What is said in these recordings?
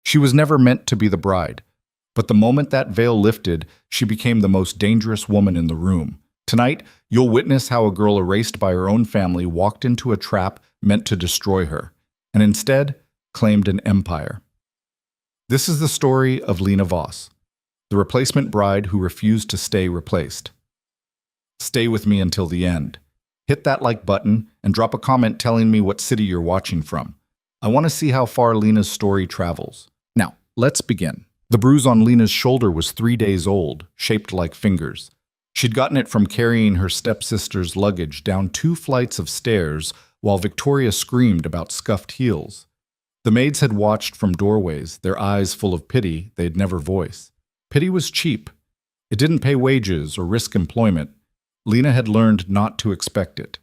She was never meant to be the bride. But the moment that veil lifted, she became the most dangerous woman in the room. Tonight, you'll witness how a girl erased by her own family walked into a trap meant to destroy her, and instead claimed an empire. This is the story of Lena Voss, the replacement bride who refused to stay replaced. Stay with me until the end. Hit that like button and drop a comment telling me what city you're watching from. I want to see how far Lena's story travels. Now, let's begin. The bruise on Lena's shoulder was 3 days old, shaped like fingers. She'd gotten it from carrying her stepsister's luggage down 2 flights of stairs while Victoria screamed about scuffed heels. The maids had watched from doorways, their eyes full of pity they'd never voice. Pity was cheap. It didn't pay wages or risk employment. Lena had learned not to expect it.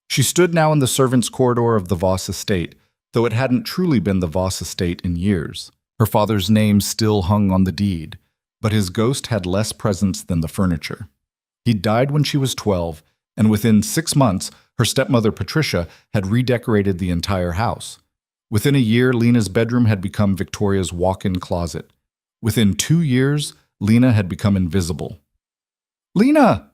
She stood now in the servants' corridor of the Voss estate, though it hadn't truly been the Voss estate in years. Her father's name still hung on the deed, but his ghost had less presence than the furniture. He'd died when she was 12, and within 6 months, her stepmother Patricia had redecorated the entire house. Within a year, Lena's bedroom had become Victoria's walk-in closet. Within 2 years, Lena had become invisible. "Lena!"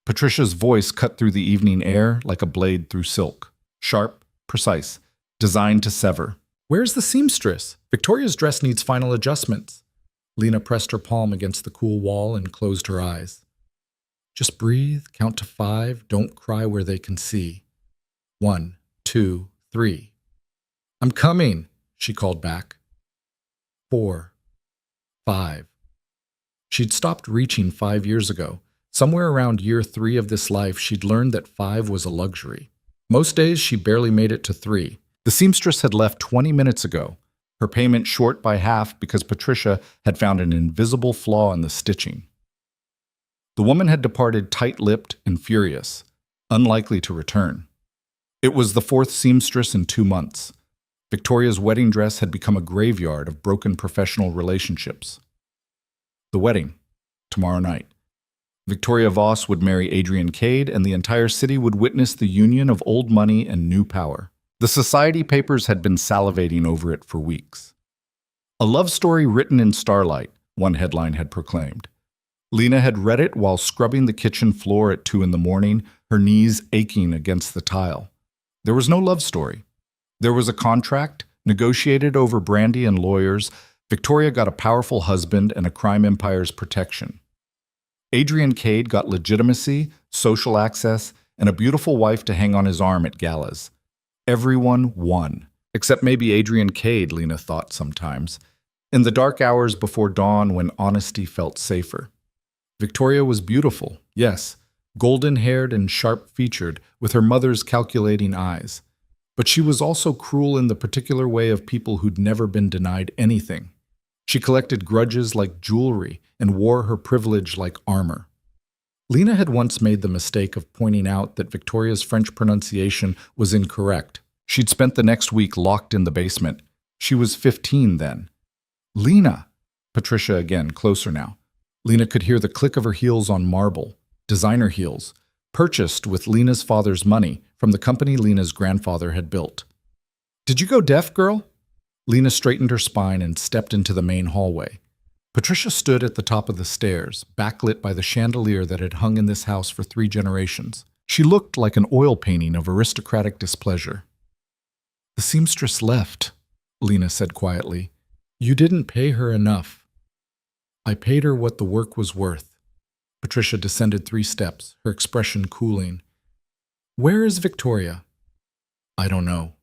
Patricia's voice cut through the evening air like a blade through silk. Sharp, precise, designed to sever. "Where's the seamstress? Victoria's dress needs final adjustments." Lena pressed her palm against the cool wall and closed her eyes. "Just breathe, count to 5, don't cry where they can see. 1, 2, 3. "I'm coming," she called back. 4, 5. She'd stopped reaching 5 years ago. Somewhere around year 3 of this life, she'd learned that 5 was a luxury. Most days, she barely made it to 3. The seamstress had left 20 minutes ago, her payment short by half because Patricia had found an invisible flaw in the stitching. The woman had departed tight-lipped and furious, unlikely to return. It was the 4th seamstress in 2 months. Victoria's wedding dress had become a graveyard of broken professional relationships. The wedding, tomorrow night. Victoria Voss would marry Adrian Cade, and the entire city would witness the union of old money and new power. The society papers had been salivating over it for weeks. "A love story written in starlight," one headline had proclaimed. Lena had read it while scrubbing the kitchen floor at 2 in the morning, her knees aching against the tile. There was no love story. There was a contract, negotiated over brandy and lawyers. Victoria got a powerful husband and a crime empire's protection. Adrian Cade got legitimacy, social access, and a beautiful wife to hang on his arm at galas. Everyone won, except maybe Adrian Cade, Lena thought sometimes, in the dark hours before dawn when honesty felt safer. Victoria was beautiful, yes, golden-haired and sharp-featured, with her mother's calculating eyes. But she was also cruel in the particular way of people who'd never been denied anything. She collected grudges like jewelry and wore her privilege like armor. Lena had once made the mistake of pointing out that Victoria's French pronunciation was incorrect. She'd spent the next week locked in the basement. She was 15 then. "Lena!" Patricia again, closer now. Lena could hear the click of her heels on marble, designer heels, purchased with Lena's father's money from the company Lena's grandfather had built. "Did you go deaf, girl?" Lena straightened her spine and stepped into the main hallway. Patricia stood at the top of the stairs, backlit by the chandelier that had hung in this house for 3 generations. She looked like an oil painting of aristocratic displeasure. "The seamstress left," Lena said quietly. "You didn't pay her enough." "I paid her what the work was worth." Patricia descended 3 steps, her expression cooling. "Where is Victoria?" "I don't know."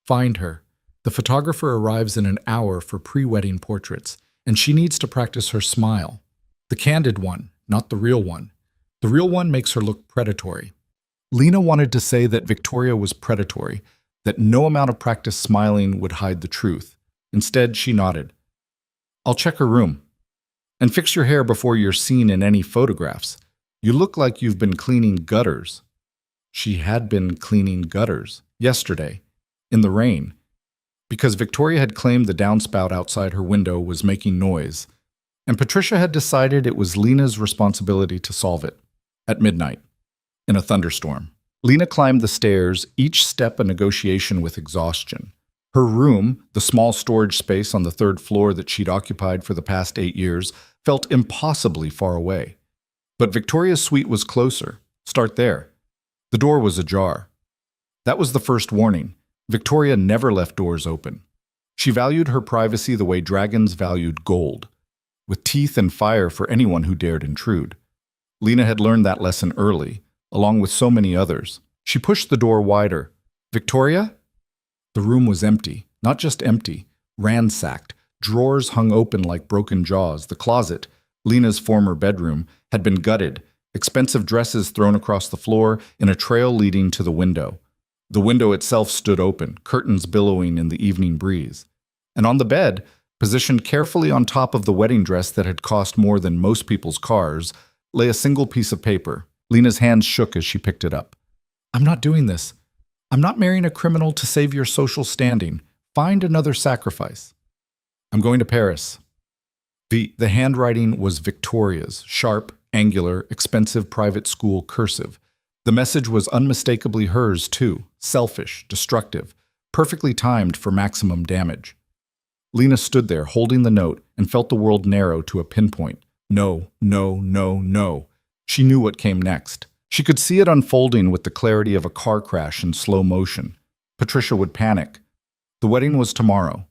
"Find her. The photographer arrives in an hour for pre-wedding portraits, and she needs to practice her smile. The candid one, not the real one. The real one makes her look predatory." Lena wanted to say that Victoria was predatory, that no amount of practice smiling would hide the truth. Instead, she nodded. "I'll check her room. And fix your hair before you're seen in any photographs. You look like you've been cleaning gutters." She had been cleaning gutters, yesterday, in the rain, because Victoria had claimed the downspout outside her window was making noise, and Patricia had decided it was Lena's responsibility to solve it. At midnight, in a thunderstorm, Lena climbed the stairs, each step a negotiation with exhaustion. Her room, the small storage space on the third floor that she'd occupied for the past 8 years, felt impossibly far away. But Victoria's suite was closer. Start there. The door was ajar. That was the first warning. Victoria never left doors open. She valued her privacy the way dragons valued gold, with teeth and fire for anyone who dared intrude. Lena had learned that lesson early, along with so many others. She pushed the door wider. Victoria? The room was empty, not just empty, ransacked. Drawers hung open like broken jaws. The closet, Lena's former bedroom, had been gutted, expensive dresses thrown across the floor in a trail leading to the window. The window itself stood open, curtains billowing in the evening breeze. And on the bed, positioned carefully on top of the wedding dress that had cost more than most people's cars, lay a single piece of paper. Lena's hands shook as she picked it up. I'm not doing this. I'm not marrying a criminal to save your social standing. Find another sacrifice. I'm going to Paris. The handwriting was Victoria's, sharp, angular, expensive private school cursive. The message was unmistakably hers, too, selfish, destructive, perfectly timed for maximum damage. Lena stood there, holding the note, and felt the world narrow to a pinpoint. No, no, no, no. She knew what came next. She could see it unfolding with the clarity of a car crash in slow motion. Patricia would panic. The wedding was tomorrow.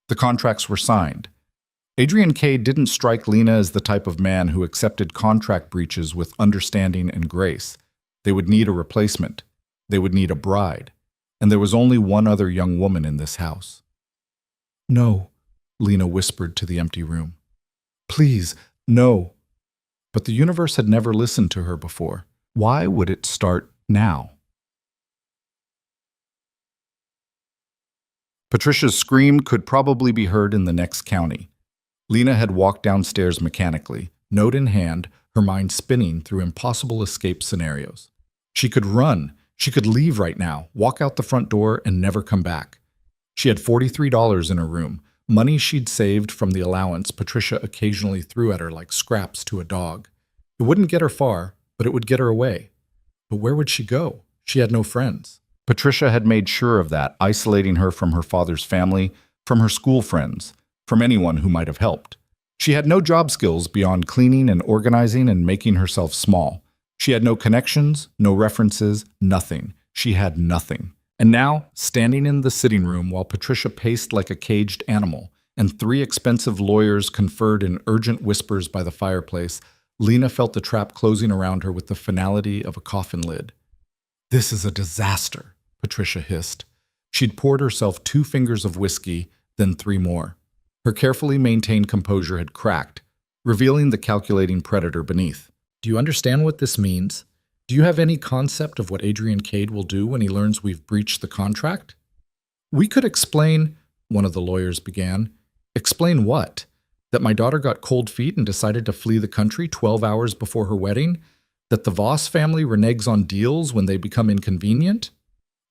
The contracts were signed. Adrian Cade didn't strike Lena as the type of man who accepted contract breaches with understanding and grace. They would need a replacement. They would need a bride. And there was only one other young woman in this house. No, Lena whispered to the empty room. Please, no. But the universe had never listened to her before. Why would it start now? Patricia's scream could probably be heard in the next county. Lena had walked downstairs mechanically, note in hand, her mind spinning through impossible escape scenarios. She could run. She could leave right now, walk out the front door, and never come back. She had $43 in her room, money she'd saved from the allowance Patricia occasionally threw at her like scraps to a dog. It wouldn't get her far, but it would get her away. But where would she go? She had no friends. Patricia had made sure of that, isolating her from her father's family, from her school friends, from anyone who might have helped. She had no job skills beyond cleaning and organizing and making herself small. She had no connections, no references, nothing. She had nothing. And now, standing in the sitting room while Patricia paced like a caged animal, and 3 expensive lawyers conferred in urgent whispers by the fireplace, Lena felt the trap closing around her with the finality of a coffin lid. This is a disaster, Patricia hissed. She'd poured herself 2 fingers of whiskey, then 3 more. Her carefully maintained composure had cracked, revealing the calculating predator beneath. Do you understand what this means? Do you have any concept of what Adrian Cade will do when he learns we've breached the contract? We could explain, one of the lawyers began. Explain what? That my daughter got cold feet and decided to flee the country 12 hours before her wedding? That the Voss family reneges on deals when they become inconvenient?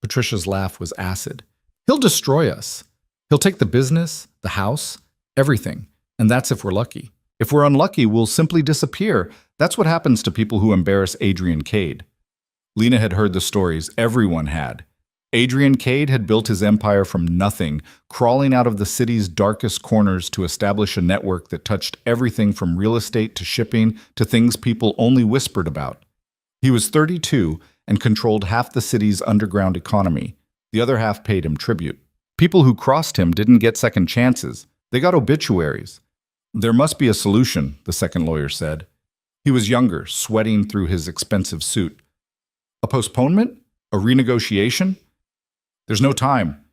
Patricia's laugh was acid. He'll destroy us. He'll take the business, the house, everything, and that's if we're lucky. If we're unlucky, we'll simply disappear. That's what happens to people who embarrass Adrian Cade. Lena had heard the stories. Everyone had. Adrian Cade had built his empire from nothing, crawling out of the city's darkest corners to establish a network that touched everything from real estate to shipping to things people only whispered about. He was 32 and controlled half the city's underground economy. The other half paid him tribute. People who crossed him didn't get second chances. They got obituaries. There must be a solution, the second lawyer said. He was younger, sweating through his expensive suit. A postponement? A renegotiation? There's no time.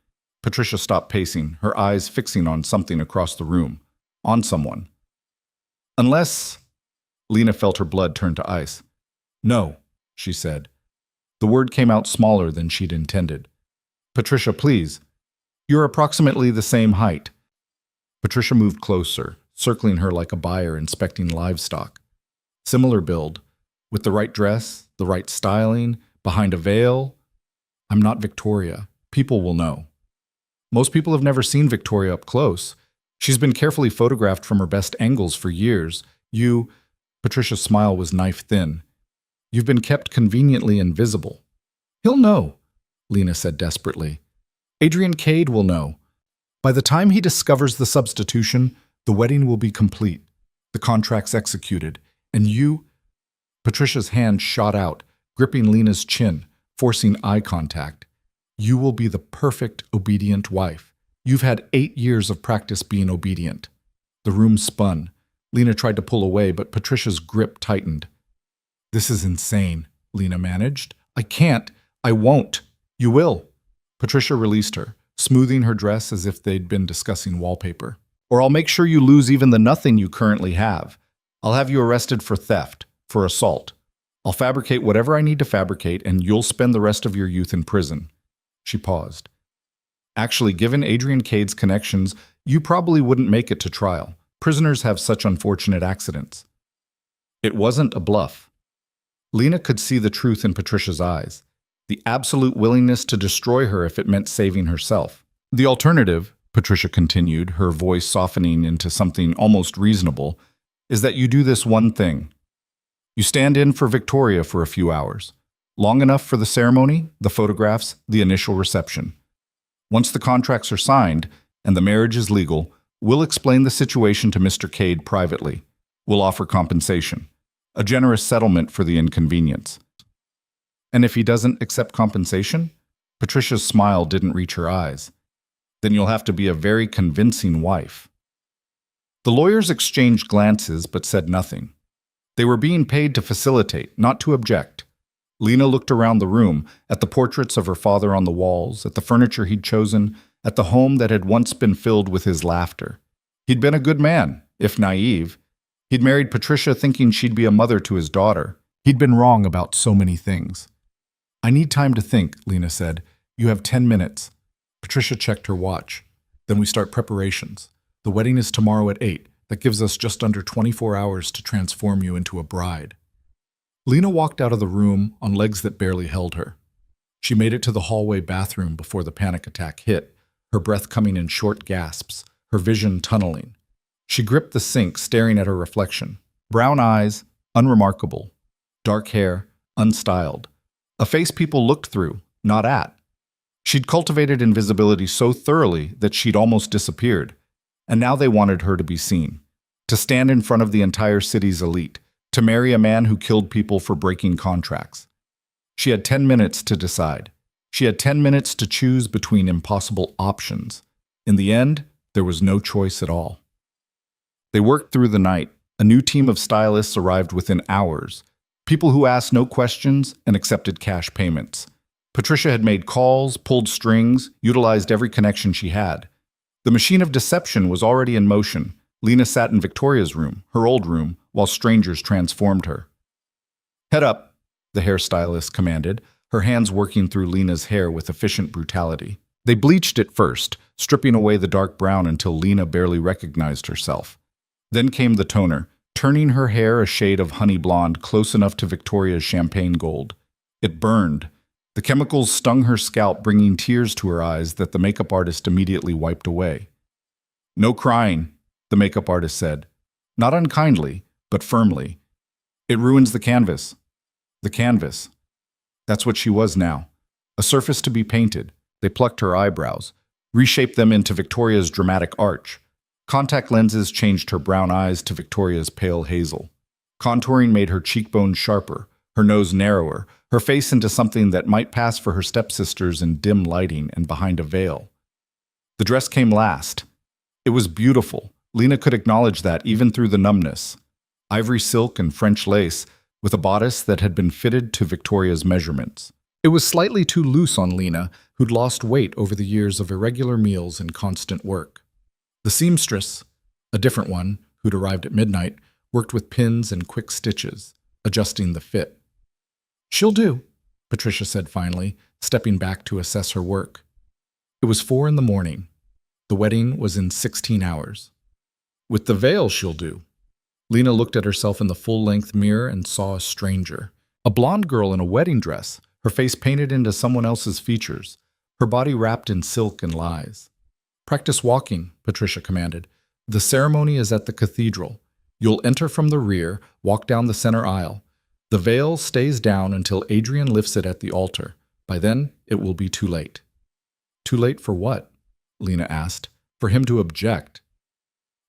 Patricia stopped pacing, her eyes fixing on something across the room. On someone. Unless... Lena felt her blood turn to ice. No, she said. The word came out smaller than she'd intended. Patricia, please. You're approximately the same height. Patricia moved closer, circling her like a buyer inspecting livestock. Similar build, with the right dress, the right styling, behind a veil. I'm not Victoria. People will know. Most people have never seen Victoria up close. She's been carefully photographed from her best angles for years. Patricia's smile was knife-thin. You've been kept conveniently invisible. He'll know, Lena said desperately. Adrian Cade will know. By the time he discovers the substitution, the wedding will be complete, the contracts executed, and you... Patricia's hand shot out, gripping Lena's chin, forcing eye contact. You will be the perfect, obedient wife. You've had 8 years of practice being obedient. The room spun. Lena tried to pull away, but Patricia's grip tightened. This is insane, Lena managed. I can't. I won't. You will. Patricia released her, smoothing her dress as if they'd been discussing wallpaper. Or I'll make sure you lose even the nothing you currently have. I'll have you arrested for theft, for assault. I'll fabricate whatever I need to fabricate, and you'll spend the rest of your youth in prison. She paused. Actually, given Adrian Cade's connections, you probably wouldn't make it to trial. Prisoners have such unfortunate accidents. It wasn't a bluff. Lena could see the truth in Patricia's eyes, the absolute willingness to destroy her if it meant saving herself. The alternative, Patricia continued, her voice softening into something almost reasonable, is that you do this one thing. You stand in for Victoria for a few hours, long enough for the ceremony, the photographs, the initial reception. Once the contracts are signed and the marriage is legal, we'll explain the situation to Mr. Cade privately. We'll offer compensation, a generous settlement for the inconvenience. And if he doesn't accept compensation? Patricia's smile didn't reach her eyes. Then you'll have to be a very convincing wife. The lawyers exchanged glances but said nothing. They were being paid to facilitate, not to object. Lena looked around the room, at the portraits of her father on the walls, at the furniture he'd chosen, at the home that had once been filled with his laughter. He'd been a good man, if naive. He'd married Patricia thinking she'd be a mother to his daughter. He'd been wrong about so many things. I need time to think, Lena said. You have 10 minutes. Patricia checked her watch. Then we start preparations. The wedding is tomorrow at 8. That gives us just under 24 hours to transform you into a bride. Lena walked out of the room on legs that barely held her. She made it to the hallway bathroom before the panic attack hit, her breath coming in short gasps, her vision tunneling. She gripped the sink, staring at her reflection. Brown eyes, unremarkable. Dark hair, unstyled. A face people looked through, not at. She'd cultivated invisibility so thoroughly that she'd almost disappeared. And now they wanted her to be seen, to stand in front of the entire city's elite, to marry a man who killed people for breaking contracts. She had 10 minutes to decide. She had 10 minutes to choose between impossible options. In the end, there was no choice at all. They worked through the night. A new team of stylists arrived within hours, people who asked no questions and accepted cash payments. Patricia had made calls, pulled strings, utilized every connection she had. The machine of deception was already in motion. Lena sat in Victoria's room, her old room, while strangers transformed her. Head up, the hairstylist commanded, her hands working through Lena's hair with efficient brutality. They bleached it first, stripping away the dark brown until Lena barely recognized herself. Then came the toner, turning her hair a shade of honey blonde close enough to Victoria's champagne gold. It burned. The chemicals stung her scalp, bringing tears to her eyes that the makeup artist immediately wiped away. No crying, the makeup artist said. Not unkindly, but firmly. It ruins the canvas. The canvas. That's what she was now. A surface to be painted. They plucked her eyebrows, reshaped them into Victoria's dramatic arch. Contact lenses changed her brown eyes to Victoria's pale hazel. Contouring made her cheekbones sharper, her nose narrower, her face into something that might pass for her stepsisters in dim lighting and behind a veil. The dress came last. It was beautiful. Lena could acknowledge that even through the numbness. Ivory silk and French lace, with a bodice that had been fitted to Victoria's measurements. It was slightly too loose on Lena, who'd lost weight over the years of irregular meals and constant work. The seamstress, a different one, who'd arrived at midnight, worked with pins and quick stitches, adjusting the fit. She'll do, Patricia said finally, stepping back to assess her work. It was 4 a.m. The wedding was in 16 hours. With the veil, she'll do. Lena looked at herself in the full-length mirror and saw a stranger. A blonde girl in a wedding dress, her face painted into someone else's features, her body wrapped in silk and lies. Practice walking, Patricia commanded. The ceremony is at the cathedral. You'll enter from the rear, walk down the center aisle. The veil stays down until Adrian lifts it at the altar. By then, it will be too late. Too late for what? Lena asked. for him to object.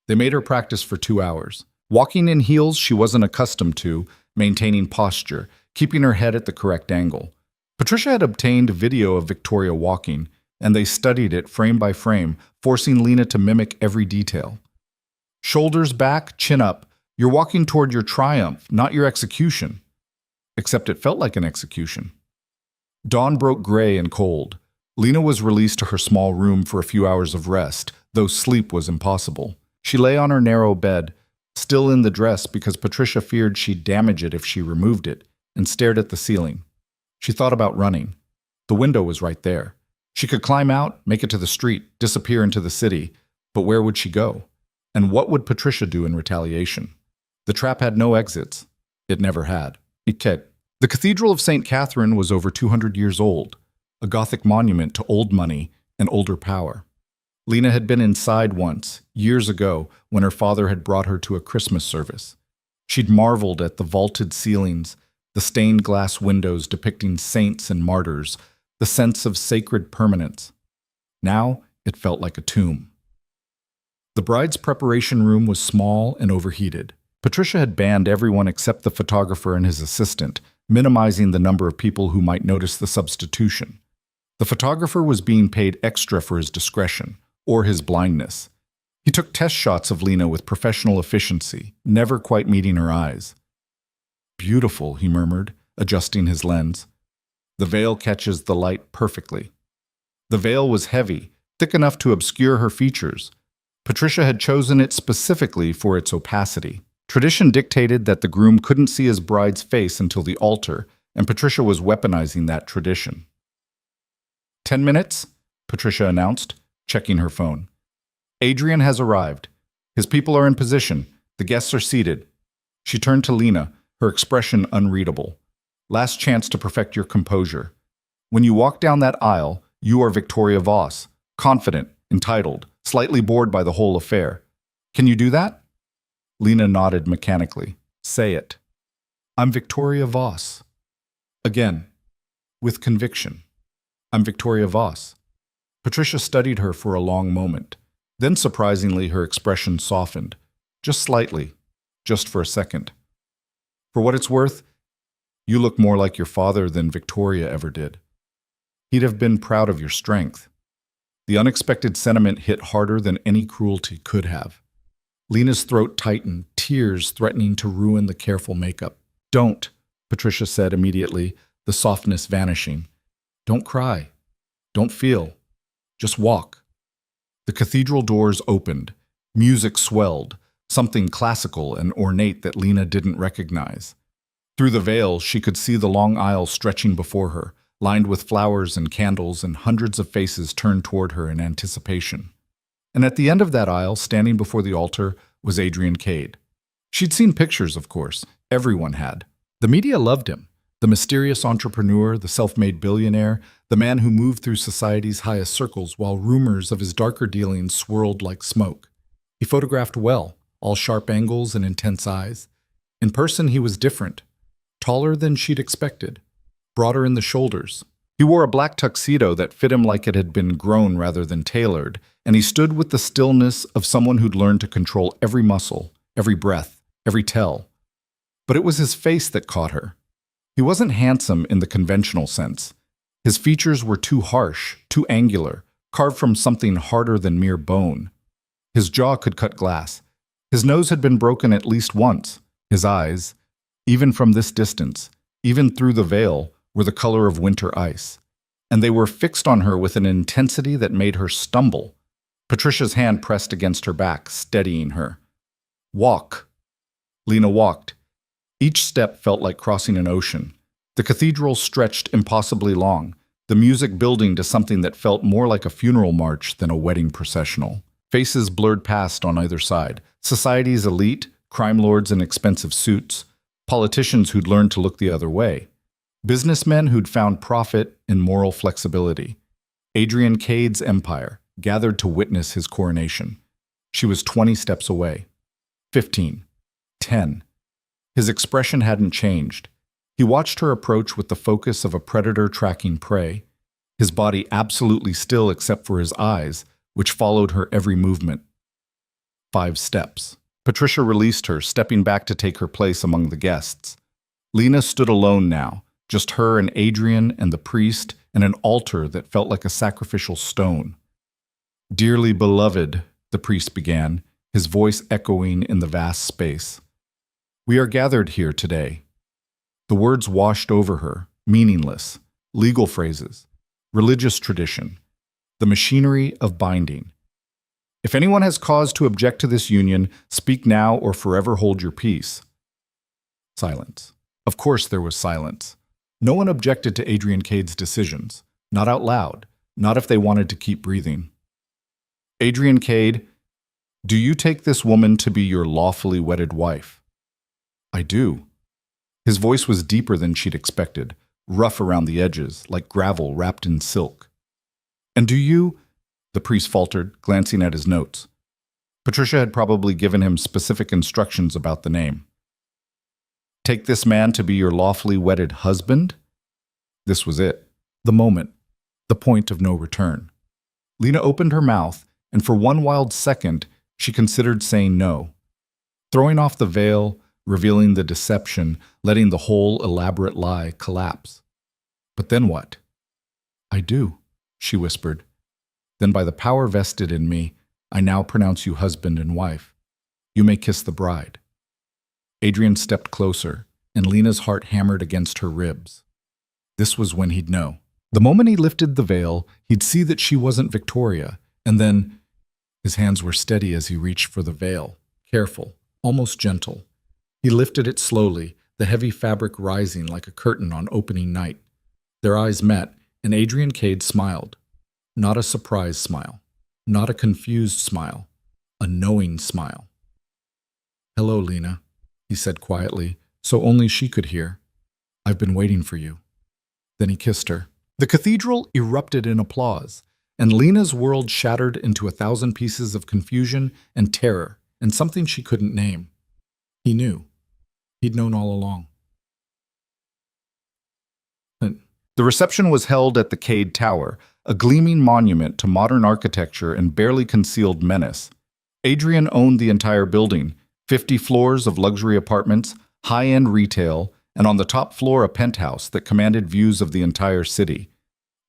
They made her practice for 2 hours. Walking in heels she wasn't accustomed to, maintaining posture, keeping her head at the correct angle. Patricia had obtained video of Victoria walking, and they studied it frame by frame, forcing Lena to mimic every detail. Shoulders back, chin up. You're walking toward your triumph, not your execution. Except it felt like an execution. Dawn broke gray and cold. Lena was released to her small room for a few hours of rest, though sleep was impossible. She lay on her narrow bed, still in the dress because Patricia feared she'd damage it if she removed it, and stared at the ceiling. She thought about running. The window was right there. She could climb out, make it to the street, disappear into the city, but where would she go? And what would Patricia do in retaliation? The trap had no exits. It never had. The Cathedral of St. Catherine was over 200 years old, a Gothic monument to old money and older power. Lena had been inside once, years ago, when her father had brought her to a Christmas service. She'd marveled at the vaulted ceilings, the stained glass windows depicting saints and martyrs, the sense of sacred permanence. Now it felt like a tomb. The bride's preparation room was small and overheated. Patricia had banned everyone except the photographer and his assistant, minimizing the number of people who might notice the substitution. The photographer was being paid extra for his discretion, or his blindness. He took test shots of Lena with professional efficiency, never quite meeting her eyes. "Beautiful," he murmured, adjusting his lens. "The veil catches the light perfectly." The veil was heavy, thick enough to obscure her features. Patricia had chosen it specifically for its opacity. Tradition dictated that the groom couldn't see his bride's face until the altar, and Patricia was weaponizing that tradition. 10 minutes, Patricia announced, checking her phone. Adrian has arrived. His people are in position. The guests are seated. She turned to Lena, her expression unreadable. Last chance to perfect your composure. When you walk down that aisle, you are Victoria Voss, confident, entitled, slightly bored by the whole affair. Can you do that? Lena nodded mechanically. Say it. I'm Victoria Voss. Again, with conviction. I'm Victoria Voss. Patricia studied her for a long moment. Then, surprisingly, her expression softened. Just slightly. Just for a second. For what it's worth, you look more like your father than Victoria ever did. He'd have been proud of your strength. The unexpected sentiment hit harder than any cruelty could have. Lena's throat tightened, tears threatening to ruin the careful makeup. Don't, Patricia said immediately, the softness vanishing. Don't cry. Don't feel. Just walk. The cathedral doors opened. Music swelled, something classical and ornate that Lena didn't recognize. Through the veil, she could see the long aisle stretching before her, lined with flowers and candles, and hundreds of faces turned toward her in anticipation. And at the end of that aisle, standing before the altar, was Adrian Cade. She'd seen pictures, of course. Everyone had. The media loved him. The mysterious entrepreneur, the self-made billionaire, the man who moved through society's highest circles while rumors of his darker dealings swirled like smoke. He photographed well, all sharp angles and intense eyes. In person, he was different. Taller than she'd expected. Broader in the shoulders. He wore a black tuxedo that fit him like it had been grown rather than tailored, and he stood with the stillness of someone who'd learned to control every muscle, every breath, every tell. But it was his face that caught her. He wasn't handsome in the conventional sense. His features were too harsh, too angular, carved from something harder than mere bone. His jaw could cut glass. His nose had been broken at least once. His eyes, even from this distance, even through the veil, were the color of winter ice. And they were fixed on her with an intensity that made her stumble. Patricia's hand pressed against her back, steadying her. Walk. Lena walked. Each step felt like crossing an ocean. The cathedral stretched impossibly long, the music building to something that felt more like a funeral march than a wedding processional. Faces blurred past on either side. Society's elite, crime lords in expensive suits, politicians who'd learned to look the other way, businessmen who'd found profit in moral flexibility. Adrian Cade's empire gathered to witness his coronation. She was 20 steps away. 15. 10. His expression hadn't changed. He watched her approach with the focus of a predator tracking prey, his body absolutely still except for his eyes, which followed her every movement. 5 steps. Patricia released her, stepping back to take her place among the guests. Lena stood alone now, just her and Adrian and the priest and an altar that felt like a sacrificial stone. "Dearly beloved," the priest began, his voice echoing in the vast space. "We are gathered here today." The words washed over her, meaningless, legal phrases, religious tradition, the machinery of binding. "If anyone has cause to object to this union, speak now or forever hold your peace." Silence. Of course there was silence. No one objected to Adrian Cade's decisions, not out loud, not if they wanted to keep breathing. "Adrian Cade, do you take this woman to be your lawfully wedded wife?" "I do." His voice was deeper than she'd expected, rough around the edges, like gravel wrapped in silk. "And do you—" the priest faltered, glancing at his notes. Patricia had probably given him specific instructions about the name. "Take this man to be your lawfully wedded husband?" This was it. The moment. The point of no return. Lena opened her mouth, and for one wild second, she considered saying no. Throwing off the veil, revealing the deception, letting the whole elaborate lie collapse. But then what? "I do," she whispered. "Then by the power vested in me, I now pronounce you husband and wife. You may kiss the bride." Adrian stepped closer, and Lena's heart hammered against her ribs. This was when he'd know. The moment he lifted the veil, he'd see that she wasn't Victoria, and then his hands were steady as he reached for the veil, careful, almost gentle. He lifted it slowly, the heavy fabric rising like a curtain on opening night. Their eyes met, and Adrian Cade smiled. Not a surprised smile, not a confused smile, a knowing smile. "Hello, Lena," he said quietly, so only she could hear. "I've been waiting for you." Then he kissed her. The cathedral erupted in applause, and Lena's world shattered into 1,000 pieces of confusion and terror, and something she couldn't name. He knew. He'd known all along. The reception was held at the Cade Tower, a gleaming monument to modern architecture and barely concealed menace. Adrian owned the entire building, 50 floors of luxury apartments, high-end retail, and on the top floor a penthouse that commanded views of the entire city.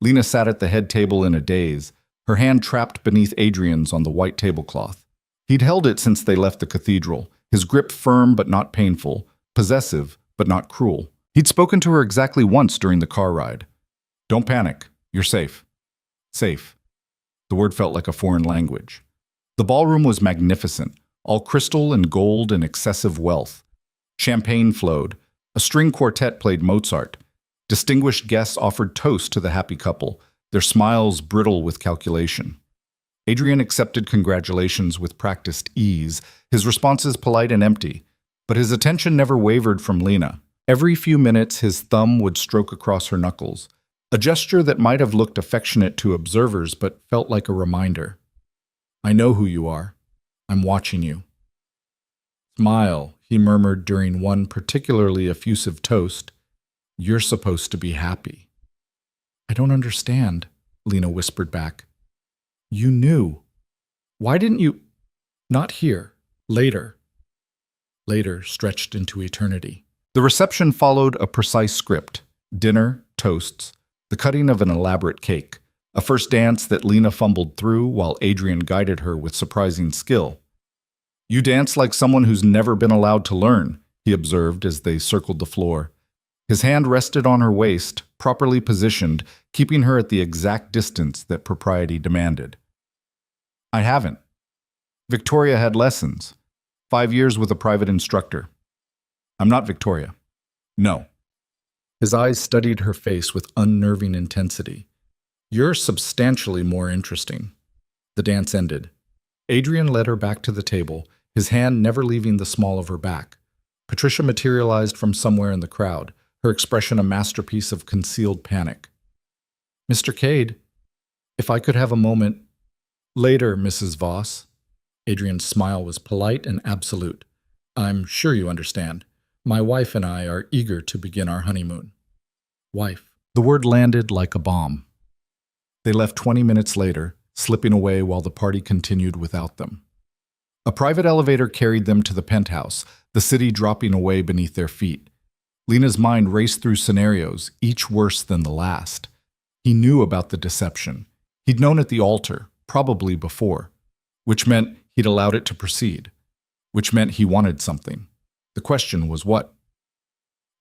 Lena sat at the head table in a daze, her hand trapped beneath Adrian's on the white tablecloth. He'd held it since they left the cathedral, his grip firm but not painful, possessive but not cruel. He'd spoken to her exactly once during the car ride. "Don't panic. You're safe." Safe. The word felt like a foreign language. The ballroom was magnificent, all crystal and gold and excessive wealth. Champagne flowed. A string quartet played Mozart. Distinguished guests offered toast to the happy couple, their smiles brittle with calculation. Adrian accepted congratulations with practiced ease, his responses polite and empty, but his attention never wavered from Lena. Every few minutes his thumb would stroke across her knuckles, a gesture that might have looked affectionate to observers but felt like a reminder. "I know who you are. I'm watching you." "Smile," he murmured during one particularly effusive toast. "You're supposed to be happy." "I don't understand," Lena whispered back. "You knew. Why didn't you—" "Not here. Later." Later stretched into eternity. The reception followed a precise script: dinner, toasts, the cutting of an elaborate cake, a first dance that Lena fumbled through while Adrian guided her with surprising skill. "You dance like someone who's never been allowed to learn," he observed as they circled the floor. His hand rested on her waist, properly positioned, keeping her at the exact distance that propriety demanded. "I haven't. Victoria had lessons. 5 years with a private instructor. I'm not Victoria." "No." His eyes studied her face with unnerving intensity. "You're substantially more interesting." The dance ended. Adrian led her back to the table, his hand never leaving the small of her back. Patricia materialized from somewhere in the crowd, her expression a masterpiece of concealed panic. "Mr. Cade, if I could have a moment—" "Later, Mrs. Voss." Adrian's smile was polite and absolute. "I'm sure you understand. My wife and I are eager to begin our honeymoon." "Wife." The word landed like a bomb. They left 20 minutes later, slipping away while the party continued without them. A private elevator carried them to the penthouse, the city dropping away beneath their feet. Lena's mind raced through scenarios, each worse than the last. He knew about the deception. He'd known at the altar, probably before, which meant he'd allowed it to proceed, which meant he wanted something. The question was what?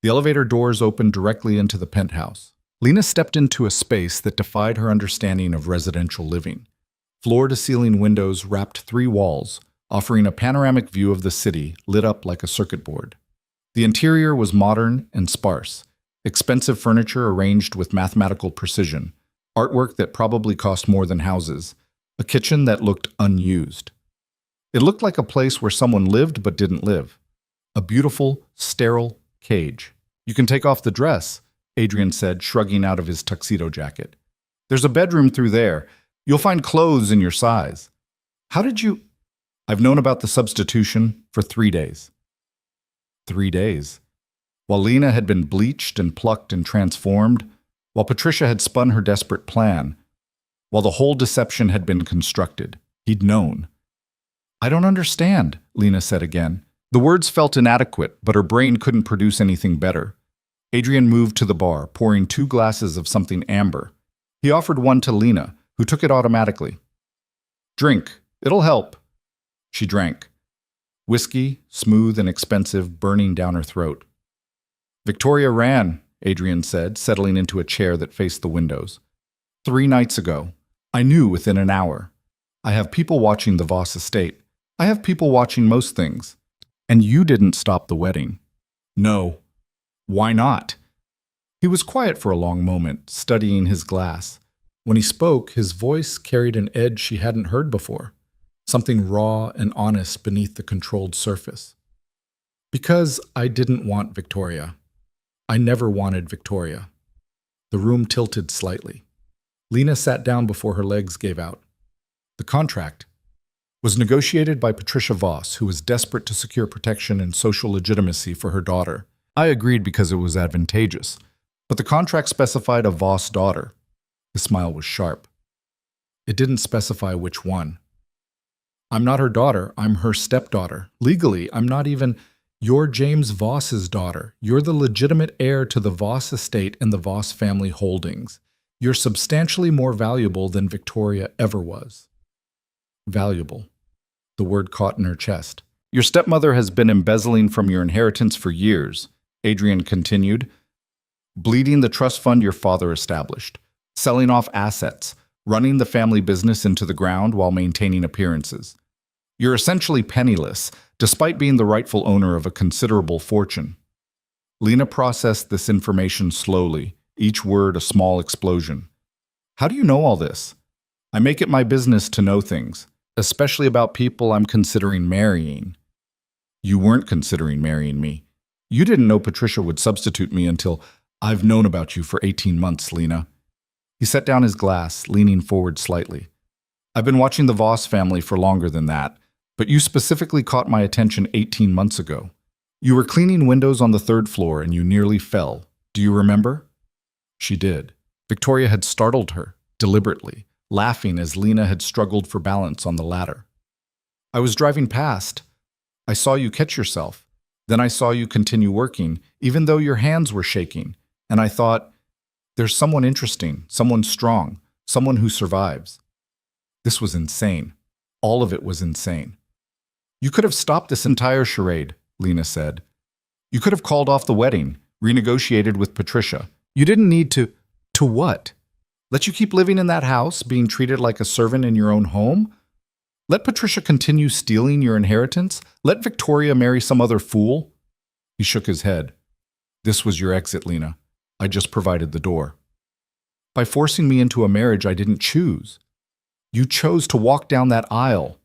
The elevator doors opened directly into the penthouse. Lena stepped into a space that defied her understanding of residential living. Floor-to-ceiling windows wrapped 3 walls, offering a panoramic view of the city lit up like a circuit board. The interior was modern and sparse, expensive furniture arranged with mathematical precision, artwork that probably cost more than houses, a kitchen that looked unused. It looked like a place where someone lived but didn't live. A beautiful, sterile cage. "You can take off the dress," Adrian said, shrugging out of his tuxedo jacket. "There's a bedroom through there. You'll find clothes in your size." "How did you—" "I've known about the substitution for 3 days." 3 days. While Lena had been bleached and plucked and transformed, while Patricia had spun her desperate plan, while the whole deception had been constructed, he'd known. "I don't understand," Lena said again. The words felt inadequate, but her brain couldn't produce anything better. Adrian moved to the bar, pouring 2 glasses of something amber. He offered one to Lena, who took it automatically. "Drink. It'll help." She drank. Whiskey, smooth and expensive, burning down her throat. "Victoria ran," Adrian said, settling into a chair that faced the windows. 3 nights ago. I knew within an hour. I have people watching the Voss estate. I have people watching most things. And you didn't stop the wedding." "No." "Why not?" He was quiet for a long moment, studying his glass. When he spoke, his voice carried an edge she hadn't heard before, something raw and honest beneath the controlled surface. "Because I didn't want Victoria. I never wanted Victoria." The room tilted slightly. Lena sat down before her legs gave out. "The contract was negotiated by Patricia Voss, who was desperate to secure protection and social legitimacy for her daughter. I agreed because it was advantageous, but the contract specified a Voss daughter." His smile was sharp. "It didn't specify which one." "I'm not her daughter, I'm her stepdaughter. Legally, I'm not even you're James Voss's daughter. You're the legitimate heir to the Voss estate and the Voss family holdings. You're substantially more valuable than Victoria ever was." Valuable. The word caught in her chest. "Your stepmother has been embezzling from your inheritance for years," Adrian continued, "bleeding the trust fund your father established, selling off assets, running the family business into the ground while maintaining appearances. You're essentially penniless, despite being the rightful owner of a considerable fortune." Lena processed this information slowly, each word a small explosion. "How do you know all this?" "I make it my business to know things, especially about people I'm considering marrying." "You weren't considering marrying me. You didn't know Patricia would substitute me until I've known about you for 18 months, Lena." He set down his glass, leaning forward slightly. "I've been watching the Voss family for longer than that, but you specifically caught my attention 18 months ago. You were cleaning windows on the 3rd floor and you nearly fell. Do you remember?" She did. Victoria had startled her, deliberately, laughing as Lena had struggled for balance on the ladder. "I was driving past. I saw you catch yourself. Then I saw you continue working, even though your hands were shaking. And I thought, there's someone interesting, someone strong, someone who survives." This was insane. All of it was insane. "You could have stopped this entire charade," Lena said. "You could have called off the wedding, renegotiated with Patricia. You didn't need to— To what? Let you keep living in that house, being treated like a servant in your own home? Let Patricia continue stealing your inheritance? Let Victoria marry some other fool?" He shook his head. "This was your exit, Lena. I just provided the door. By forcing me into a marriage I didn't choose. You chose to walk down that aisle.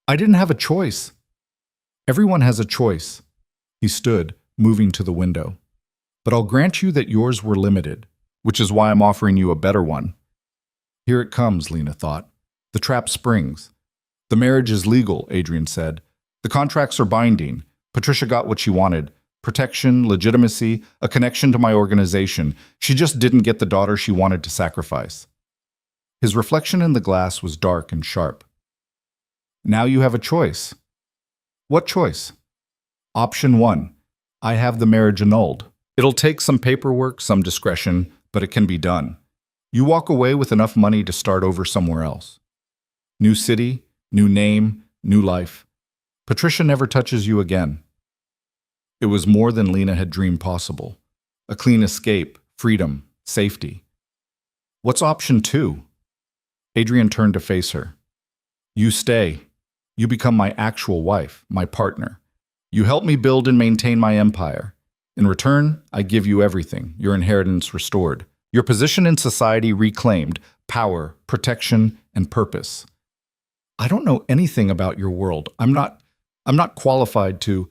I didn't have a choice." "Everyone has a choice." He stood, moving to the window. "But I'll grant you that yours were limited, which is why I'm offering you a better one." Here it comes, Lena thought. The trap springs. "The marriage is legal," Adrian said. "The contracts are binding. Patricia got what she wanted. Protection, legitimacy, a connection to my organization. She just didn't get the daughter she wanted to sacrifice." His reflection in the glass was dark and sharp. Now you have a choice. What choice? Option 1. I have the marriage annulled. It'll take some paperwork, some discretion, but it can be done. You walk away with enough money to start over somewhere else. New city, new name, new life. Patricia never touches you again. It was more than Lena had dreamed possible. A clean escape, freedom, safety. What's option 2? Adrian turned to face her. You stay. You become my actual wife, my partner. You help me build and maintain my empire. In return, I give you everything, your inheritance restored, your position in society reclaimed, power, protection, and purpose. I don't know anything about your world. I'm not qualified to.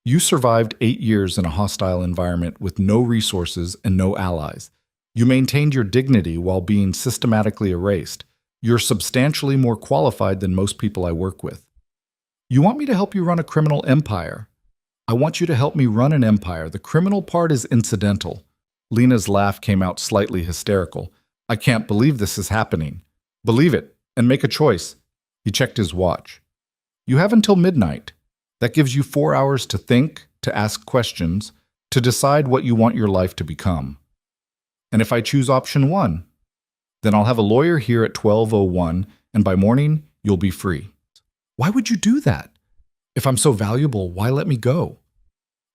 You survived 8 years in a hostile environment with no resources and no allies. You maintained your dignity while being systematically erased. You're substantially more qualified than most people I work with. You want me to help you run a criminal empire? I want you to help me run an empire. The criminal part is incidental. Lena's laugh came out slightly hysterical. I can't believe this is happening. Believe it, and make a choice. He checked his watch. You have until midnight. That gives you 4 hours to think, to ask questions, to decide what you want your life to become. And if I choose option 1, then I'll have a lawyer here at 12:01, and by morning, you'll be free. Why would you do that? If I'm so valuable, why let me go?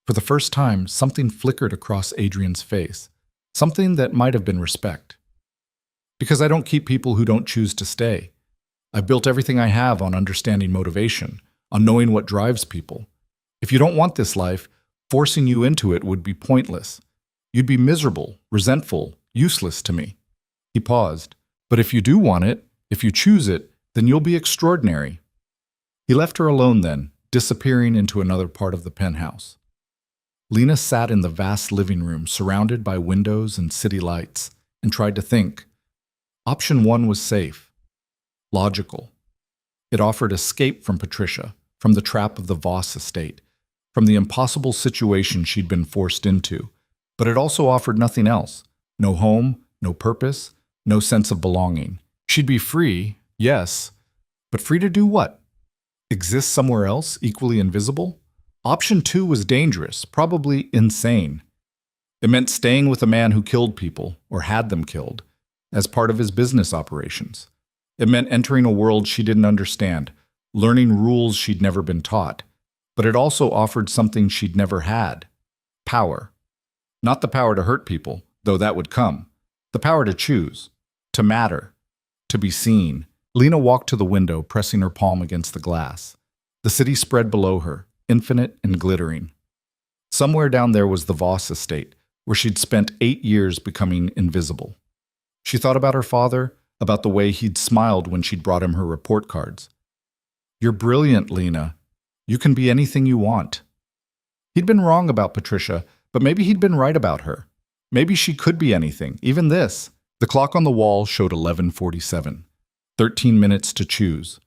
For the first time, something flickered across Adrian's face, something that might have been respect. Because I don't keep people who don't choose to stay. I've built everything I have on understanding motivation, on knowing what drives people. If you don't want this life, forcing you into it would be pointless. You'd be miserable, resentful, useless to me. He paused. But if you do want it, if you choose it, then you'll be extraordinary. He left her alone then, disappearing into another part of the penthouse. Lena sat in the vast living room, surrounded by windows and city lights, and tried to think. Option 1 was safe, logical. It offered escape from Patricia, from the trap of the Voss estate, from the impossible situation she'd been forced into. But it also offered nothing else. No home, no purpose, no sense of belonging. She'd be free, yes, but free to do what? Exist somewhere else, equally invisible? Option 2 was dangerous, probably insane. It meant staying with a man who killed people, or had them killed, as part of his business operations. It meant entering a world she didn't understand, learning rules she'd never been taught. But it also offered something she'd never had. Power. Not the power to hurt people, though that would come. The power to choose, to matter, to be seen. Lena walked to the window, pressing her palm against the glass. The city spread below her, infinite and glittering. Somewhere down there was the Voss estate, where she'd spent 8 years becoming invisible. She thought about her father, about the way he'd smiled when she'd brought him her report cards. You're brilliant, Lena. You can be anything you want. He'd been wrong about Patricia, but maybe he'd been right about her. Maybe she could be anything, even this. The clock on the wall showed 11:47. 13 minutes to choose.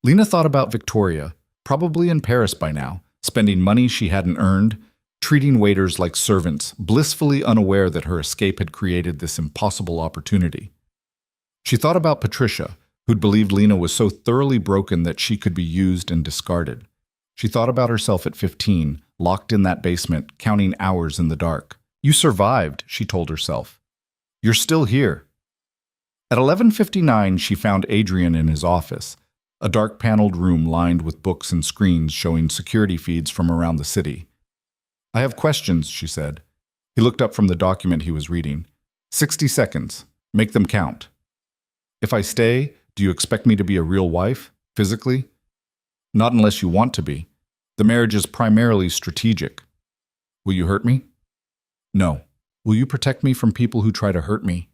Lena thought about Victoria, probably in Paris by now, spending money she hadn't earned, treating waiters like servants, blissfully unaware that her escape had created this impossible opportunity. She thought about Patricia, who'd believed Lena was so thoroughly broken that she could be used and discarded. She thought about herself at 15, locked in that basement, counting hours in the dark. You survived, she told herself. You're still here. At 11:59, she found Adrian in his office, a dark-paneled room lined with books and screens showing security feeds from around the city. I have questions, she said. He looked up from the document he was reading. 60 seconds. Make them count. If I stay, do you expect me to be a real wife, physically? Not unless you want to be. The marriage is primarily strategic. Will you hurt me? No. Will you protect me from people who try to hurt me?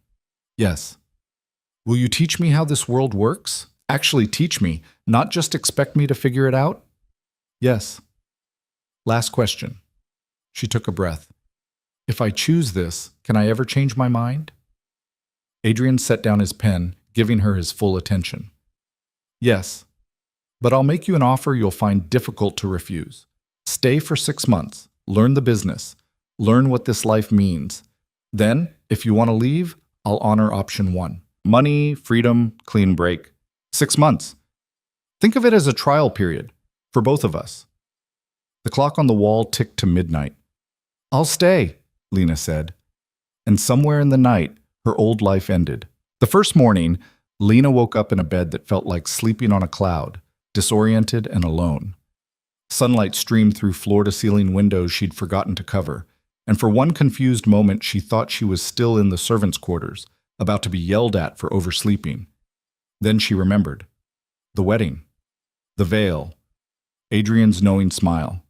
Yes. Will you teach me how this world works? Actually teach me, not just expect me to figure it out? Yes. Last question. She took a breath. If I choose this, can I ever change my mind? Adrian set down his pen, giving her his full attention. Yes. But I'll make you an offer you'll find difficult to refuse. Stay for 6 months. Learn the business. Learn what this life means. Then, if you want to leave, I'll honor option 1. Money, freedom, clean break. 6 months. Think of it as a trial period for both of us. The clock on the wall ticked to midnight. I'll stay, Lena said. And somewhere in the night, her old life ended. The first morning, Lena woke up in a bed that felt like sleeping on a cloud, disoriented and alone. Sunlight streamed through floor-to-ceiling windows she'd forgotten to cover, and for one confused moment she thought she was still in the servants' quarters, about to be yelled at for oversleeping. Then she remembered. The wedding. The veil. Adrian's knowing smile.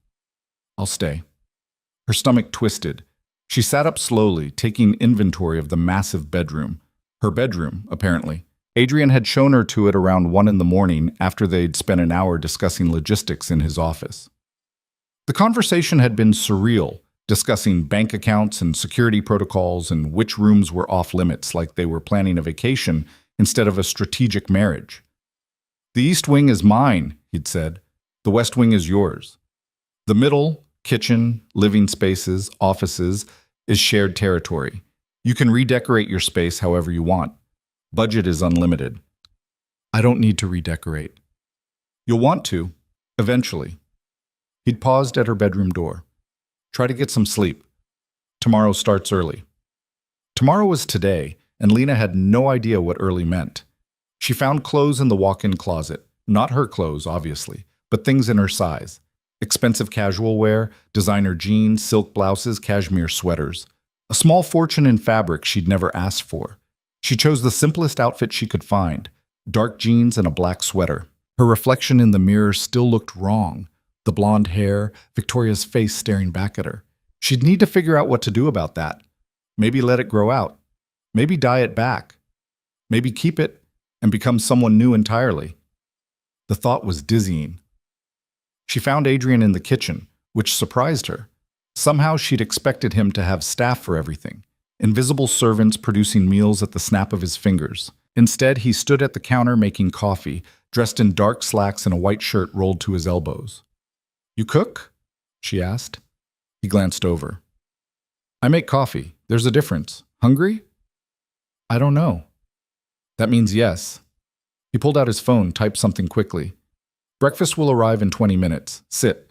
I'll stay. Her stomach twisted. She sat up slowly, taking inventory of the massive bedroom. Her bedroom, apparently. Adrian had shown her to it around 1 in the morning after they'd spent an hour discussing logistics in his office. The conversation had been surreal, discussing bank accounts and security protocols and which rooms were off limits, like they were planning a vacation instead of a strategic marriage. The East Wing is mine, he'd said. The West Wing is yours. The middle, kitchen, living spaces, offices, is shared territory. You can redecorate your space however you want. Budget is unlimited. I don't need to redecorate. You'll want to, eventually. He'd paused at her bedroom door. Try to get some sleep. Tomorrow starts early. Tomorrow was today, and Lena had no idea what early meant. She found clothes in the walk-in closet. Not her clothes, obviously, but things in her size. Expensive casual wear, designer jeans, silk blouses, cashmere sweaters. A small fortune in fabric she'd never asked for. She chose the simplest outfit she could find, dark jeans and a black sweater. Her reflection in the mirror still looked wrong. The blonde hair, Victoria's face staring back at her. She'd need to figure out what to do about that. Maybe let it grow out. Maybe dye it back. Maybe keep it and become someone new entirely. The thought was dizzying. She found Adrian in the kitchen, which surprised her. Somehow she'd expected him to have staff for everything. Invisible servants producing meals at the snap of his fingers. Instead, he stood at the counter making coffee, dressed in dark slacks and a white shirt rolled to his elbows. You cook? She asked. He glanced over. I make coffee. There's a difference. Hungry? I don't know. That means yes. He pulled out his phone, typed something quickly. Breakfast will arrive in 20 minutes. Sit.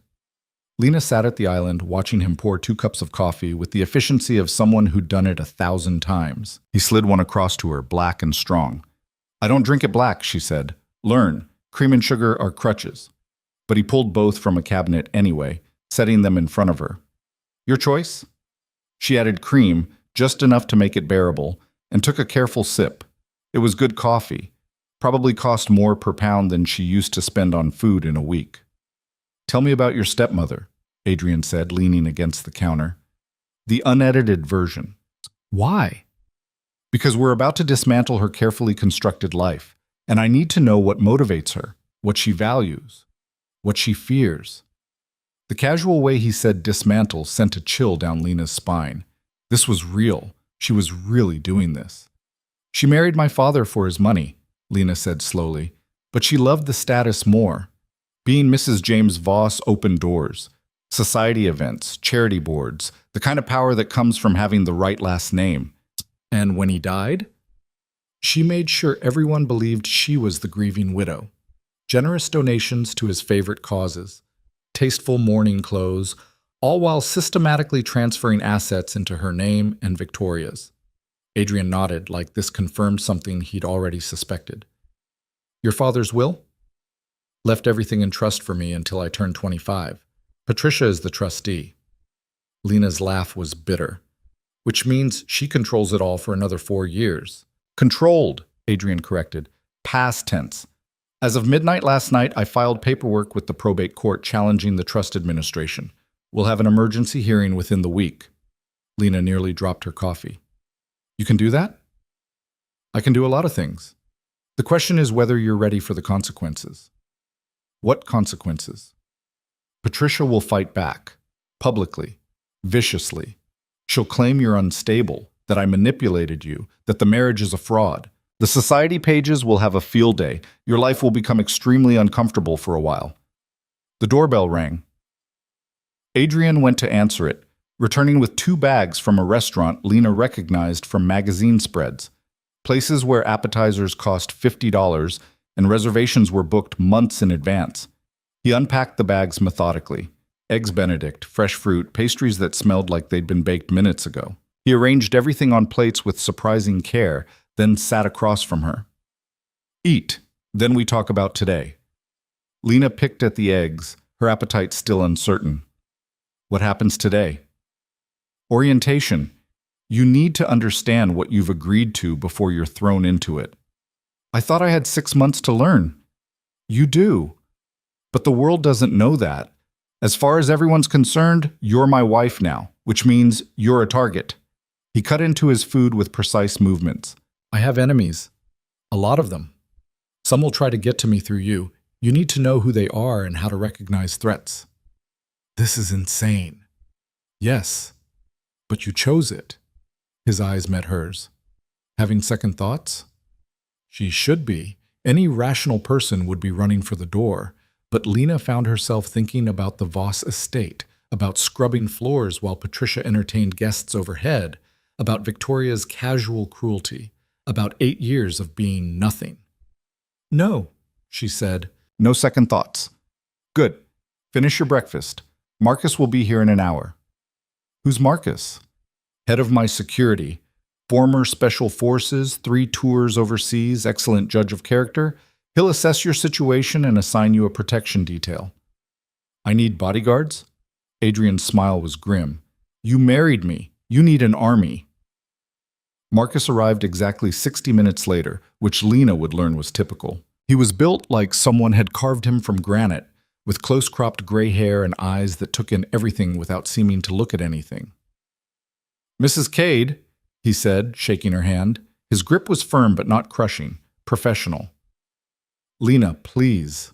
Lena sat at the island, watching him pour 2 cups of coffee with the efficiency of someone who'd done it 1,000 times. He slid one across to her, black and strong. I don't drink it black, she said. Learn. Cream and sugar are crutches. But he pulled both from a cabinet anyway, setting them in front of her. Your choice? She added cream, just enough to make it bearable, and took a careful sip. It was good coffee. Probably cost more per pound than she used to spend on food in a week. Tell me about your stepmother, Adrian said, leaning against the counter. The unedited version. Why? Because we're about to dismantle her carefully constructed life, and I need to know what motivates her, what she values, what she fears. The casual way he said dismantle sent a chill down Lena's spine. This was real. She was really doing this. She married my father for his money, Lena said slowly, but she loved the status more. Being Mrs. James Voss opened doors. Society events, charity boards, the kind of power that comes from having the right last name. And when he died, she made sure everyone believed she was the grieving widow. Generous donations to his favorite causes, tasteful mourning clothes, all while systematically transferring assets into her name and Victoria's. Adrian nodded, like this confirmed something he'd already suspected. Your father's will? Left everything in trust for me until I turned 25. Patricia is the trustee. Lena's laugh was bitter, which means she controls it all for another 4 years. Controlled, Adrian corrected. Past tense. As of midnight last night, I filed paperwork with the probate court challenging the trust administration. We'll have an emergency hearing within the week. Lena nearly dropped her coffee. You can do that? I can do a lot of things. The question is whether you're ready for the consequences. What consequences? Patricia will fight back, publicly, viciously. She'll claim you're unstable, that I manipulated you, that the marriage is a fraud. The society pages will have a field day. Your life will become extremely uncomfortable for a while. The doorbell rang. Adrian went to answer it, returning with 2 bags from a restaurant Lena recognized from magazine spreads. places where appetizers cost $50 and reservations were booked months in advance. He unpacked the bags methodically. Eggs Benedict, fresh fruit, pastries that smelled like they'd been baked minutes ago. He arranged everything on plates with surprising care, then sat across from her. Eat. Then we talk about today. Lena picked at the eggs, her appetite still uncertain. What happens today? Orientation. You need to understand what you've agreed to before you're thrown into it. I thought I had 6 months to learn. You do. But the world doesn't know that. As far as everyone's concerned, you're my wife now, which means you're a target. He cut into his food with precise movements. I have enemies. A lot of them. Some will try to get to me through you. You need to know who they are and how to recognize threats. This is insane. Yes, but you chose it. His eyes met hers. Having second thoughts? She should be. Any rational person would be running for the door. But Lena found herself thinking about the Voss estate, about scrubbing floors while Patricia entertained guests overhead, about Victoria's casual cruelty, about 8 years of being nothing. No, she said. No second thoughts. Good. Finish your breakfast. Marcus will be here in an hour. Who's Marcus? Head of my security. Former special forces, 3 tours overseas, excellent judge of character. He'll assess your situation and assign you a protection detail. I need bodyguards? Adrian's smile was grim. You married me. You need an army. Marcus arrived exactly 60 minutes later, which Lena would learn was typical. He was built like someone had carved him from granite, with close-cropped gray hair and eyes that took in everything without seeming to look at anything. Mrs. Cade, he said, shaking her hand. His grip was firm but not crushing, professional. Lena, please.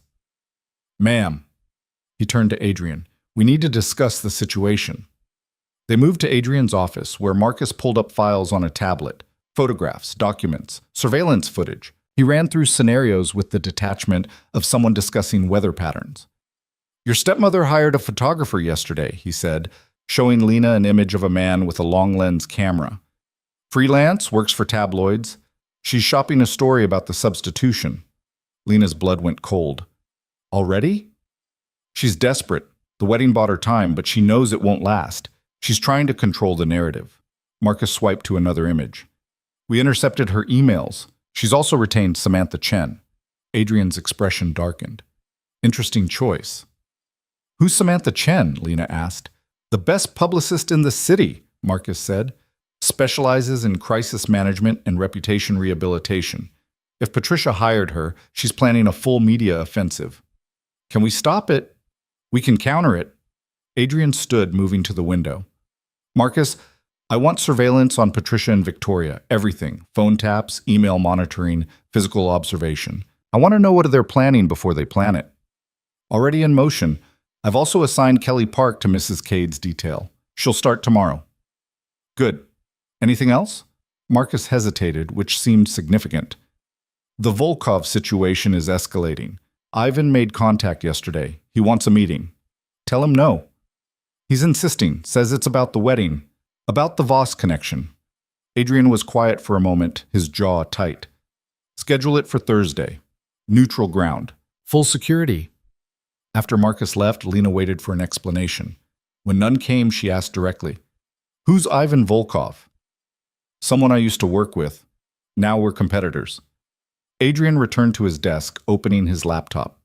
Ma'am. He turned to Adrian. We need to discuss the situation. They moved to Adrian's office, where Marcus pulled up files on a tablet, photographs, documents, surveillance footage. He ran through scenarios with the detachment of someone discussing weather patterns. Your stepmother hired a photographer yesterday, he said, showing Lena an image of a man with a long-lens camera. Freelance, works for tabloids. She's shopping a story about the substitution. Lena's blood went cold. Already? She's desperate. The wedding bought her time, but she knows it won't last. She's trying to control the narrative. Marcus swiped to another image. We intercepted her emails. She's also retained Samantha Chen. Adrian's expression darkened. Interesting choice. Who's Samantha Chen? Lena asked. The best publicist in the city, Marcus said. Specializes in crisis management and reputation rehabilitation. If Patricia hired her, she's planning a full media offensive. Can we stop it? We can counter it. Adrian stood, moving to the window. Marcus, I want surveillance on Patricia and Victoria, everything. Phone taps, email monitoring, physical observation. I want to know what they're planning before they plan it. Already in motion. I've also assigned Kelly Park to Mrs. Cade's detail. She'll start tomorrow. Good. Anything else? Marcus hesitated, which seemed significant. The Volkov situation is escalating. Ivan made contact yesterday. He wants a meeting. Tell him no. He's insisting, says it's about the wedding, about the Voss connection. Adrian was quiet for a moment, his jaw tight. Schedule it for Thursday. Neutral ground. Full security. After Marcus left, Lena waited for an explanation. When none came, she asked directly, Who's Ivan Volkov? Someone I used to work with. Now we're competitors. Adrian returned to his desk, opening his laptop.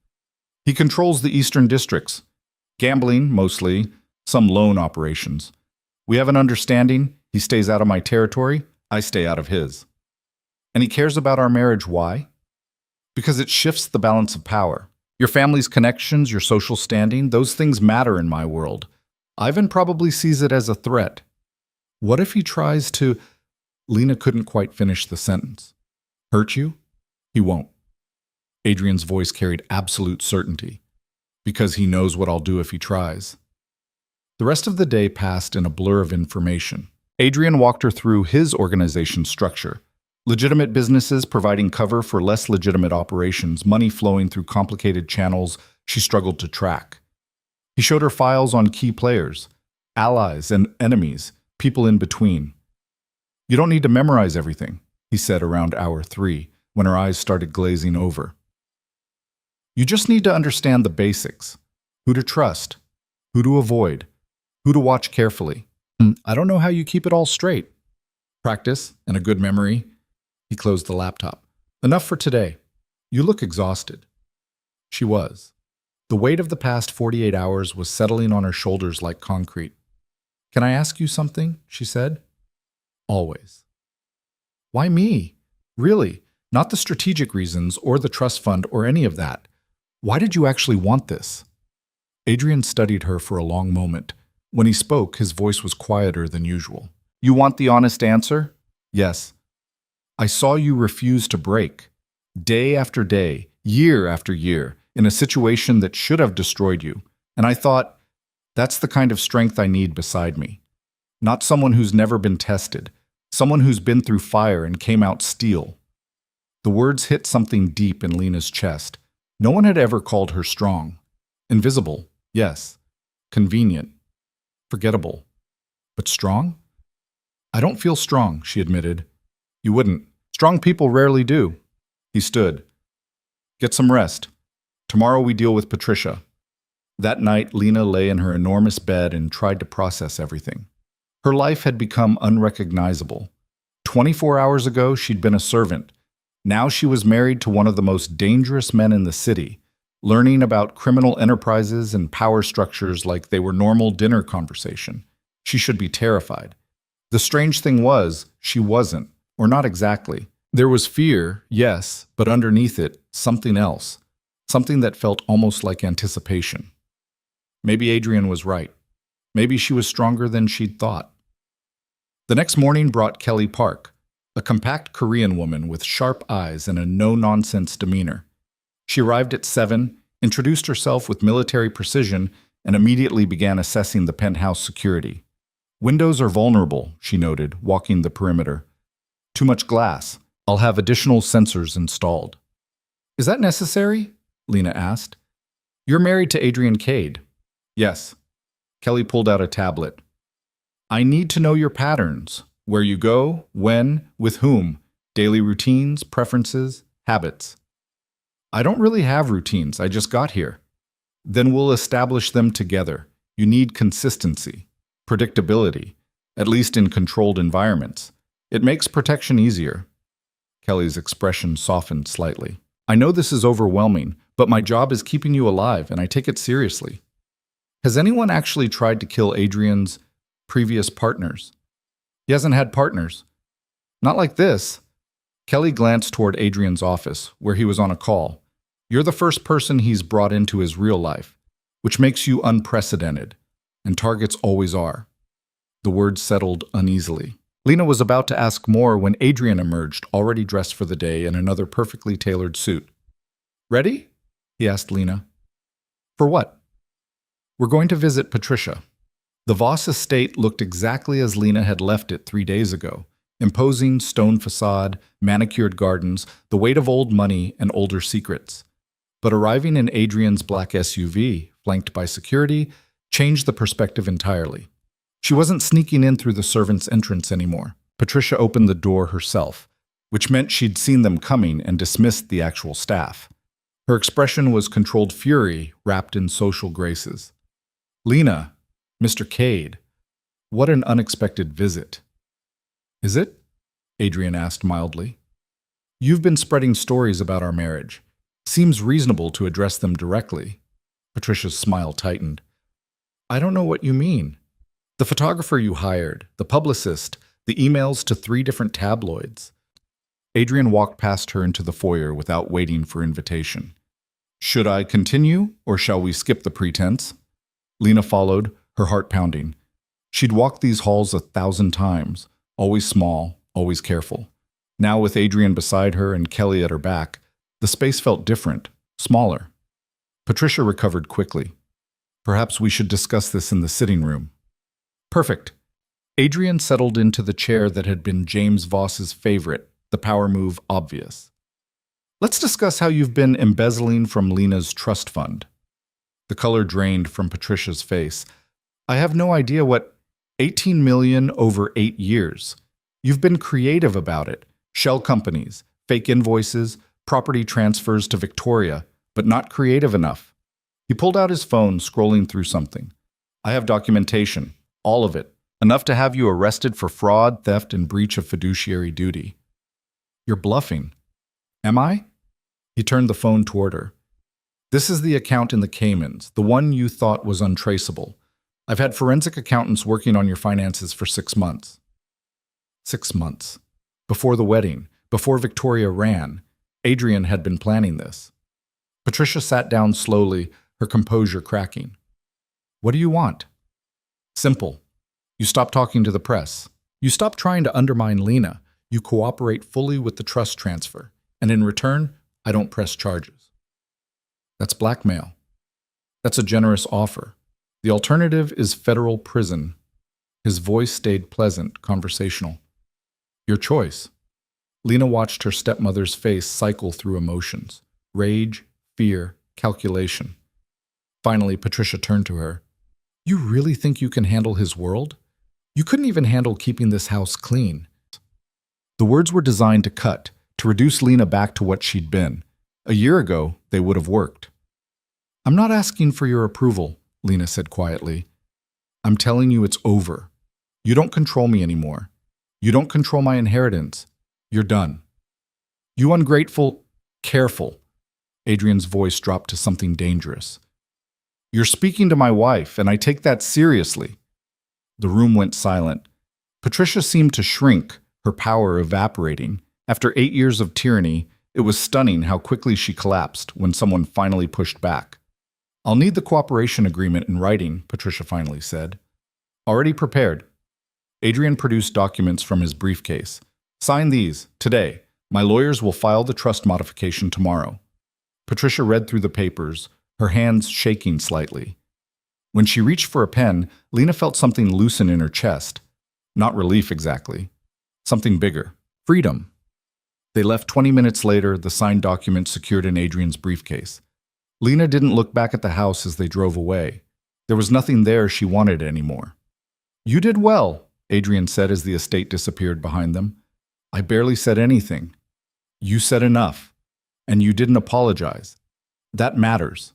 He controls the eastern districts. Gambling, mostly. Some loan operations. We have an understanding. He stays out of my territory. I stay out of his. And he cares about our marriage. Why? Because it shifts the balance of power. Your family's connections, your social standing, those things matter in my world. Ivan probably sees it as a threat. What if he tries to... Lena couldn't quite finish the sentence. Hurt you? He won't. Adrian's voice carried absolute certainty. Because he knows what I'll do if he tries. The rest of the day passed in a blur of information. Adrian walked her through his organization's structure. Legitimate businesses providing cover for less legitimate operations, money flowing through complicated channels she struggled to track. He showed her files on key players, allies and enemies, people in between. You don't need to memorize everything. he said around hour 3, when her eyes started glazing over. You just need to understand the basics. Who to trust, who to avoid, who to watch carefully. I don't know how you keep it all straight. Practice and a good memory. He closed the laptop. Enough for today. You look exhausted. She was. The weight of the past 48 hours was settling on her shoulders like concrete. Can I ask you something? She said. Always. Why me? Really, not the strategic reasons or the trust fund or any of that. Why did you actually want this? Adrian studied her for a long moment. When he spoke, his voice was quieter than usual. You want the honest answer? Yes. I saw you refuse to break. Day after day, year after year, in a situation that should have destroyed you. And I thought, that's the kind of strength I need beside me. Not someone who's never been tested. Someone who's been through fire and came out steel. The words hit something deep in Lena's chest. No one had ever called her strong. Invisible, yes. Convenient. Forgettable. But strong? I don't feel strong, she admitted. You wouldn't. Strong people rarely do. He stood. Get some rest. Tomorrow we deal with Patricia. That night, Lena lay in her enormous bed and tried to process everything. Her life had become unrecognizable. 24 hours ago, she'd been a servant. Now she was married to one of the most dangerous men in the city, learning about criminal enterprises and power structures like they were normal dinner conversation. She should be terrified. The strange thing was, she wasn't, or not exactly. There was fear, yes, but underneath it, something else. Something that felt almost like anticipation. Maybe Adrian was right. Maybe she was stronger than she'd thought. The next morning brought Kelly Park, a compact Korean woman with sharp eyes and a no-nonsense demeanor. She arrived at 7, introduced herself with military precision, and immediately began assessing the penthouse security. Windows are vulnerable, she noted, walking the perimeter. Too much glass. I'll have additional sensors installed. Is that necessary? Lena asked. You're married to Adrian Cade. Yes. Kelly pulled out a tablet. I need to know your patterns. Where you go, when, with whom, daily routines, preferences, habits. I don't really have routines, I just got here. Then we'll establish them together. You need consistency, predictability, at least in controlled environments. It makes protection easier. Kelly's expression softened slightly. I know this is overwhelming, but my job is keeping you alive, and I take it seriously. Has anyone actually tried to kill Adrian's previous partners? He hasn't had partners. Not like this. Kelly glanced toward Adrian's office, where he was on a call. You're the first person he's brought into his real life, which makes you unprecedented, and targets always are. The words settled uneasily. Lena was about to ask more when Adrian emerged, already dressed for the day in another perfectly tailored suit. Ready? He asked Lena. For what? We're going to visit Patricia. The Voss estate looked exactly as Lena had left it 3 days ago. Imposing stone facade, manicured gardens, the weight of old money and older secrets. But arriving in Adrian's black SUV, flanked by security, changed the perspective entirely. She wasn't sneaking in through the servants' entrance anymore. Patricia opened the door herself, which meant she'd seen them coming and dismissed the actual staff. Her expression was controlled fury wrapped in social graces. Lena, Mr. Cade, what an unexpected visit. Is it? Adrian asked mildly. You've been spreading stories about our marriage. Seems reasonable to address them directly. Patricia's smile tightened. I don't know what you mean. The photographer you hired, the publicist, the emails to 3 different tabloids. Adrian walked past her into the foyer without waiting for invitation. Should I continue, or shall we skip the pretense? Lena followed, her heart pounding. She'd walked these halls 1,000 times, always small, always careful. Now with Adrian beside her and Kelly at her back, the space felt different, smaller. Patricia recovered quickly. Perhaps we should discuss this in the sitting room. Perfect. Adrian settled into the chair that had been James Voss's favorite, the power move obvious. Let's discuss how you've been embezzling from Lena's trust fund. The color drained from Patricia's face. I have no idea what 18 million over 8 years. You've been creative about it, Shell companies, fake invoices, property transfers to Victoria, but not creative enough. He pulled out his phone, scrolling through something. I have documentation, all of it, enough to have you arrested for fraud, theft, and breach of fiduciary duty. You're bluffing. Am I? He turned the phone toward her. This is the account in the Caymans, the one you thought was untraceable. I've had forensic accountants working on your finances for 6 months. 6 months. Before the wedding, before Victoria ran, Adrian had been planning this. Patricia sat down slowly, her composure cracking. What do you want? Simple. You stop talking to the press. You stop trying to undermine Lena. You cooperate fully with the trust transfer. And in return, I don't press charges. That's blackmail. That's a generous offer. The alternative is federal prison. His voice stayed pleasant, conversational. Your choice. Lena watched her stepmother's face cycle through emotions. Rage, fear, calculation. Finally, Patricia turned to her. You really think you can handle his world? You couldn't even handle keeping this house clean. The words were designed to cut, to reduce Lena back to what she'd been. A year ago, they would have worked. I'm not asking for your approval, Lena said quietly. I'm telling you it's over. You don't control me anymore. You don't control my inheritance. You're done. You ungrateful, careful. Adrian's voice dropped to something dangerous. You're speaking to my wife, and I take that seriously. The room went silent. Patricia seemed to shrink, her power evaporating. After 8 years of tyranny, it was stunning how quickly she collapsed when someone finally pushed back. I'll need the cooperation agreement in writing, Patricia finally said. Already prepared. Adrian produced documents from his briefcase. Sign these, today. My lawyers will file the trust modification tomorrow. Patricia read through the papers, her hands shaking slightly. When she reached for a pen, Lena felt something loosen in her chest. Not relief exactly. Something bigger. Freedom. They left 20 minutes later, the signed document secured in Adrian's briefcase. Lena didn't look back at the house as they drove away. There was nothing there she wanted anymore. You did well, Adrian said as the estate disappeared behind them. I barely said anything. You said enough. And you didn't apologize. That matters.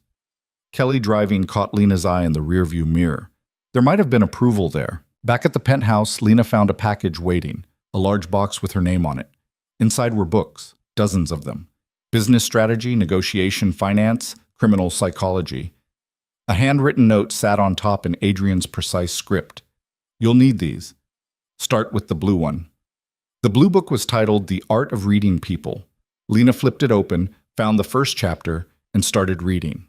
Kelly driving caught Lena's eye in the rearview mirror. There might have been approval there. Back at the penthouse, Lena found a package waiting, a large box with her name on it. Inside were books, dozens of them. Business strategy, negotiation, finance, criminal psychology. A handwritten note sat on top in Adrian's precise script. You'll need these. Start with the blue one. The blue book was titled The Art of Reading People. Lena flipped it open, found the first chapter, and started reading.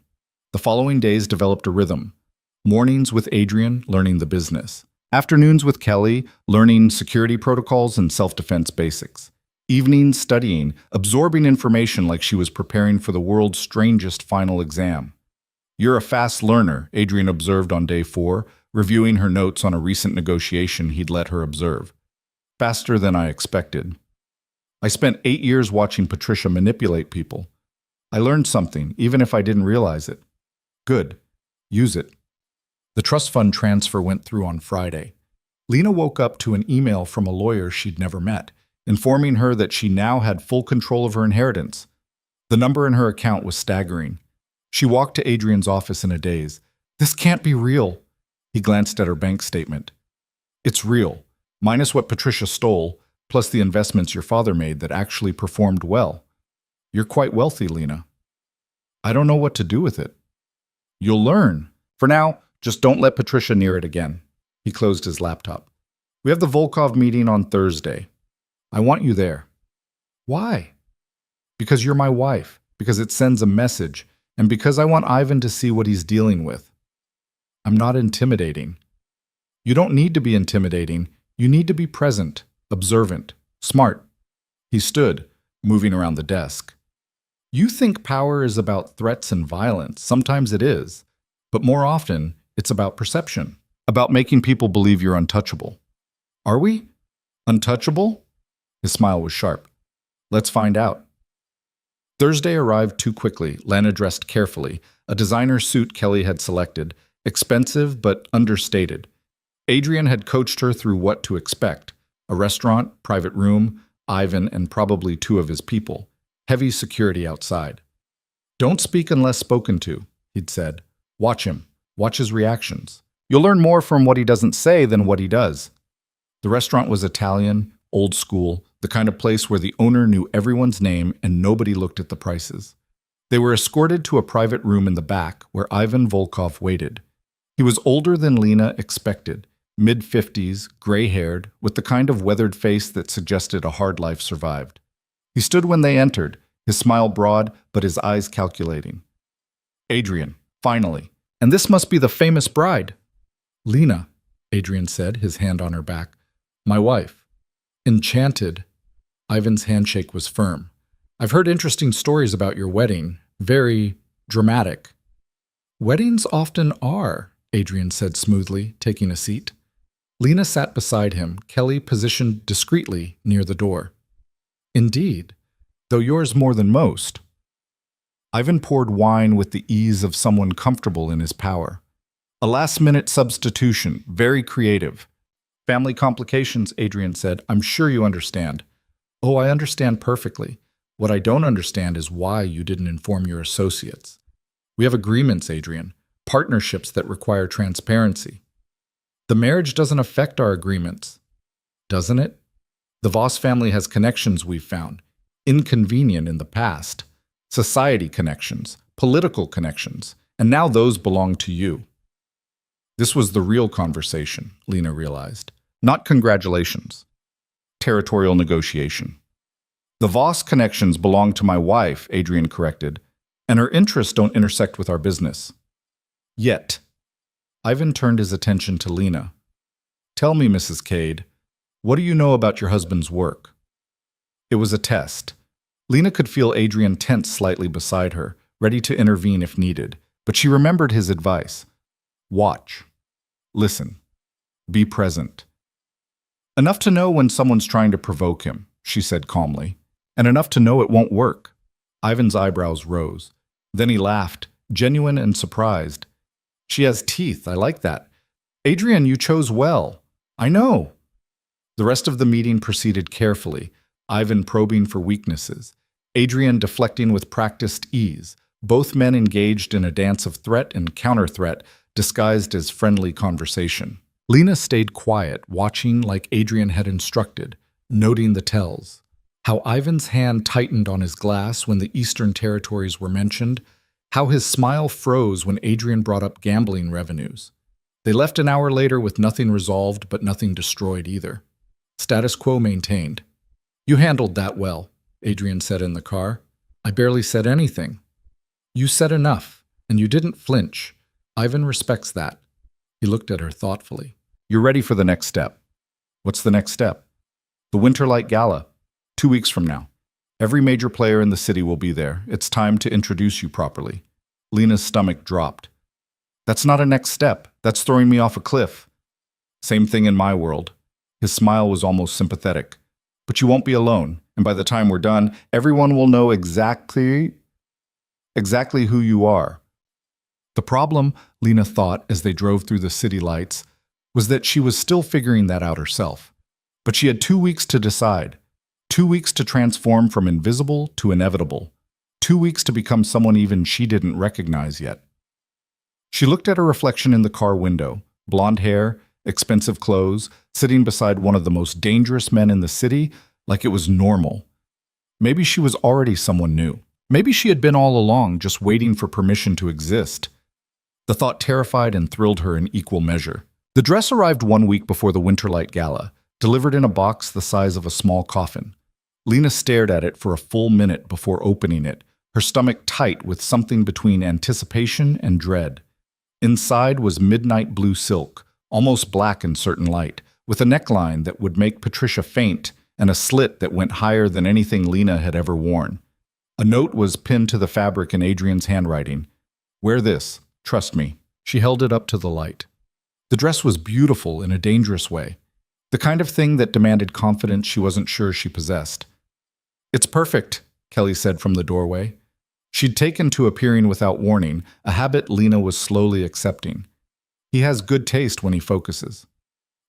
The following days developed a rhythm. Mornings with Adrian, learning the business. Afternoons with Kelly, learning security protocols and self-defense basics. Evenings studying, absorbing information like she was preparing for the world's strangest final exam. You're a fast learner, Adrian observed on day 4, reviewing her notes on a recent negotiation he'd let her observe. Faster than I expected. I spent 8 years watching Patricia manipulate people. I learned something, even if I didn't realize it. Good. Use it. The trust fund transfer went through on Friday. Lena woke up to an email from a lawyer she'd never met, informing her that she now had full control of her inheritance. The number in her account was staggering. She walked to Adrian's office in a daze. This can't be real. He glanced at her bank statement. It's real, minus what Patricia stole, plus the investments your father made that actually performed well. You're quite wealthy, Lena. I don't know what to do with it. You'll learn. For now, just don't let Patricia near it again. He closed his laptop. We have the Volkov meeting on Thursday. I want you there. Why? Because you're my wife, because it sends a message, and because I want Ivan to see what he's dealing with. I'm not intimidating. You don't need to be intimidating. You need to be present, observant, smart. He stood, moving around the desk. You think power is about threats and violence. Sometimes it is. But more often, it's about perception, about making people believe you're untouchable. Are we? Untouchable? His smile was sharp. Let's find out. Thursday arrived too quickly. Lena dressed carefully, a designer suit Kelly had selected, expensive but understated. Adrian had coached her through what to expect. A restaurant, private room, Ivan and probably two of his people. Heavy security outside. Don't speak unless spoken to, he'd said. Watch him. Watch his reactions. You'll learn more from what he doesn't say than what he does. The restaurant was Italian, old school, the kind of place where the owner knew everyone's name and nobody looked at the prices. They were escorted to a private room in the back where Ivan Volkov waited. He was older than Lena expected, mid-50s, gray-haired, with the kind of weathered face that suggested a hard life survived. He stood when they entered, his smile broad but his eyes calculating. Adrian, finally. And this must be the famous bride. Lena, Adrian said, his hand on her back. My wife. Enchanted. Ivan's handshake was firm. I've heard interesting stories about your wedding. Very dramatic. Weddings often are, Adrian said smoothly, taking a seat. Lena sat beside him, Kelly positioned discreetly near the door. Indeed, though yours more than most. Ivan poured wine with the ease of someone comfortable in his power. A last-minute substitution, very creative. Family complications, Adrian said. I'm sure you understand. Oh, I understand perfectly. What I don't understand is why you didn't inform your associates. We have agreements, Adrian. Partnerships that require transparency. The marriage doesn't affect our agreements, doesn't it? The Voss family has connections we've found, inconvenient in the past, society connections, political connections, and now those belong to you. This was the real conversation, Lena realized. Not congratulations. Territorial negotiation. The Voss connections belong to my wife, Adrian corrected, and her interests don't intersect with our business. Yet. Ivan turned his attention to Lena. Tell me, Mrs. Cade, what do you know about your husband's work? It was a test. Lena could feel Adrian tense slightly beside her, ready to intervene if needed, but she remembered his advice. Watch. Listen. Be present. Enough to know when someone's trying to provoke him, she said calmly, and enough to know it won't work. Ivan's eyebrows rose. Then he laughed, genuine and surprised. She has teeth, I like that. Adrian, you chose well. I know. The rest of the meeting proceeded carefully, Ivan probing for weaknesses, Adrian deflecting with practiced ease, both men engaged in a dance of threat and counter-threat disguised as friendly conversation. Lena stayed quiet, watching like Adrian had instructed, noting the tells. How Ivan's hand tightened on his glass when the Eastern Territories were mentioned, how his smile froze when Adrian brought up gambling revenues. They left an hour later with nothing resolved but nothing destroyed either. Status quo maintained. You handled that well, Adrian said in the car. I barely said anything. You said enough, and you didn't flinch. Ivan respects that. He looked at her thoughtfully. You're ready for the next step. What's the next step? The Winterlight Gala, 2 weeks from now. Every major player in the city will be there. It's time to introduce you properly. Lena's stomach dropped. That's not a next step. That's throwing me off a cliff. Same thing in my world. His smile was almost sympathetic. But you won't be alone, and by the time we're done, everyone will know exactly who you are. The problem, Lena thought as they drove through the city lights, was that she was still figuring that out herself. But she had 2 weeks to decide. 2 weeks to transform from invisible to inevitable. 2 weeks to become someone even she didn't recognize yet. She looked at her reflection in the car window, blonde hair, expensive clothes, sitting beside one of the most dangerous men in the city like it was normal. Maybe she was already someone new. Maybe she had been all along just waiting for permission to exist. The thought terrified and thrilled her in equal measure. The dress arrived 1 week before the Winterlight Gala, delivered in a box the size of a small coffin. Lena stared at it for a full minute before opening it, her stomach tight with something between anticipation and dread. Inside was midnight blue silk, almost black in certain light, with a neckline that would make Patricia faint and a slit that went higher than anything Lena had ever worn. A note was pinned to the fabric in Adrian's handwriting. Wear this, trust me. She held it up to the light. The dress was beautiful in a dangerous way, the kind of thing that demanded confidence she wasn't sure she possessed. It's perfect, Kelly said from the doorway. She'd taken to appearing without warning, a habit Lena was slowly accepting. He has good taste when he focuses.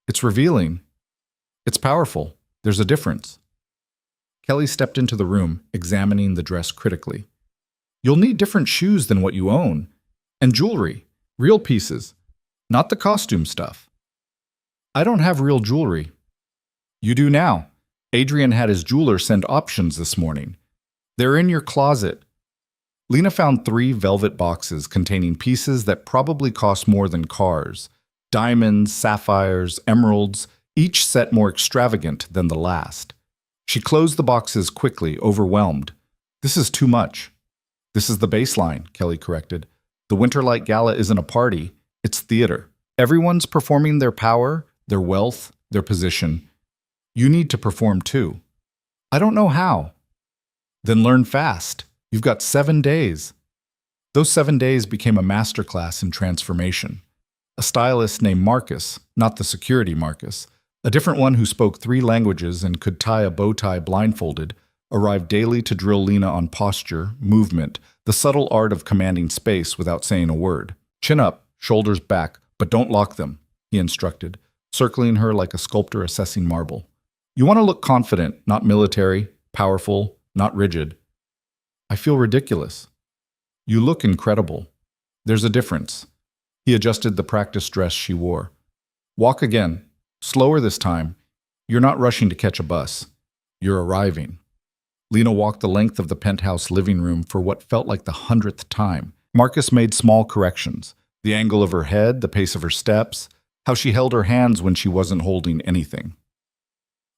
It's revealing. It's powerful. There's a difference. Kelly stepped into the room, examining the dress critically. You'll need different shoes than what you own. And jewelry. Real pieces. Not the costume stuff. I don't have real jewelry. You do now. Adrian had his jeweler send options this morning. They're in your closet. Lena found 3 velvet boxes containing pieces that probably cost more than cars. Diamonds, sapphires, emeralds, each set more extravagant than the last. She closed the boxes quickly, overwhelmed. This is too much. This is the baseline, Kelly corrected. The Winterlight Gala isn't a party, it's theater. Everyone's performing their power, their wealth, their position. You need to perform too. I don't know how. Then learn fast. You've got 7 days. Those 7 days became a masterclass in transformation. A stylist named Marcus, not the security Marcus, a different one who spoke 3 languages and could tie a bow tie blindfolded, arrived daily to drill Lena on posture, movement, the subtle art of commanding space without saying a word. Chin up, shoulders back, but don't lock them, he instructed, circling her like a sculptor assessing marble. You want to look confident, not military, powerful, not rigid. I feel ridiculous. You look incredible. There's a difference. He adjusted the practice dress she wore. Walk again. Slower this time. You're not rushing to catch a bus. You're arriving. Lena walked the length of the penthouse living room for what felt like the 100th time. Marcus made small corrections. The angle of her head, the pace of her steps, how she held her hands when she wasn't holding anything.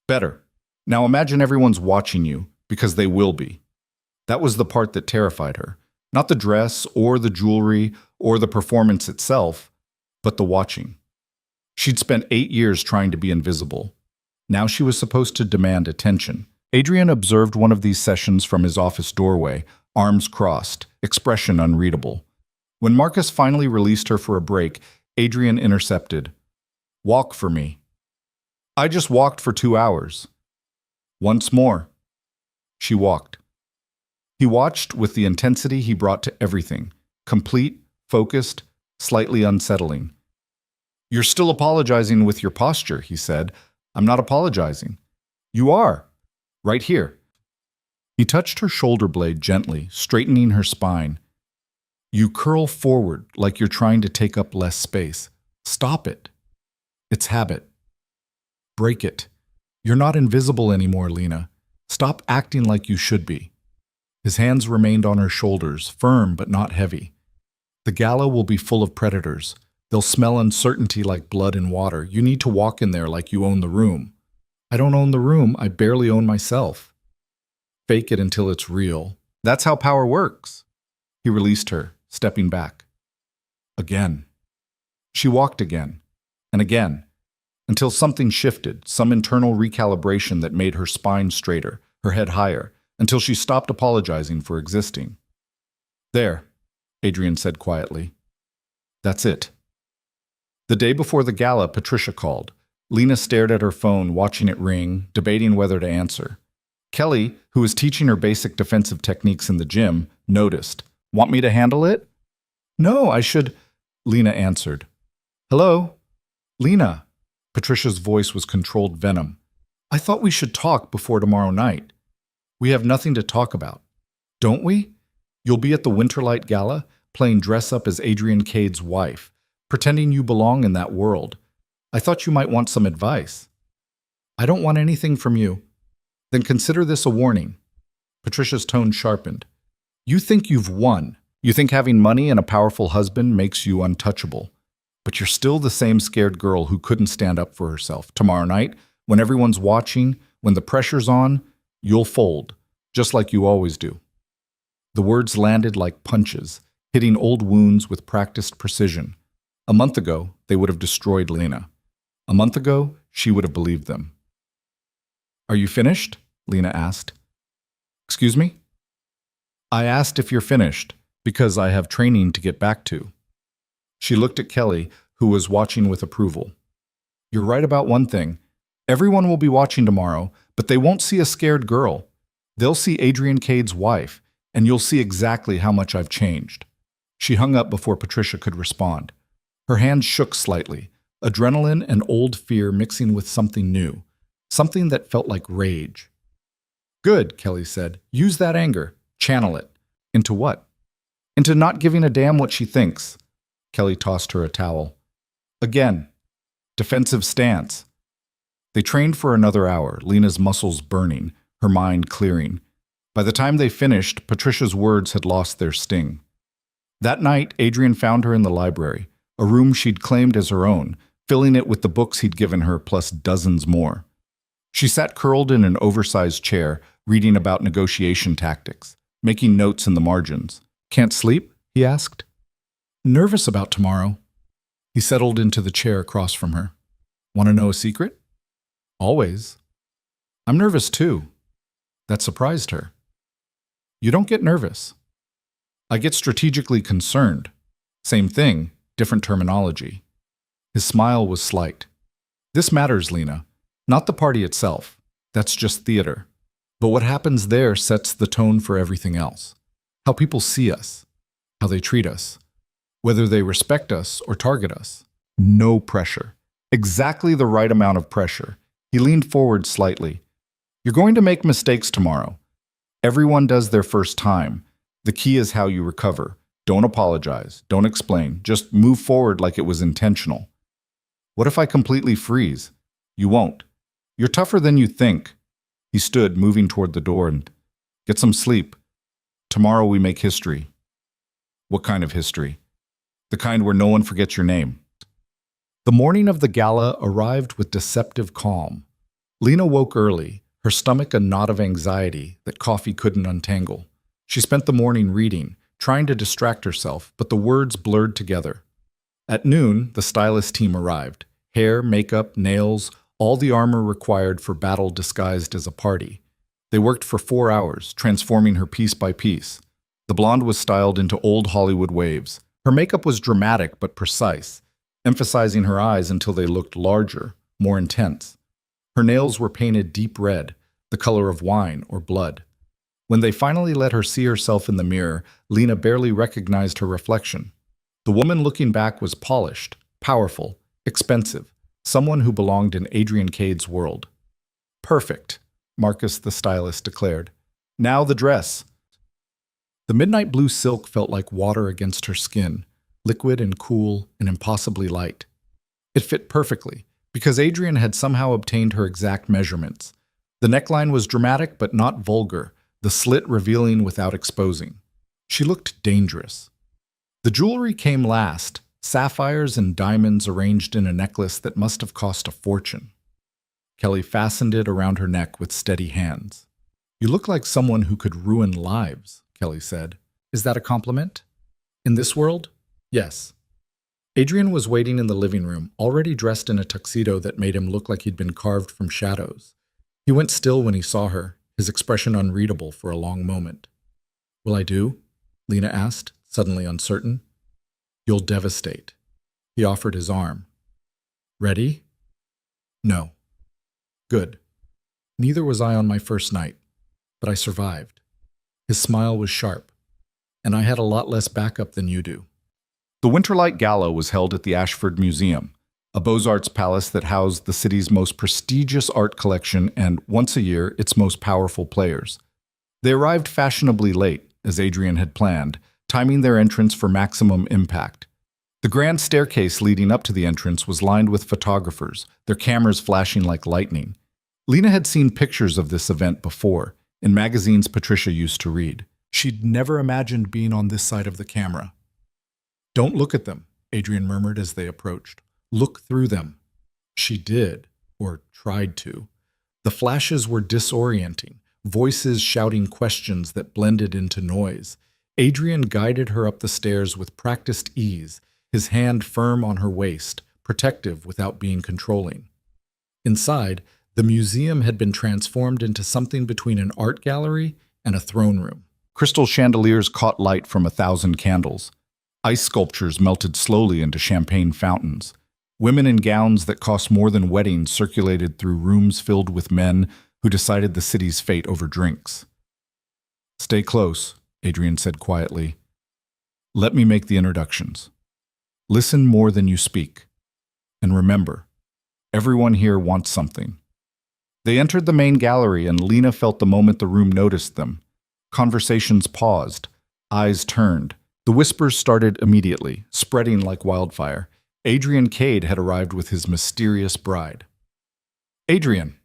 Better. Now imagine everyone's watching you, because they will be. That was the part that terrified her. Not the dress, or the jewelry, or the performance itself, but the watching. She'd spent 8 years trying to be invisible. Now she was supposed to demand attention. Adrian observed one of these sessions from his office doorway, arms crossed, expression unreadable. When Marcus finally released her for a break, Adrian intercepted. Walk for me. I just walked for 2 hours. Once more. She walked. He watched with the intensity he brought to everything, complete, focused, slightly unsettling. You're still apologizing with your posture, he said. I'm not apologizing. You are. Right here. He touched her shoulder blade gently, straightening her spine. You curl forward like you're trying to take up less space. Stop it. It's habit. Break it. You're not invisible anymore, Lena. Stop acting like you should be. His hands remained on her shoulders, firm but not heavy. The gala will be full of predators. They'll smell uncertainty like blood and water. You need to walk in there like you own the room. I don't own the room. I barely own myself. Fake it until it's real. That's how power works. He released her, stepping back. Again. She walked again, and again, until something shifted, some internal recalibration that made her spine straighter, her head higher, until she stopped apologizing for existing. There, Adrian said quietly. That's it. The day before the gala, Patricia called. Lena stared at her phone, watching it ring, debating whether to answer. Kelly, who was teaching her basic defensive techniques in the gym, noticed. Want me to handle it? No, I should. Lena answered. Hello? Lena. Patricia's voice was controlled venom. I thought we should talk before tomorrow night. We have nothing to talk about. Don't we? You'll be at the Winterlight Gala, playing dress-up as Adrian Cade's wife, pretending you belong in that world. I thought you might want some advice. I don't want anything from you. Then consider this a warning. Patricia's tone sharpened. You think you've won. You think having money and a powerful husband makes you untouchable. But you're still the same scared girl who couldn't stand up for herself. Tomorrow night, when everyone's watching, when the pressure's on, you'll fold, just like you always do. The words landed like punches, hitting old wounds with practiced precision. A month ago, they would have destroyed Lena. A month ago, she would have believed them. Are you finished? Lena asked. Excuse me? I asked if you're finished, because I have training to get back to. She looked at Kelly, who was watching with approval. You're right about one thing. Everyone will be watching tomorrow, but they won't see a scared girl. They'll see Adrian Cade's wife, and you'll see exactly how much I've changed. She hung up before Patricia could respond. Her hands shook slightly, adrenaline and old fear mixing with something new, something that felt like rage. Good, Kelly said. Use that anger. Channel it. Into what? Into not giving a damn what she thinks. Kelly tossed her a towel. Again. Defensive stance. They trained for another hour, Lena's muscles burning, her mind clearing. By the time they finished, Patricia's words had lost their sting. That night, Adrian found her in the library, a room she'd claimed as her own, filling it with the books he'd given her plus dozens more. She sat curled in an oversized chair, reading about negotiation tactics, making notes in the margins. Can't sleep? He asked. Nervous about tomorrow. He settled into the chair across from her. Want to know a secret? Always. I'm nervous too. That surprised her. You don't get nervous. I get strategically concerned. Same thing, different terminology. His smile was slight. This matters, Lena. Not the party itself. That's just theater. But what happens there sets the tone for everything else. How people see us. How they treat us. Whether they respect us or target us. No pressure. Exactly the right amount of pressure. He leaned forward slightly. You're going to make mistakes tomorrow. Everyone does their first time. The key is how you recover. Don't apologize. Don't explain. Just move forward like it was intentional. What if I completely freeze? You won't. You're tougher than you think. He stood, moving toward the door, and get some sleep. Tomorrow we make history. What kind of history? The kind where no one forgets your name. The morning of the gala arrived with deceptive calm. Lena woke early, her stomach a knot of anxiety that coffee couldn't untangle. She spent the morning reading, trying to distract herself, but the words blurred together. At noon, the stylist team arrived. Hair, makeup, nails, all the armor required for battle disguised as a party. They worked for 4 hours, transforming her piece by piece. The blonde was styled into old Hollywood waves. Her makeup was dramatic but precise, emphasizing her eyes until they looked larger, more intense. Her nails were painted deep red, the color of wine or blood. When they finally let her see herself in the mirror, Lena barely recognized her reflection. The woman looking back was polished, powerful, expensive, someone who belonged in Adrian Cade's world. Perfect, Marcus the stylist declared. Now the dress. The midnight blue silk felt like water against her skin, liquid and cool and impossibly light. It fit perfectly, because Adrian had somehow obtained her exact measurements. The neckline was dramatic but not vulgar, the slit revealing without exposing. She looked dangerous. The jewelry came last, sapphires and diamonds arranged in a necklace that must have cost a fortune. Kelly fastened it around her neck with steady hands. You look like someone who could ruin lives, Kelly said. Is that a compliment? In this world? Yes. Adrian was waiting in the living room, already dressed in a tuxedo that made him look like he'd been carved from shadows. He went still when he saw her, his expression unreadable for a long moment. Will I do? Lena asked, suddenly uncertain. You'll devastate. He offered his arm. Ready? No. Good. Neither was I on my first night, but I survived. His smile was sharp, and I had a lot less backup than you do. The Winterlight Gala was held at the Ashford Museum, a Beaux-Arts palace that housed the city's most prestigious art collection and, once a year, its most powerful players. They arrived fashionably late, as Adrian had planned, timing their entrance for maximum impact. The grand staircase leading up to the entrance was lined with photographers, their cameras flashing like lightning. Lena had seen pictures of this event before, in magazines Patricia used to read. She'd never imagined being on this side of the camera. Don't look at them, Adrian murmured as they approached. Look through them. She did, or tried to. The flashes were disorienting, voices shouting questions that blended into noise. Adrian guided her up the stairs with practiced ease, his hand firm on her waist, protective without being controlling. Inside, the museum had been transformed into something between an art gallery and a throne room. Crystal chandeliers caught light from 1,000 candles. Ice sculptures melted slowly into champagne fountains. Women in gowns that cost more than weddings circulated through rooms filled with men who decided the city's fate over drinks. Stay close, Adrian said quietly. Let me make the introductions. Listen more than you speak. And remember, everyone here wants something. They entered the main gallery, and Lena felt the moment the room noticed them. Conversations paused, eyes turned. The whispers started immediately, spreading like wildfire. Adrian Cade had arrived with his mysterious bride. Adrian.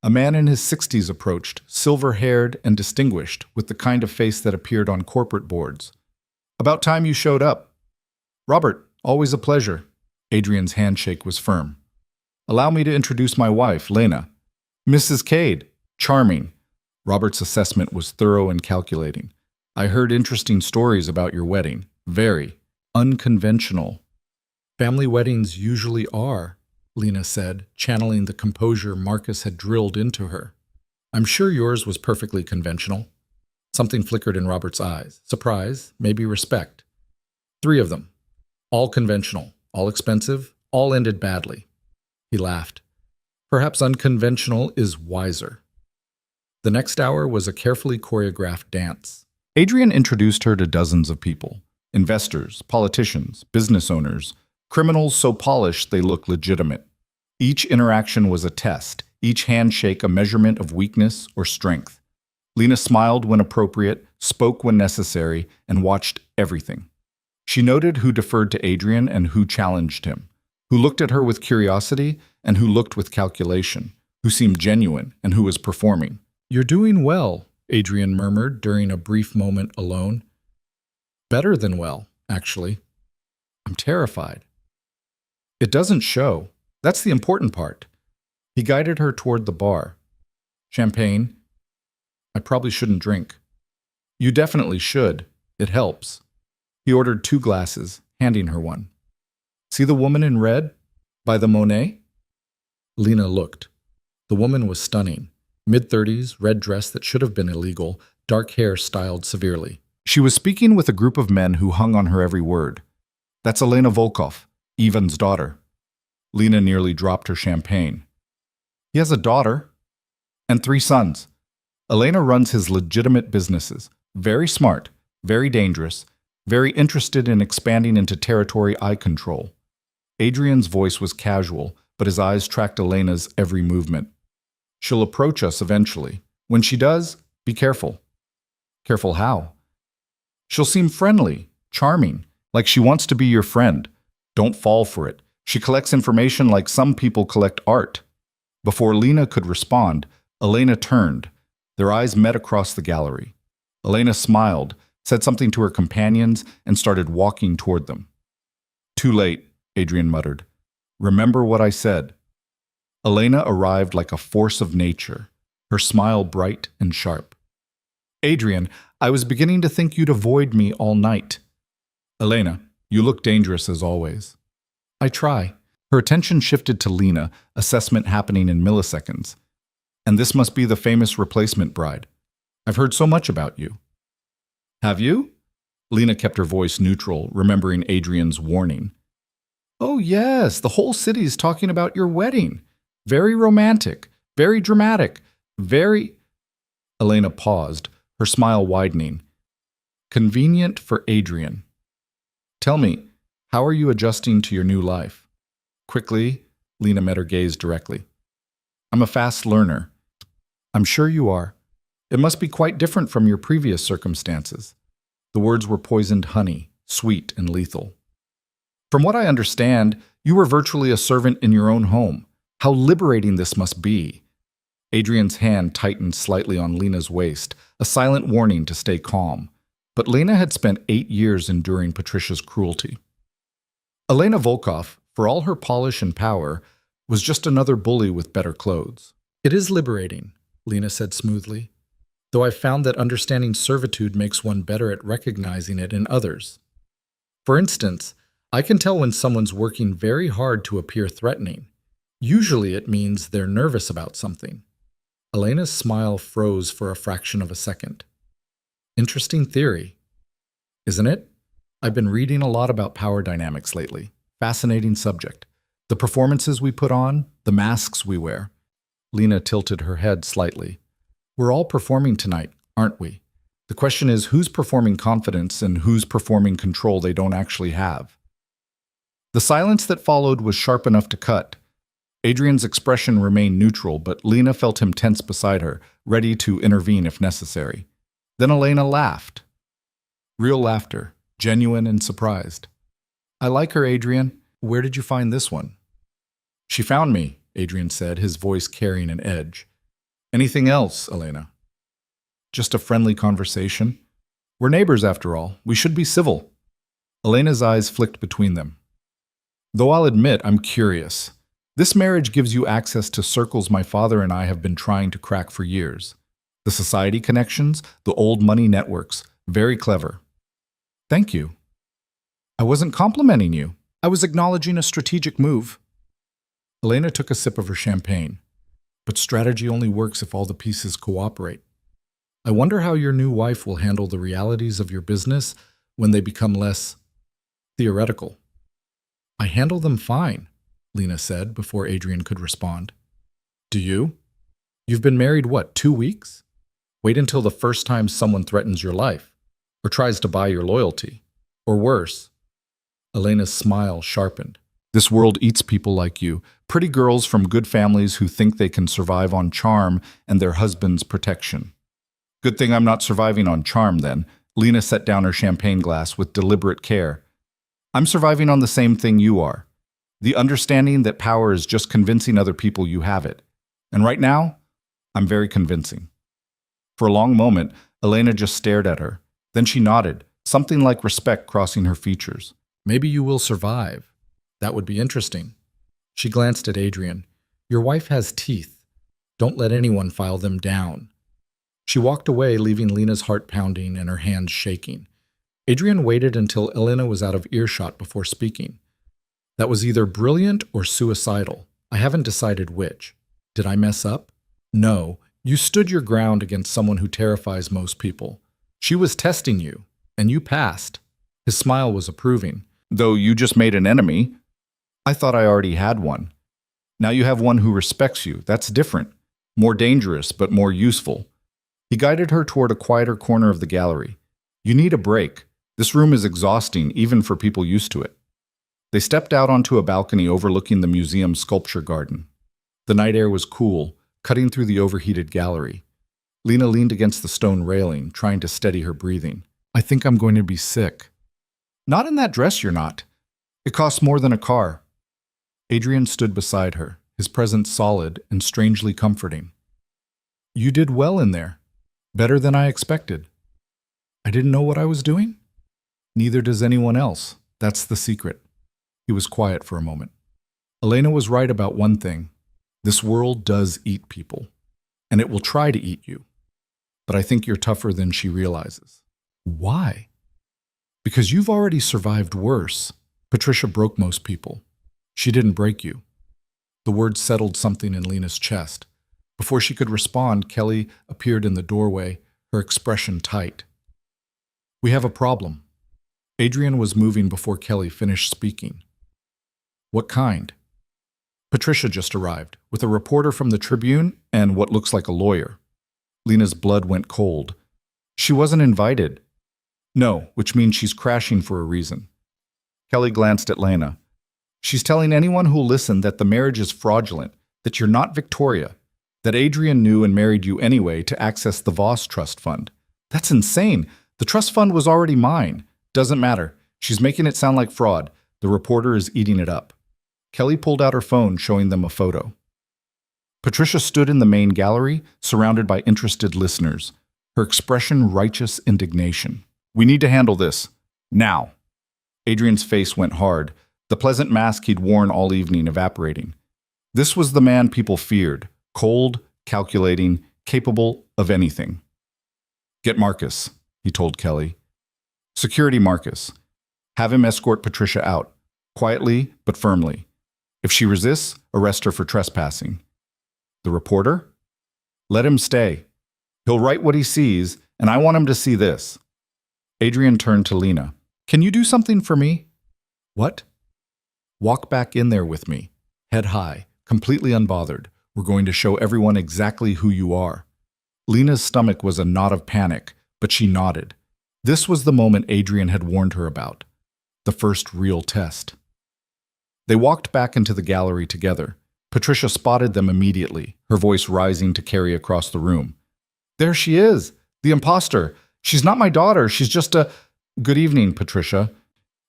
A man in his 60s approached, silver-haired and distinguished, with the kind of face that appeared on corporate boards. About time you showed up. Robert, always a pleasure. Adrian's handshake was firm. Allow me to introduce my wife, Lena. Mrs. Cade, charming. Robert's assessment was thorough and calculating. I heard interesting stories about your wedding. Very unconventional. Family weddings usually are, Lena said, channeling the composure Marcus had drilled into her. I'm sure yours was perfectly conventional. Something flickered in Robert's eyes. Surprise, maybe respect. 3 of them. All conventional, all expensive, all ended badly. He laughed. Perhaps unconventional is wiser. The next hour was a carefully choreographed dance. Adrian introduced her to dozens of people. Investors, politicians, business owners, criminals so polished they look legitimate. Each interaction was a test, each handshake a measurement of weakness or strength. Lena smiled when appropriate, spoke when necessary, and watched everything. She noted who deferred to Adrian and who challenged him, who looked at her with curiosity and who looked with calculation, who seemed genuine and who was performing. You're doing well, Adrian murmured during a brief moment alone. Better than well, actually. I'm terrified. It doesn't show. That's the important part. He guided her toward the bar. Champagne? I probably shouldn't drink. You definitely should. It helps. He ordered 2 glasses, handing her one. See the woman in red? By the Monet? Lena looked. The woman was stunning. Mid-30s, red dress that should have been illegal, dark hair styled severely. She was speaking with a group of men who hung on her every word. That's Elena Volkov, Ivan's daughter. Lena nearly dropped her champagne. He has a daughter and 3 sons. Elena runs his legitimate businesses. Very smart, very dangerous, very interested in expanding into territory I control. Adrian's voice was casual, but his eyes tracked Elena's every movement. She'll approach us eventually. When she does, be careful. Careful how? She'll seem friendly, charming, like she wants to be your friend. Don't fall for it. She collects information like some people collect art. Before Lena could respond, Elena turned. Their eyes met across the gallery. Elena smiled, said something to her companions, and started walking toward them. Too late, Adrian muttered. Remember what I said. Elena arrived like a force of nature, her smile bright and sharp. Adrian, I was beginning to think you'd avoid me all night. Elena, you look dangerous as always. I try. Her attention shifted to Lena, assessment happening in milliseconds. And this must be the famous replacement bride. I've heard so much about you. Have you? Lena kept her voice neutral, remembering Adrian's warning. Oh yes, the whole city's talking about your wedding. Very romantic, very dramatic, very... Elena paused, her smile widening. Convenient for Adrian. Tell me, how are you adjusting to your new life? Quickly, Lena met her gaze directly. I'm a fast learner. I'm sure you are. It must be quite different from your previous circumstances. The words were poisoned honey, sweet and lethal. From what I understand, you were virtually a servant in your own home. How liberating this must be. Adrian's hand tightened slightly on Lena's waist, a silent warning to stay calm. But Lena had spent 8 years enduring Patricia's cruelty. Elena Volkov, for all her polish and power, was just another bully with better clothes. It is liberating, Lena said smoothly, though I've found that understanding servitude makes one better at recognizing it in others. For instance, I can tell when someone's working very hard to appear threatening. Usually it means they're nervous about something. Elena's smile froze for a fraction of a second. Interesting theory, isn't it? I've been reading a lot about power dynamics lately. Fascinating subject. The performances we put on, the masks we wear. Lena tilted her head slightly. We're all performing tonight, aren't we? The question is who's performing confidence and who's performing control they don't actually have. The silence that followed was sharp enough to cut. Adrian's expression remained neutral, but Lena felt him tense beside her, ready to intervene if necessary. Then Elena laughed. Real laughter, genuine and surprised. I like her, Adrian. Where did you find this one? She found me, Adrian said, his voice carrying an edge. Anything else, Elena? Just a friendly conversation. We're neighbors, after all. We should be civil. Elena's eyes flicked between them. Though I'll admit I'm curious. This marriage gives you access to circles my father and I have been trying to crack for years. The society connections, the old money networks. Very clever. Thank you. I wasn't complimenting you. I was acknowledging a strategic move. Elena took a sip of her champagne. But strategy only works if all the pieces cooperate. I wonder how your new wife will handle the realities of your business when they become less theoretical. I handle them fine, Lena said before Adrian could respond. Do you? You've been married, 2 weeks? Wait until the first time someone threatens your life, or tries to buy your loyalty, or worse. Elena's smile sharpened. This world eats people like you, pretty girls from good families who think they can survive on charm and their husband's protection. Good thing I'm not surviving on charm, then. Lena set down her champagne glass with deliberate care. I'm surviving on the same thing you are. The understanding that power is just convincing other people you have it. And right now, I'm very convincing. For a long moment, Elena just stared at her. Then she nodded, something like respect crossing her features. Maybe you will survive. That would be interesting. She glanced at Adrian. Your wife has teeth. Don't let anyone file them down. She walked away, leaving Lena's heart pounding and her hands shaking. Adrian waited until Elena was out of earshot before speaking. That was either brilliant or suicidal. I haven't decided which. Did I mess up? No. You stood your ground against someone who terrifies most people. She was testing you, and you passed. His smile was approving. Though you just made an enemy. I thought I already had one. Now you have one who respects you. That's different. More dangerous, but more useful. He guided her toward a quieter corner of the gallery. You need a break. This room is exhausting, even for people used to it. They stepped out onto a balcony overlooking the museum's sculpture garden. The night air was cool, cutting through the overheated gallery. Lena leaned against the stone railing, trying to steady her breathing. I think I'm going to be sick. Not in that dress, you're not. It costs more than a car. Adrian stood beside her, his presence solid and strangely comforting. You did well in there. Better than I expected. I didn't know what I was doing? Neither does anyone else. That's the secret. He was quiet for a moment. Elena was right about one thing. This world does eat people, and it will try to eat you. But I think you're tougher than she realizes. Why? Because you've already survived worse. Patricia broke most people. She didn't break you. The words settled something in Lena's chest. Before she could respond, Kelly appeared in the doorway, her expression tight. We have a problem. Adrian was moving before Kelly finished speaking. What kind? Patricia just arrived, with a reporter from the Tribune and what looks like a lawyer. Lena's blood went cold. She wasn't invited. No, which means she's crashing for a reason. Kelly glanced at Lena. She's telling anyone who'll listen that the marriage is fraudulent, that you're not Victoria, that Adrian knew and married you anyway to access the Voss Trust Fund. That's insane. The trust fund was already mine. Doesn't matter. She's making it sound like fraud. The reporter is eating it up. Kelly pulled out her phone, showing them a photo. Patricia stood in the main gallery, surrounded by interested listeners, her expression righteous indignation. We need to handle this. Now. Adrian's face went hard, the pleasant mask he'd worn all evening evaporating. This was the man people feared, cold, calculating, capable of anything. Get Marcus, he told Kelly. Security Marcus. Have him escort Patricia out, quietly but firmly. If she resists, arrest her for trespassing. The reporter? Let him stay. He'll write what he sees, and I want him to see this. Adrian turned to Lena. Can you do something for me? What? Walk back in there with me, head high, completely unbothered. We're going to show everyone exactly who you are. Lena's stomach was a knot of panic, but she nodded. This was the moment Adrian had warned her about. The first real test. They walked back into the gallery together. Patricia spotted them immediately, her voice rising to carry across the room. There she is, the imposter. She's not my daughter, she's just a... Good evening, Patricia.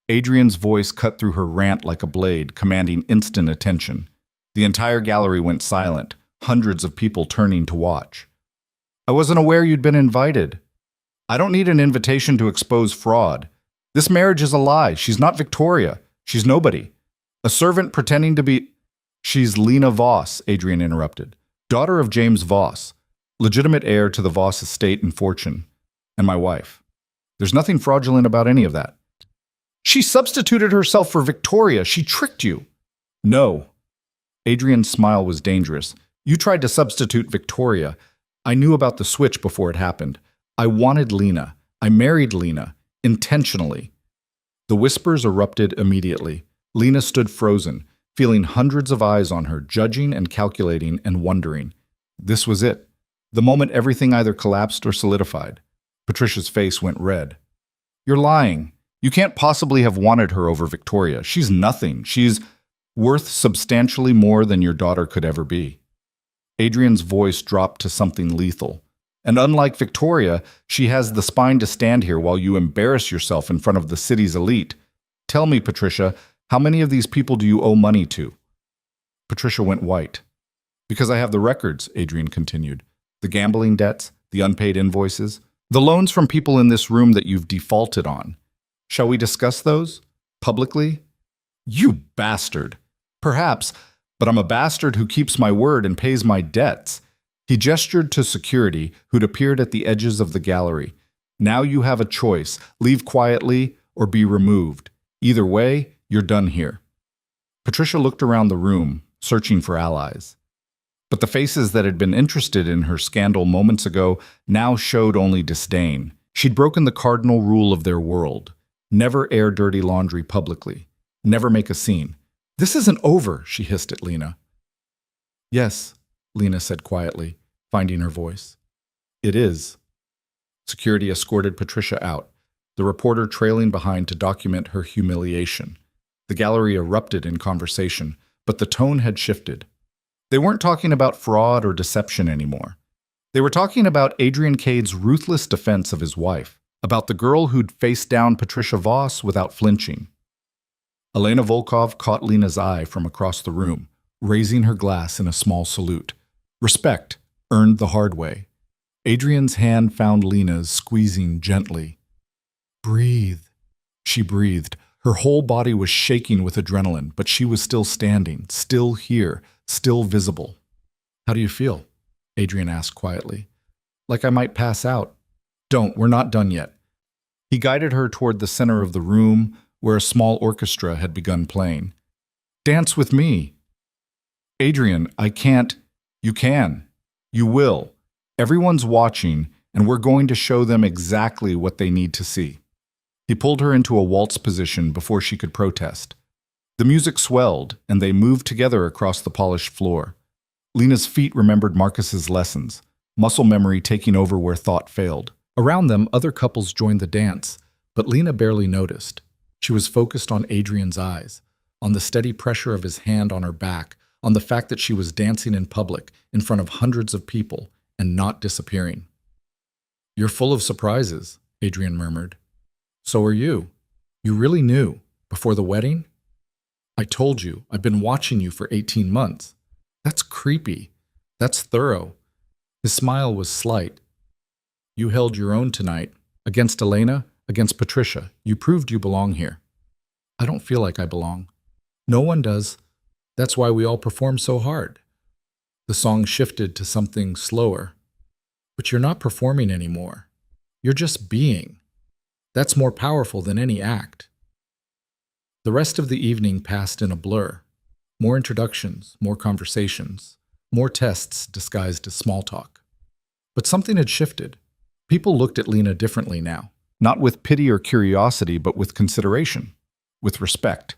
Adrian's voice cut through her rant like a blade, commanding instant attention. The entire gallery went silent, hundreds of people turning to watch. I wasn't aware you'd been invited. I don't need an invitation to expose fraud. This marriage is a lie. She's not Victoria. She's nobody. A servant pretending to be... She's Lena Voss, Adrian interrupted. Daughter of James Voss, legitimate heir to the Voss estate and fortune, and my wife. There's nothing fraudulent about any of that. She substituted herself for Victoria. She tricked you. No. Adrian's smile was dangerous. You tried to substitute Victoria. I knew about the switch before it happened. I wanted Lena. I married Lena. Intentionally. The whispers erupted immediately. Lena stood frozen, feeling hundreds of eyes on her, judging and calculating and wondering. This was it. The moment everything either collapsed or solidified. Patricia's face went red. You're lying. You can't possibly have wanted her over Victoria. She's nothing. She's worth substantially more than your daughter could ever be. Adrian's voice dropped to something lethal. And unlike Victoria, she has the spine to stand here while you embarrass yourself in front of the city's elite. Tell me, Patricia, how many of these people do you owe money to? Patricia went white. Because I have the records, Adrian continued. The gambling debts, the unpaid invoices, the loans from people in this room that you've defaulted on. Shall we discuss those? Publicly? You bastard! Perhaps, but I'm a bastard who keeps my word and pays my debts. He gestured to security, who'd appeared at the edges of the gallery. Now you have a choice. Leave quietly or be removed. Either way, you're done here. Patricia looked around the room, searching for allies. But the faces that had been interested in her scandal moments ago now showed only disdain. She'd broken the cardinal rule of their world. Never air dirty laundry publicly. Never make a scene. This isn't over, she hissed at Lena. Yes, Lena said quietly, finding her voice. It is. Security escorted Patricia out, the reporter trailing behind to document her humiliation. The gallery erupted in conversation, but the tone had shifted. They weren't talking about fraud or deception anymore. They were talking about Adrian Cade's ruthless defense of his wife, about the girl who'd faced down Patricia Voss without flinching. Elena Volkov caught Lena's eye from across the room, raising her glass in a small salute. Respect, earned the hard way. Adrian's hand found Lena's, squeezing gently. Breathe, she breathed. Her whole body was shaking with adrenaline, but she was still standing, still here, still visible. How do you feel? Adrian asked quietly. Like I might pass out. Don't, we're not done yet. He guided her toward the center of the room, where a small orchestra had begun playing. Dance with me. Adrian, I can't. You can. You will. Everyone's watching, and we're going to show them exactly what they need to see. He pulled her into a waltz position before she could protest. The music swelled, and they moved together across the polished floor. Lena's feet remembered Marcus's lessons, muscle memory taking over where thought failed. Around them, other couples joined the dance, but Lena barely noticed. She was focused on Adrian's eyes, on the steady pressure of his hand on her back, on the fact that she was dancing in public, in front of hundreds of people, and not disappearing. You're full of surprises, Adrian murmured. So are you. You really knew. Before the wedding? I told you. I've been watching you for 18 months. That's creepy. That's thorough. His smile was slight. You held your own tonight. Against Elena, against Patricia. You proved you belong here. I don't feel like I belong. No one does. That's why we all perform so hard. The song shifted to something slower. But you're not performing anymore. You're just being. That's more powerful than any act. The rest of the evening passed in a blur. More introductions, more conversations, more tests disguised as small talk. But something had shifted. People looked at Lena differently now, not with pity or curiosity, but with consideration, with respect.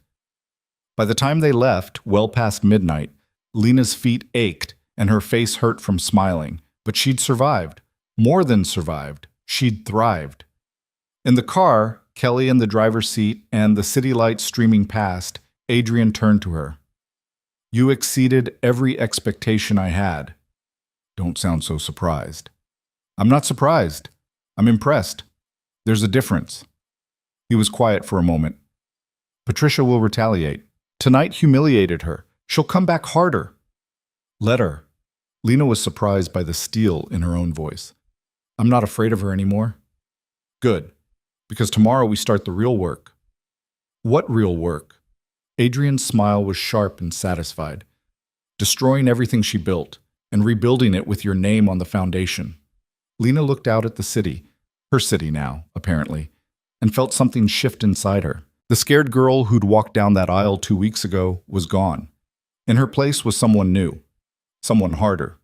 By the time they left, well past midnight, Lena's feet ached and her face hurt from smiling, but she'd survived. More than survived. She'd thrived. In the car, Kelly in the driver's seat and the city lights streaming past, Adrian turned to her. You exceeded every expectation I had. Don't sound so surprised. I'm not surprised. I'm impressed. There's a difference. He was quiet for a moment. Patricia will retaliate. Tonight humiliated her. She'll come back harder. Let her. Lena was surprised by the steel in her own voice. I'm not afraid of her anymore. Good, because tomorrow we start the real work. What real work? Adrian's smile was sharp and satisfied. Destroying everything she built and rebuilding it with your name on the foundation. Lena looked out at the city, her city now, apparently, and felt something shift inside her. The scared girl who'd walked down that aisle 2 weeks ago was gone. In her place was someone new, someone harder.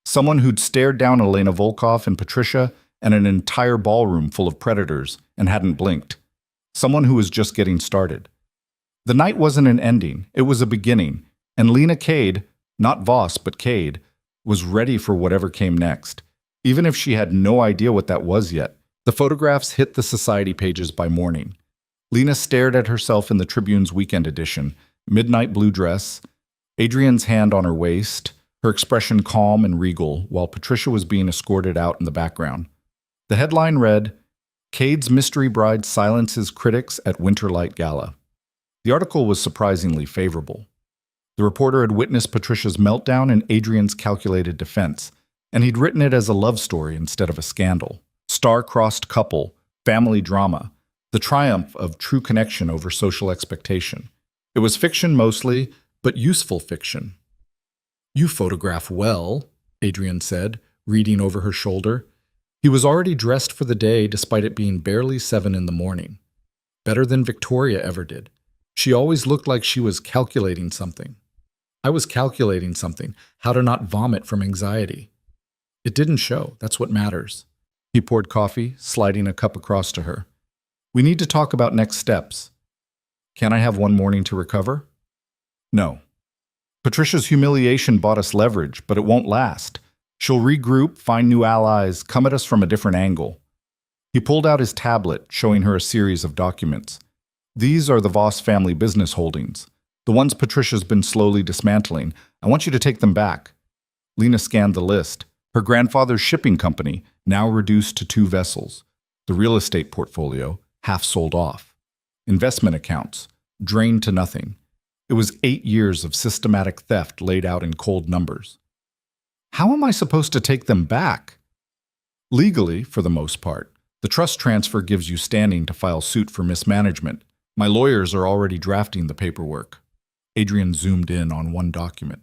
Someone who'd stared down Elena Volkov and Patricia and an entire ballroom full of predators and hadn't blinked. Someone who was just getting started. The night wasn't an ending, it was a beginning, and Lena Cade, not Voss but Cade, was ready for whatever came next, even if she had no idea what that was yet. The photographs hit the society pages by morning. Lena stared at herself in the Tribune's weekend edition, midnight blue dress, Adrian's hand on her waist, her expression calm and regal, while Patricia was being escorted out in the background. The headline read, Cade's Mystery Bride Silences Critics at Winterlight Gala. The article was surprisingly favorable. The reporter had witnessed Patricia's meltdown and Adrian's calculated defense, and he'd written it as a love story instead of a scandal. Star-crossed couple, family drama, the triumph of true connection over social expectation. It was fiction mostly, but useful fiction. You photograph well, Adrian said, reading over her shoulder. He was already dressed for the day despite it being barely 7 in the morning. Better than Victoria ever did. She always looked like she was calculating something. I was calculating something, how to not vomit from anxiety. It didn't show, that's what matters. He poured coffee, sliding a cup across to her. We need to talk about next steps. Can I have one morning to recover? No. Patricia's humiliation bought us leverage, but it won't last. She'll regroup, find new allies, come at us from a different angle. He pulled out his tablet, showing her a series of documents. These are the Voss family business holdings, the ones Patricia's been slowly dismantling. I want you to take them back. Lena scanned the list. Her grandfather's shipping company, now reduced to 2 vessels. The real estate portfolio, half sold off. Investment accounts, drained to nothing. It was 8 years of systematic theft laid out in cold numbers. How am I supposed to take them back? Legally, for the most part. The trust transfer gives you standing to file suit for mismanagement. My lawyers are already drafting the paperwork. Adrian zoomed in on one document.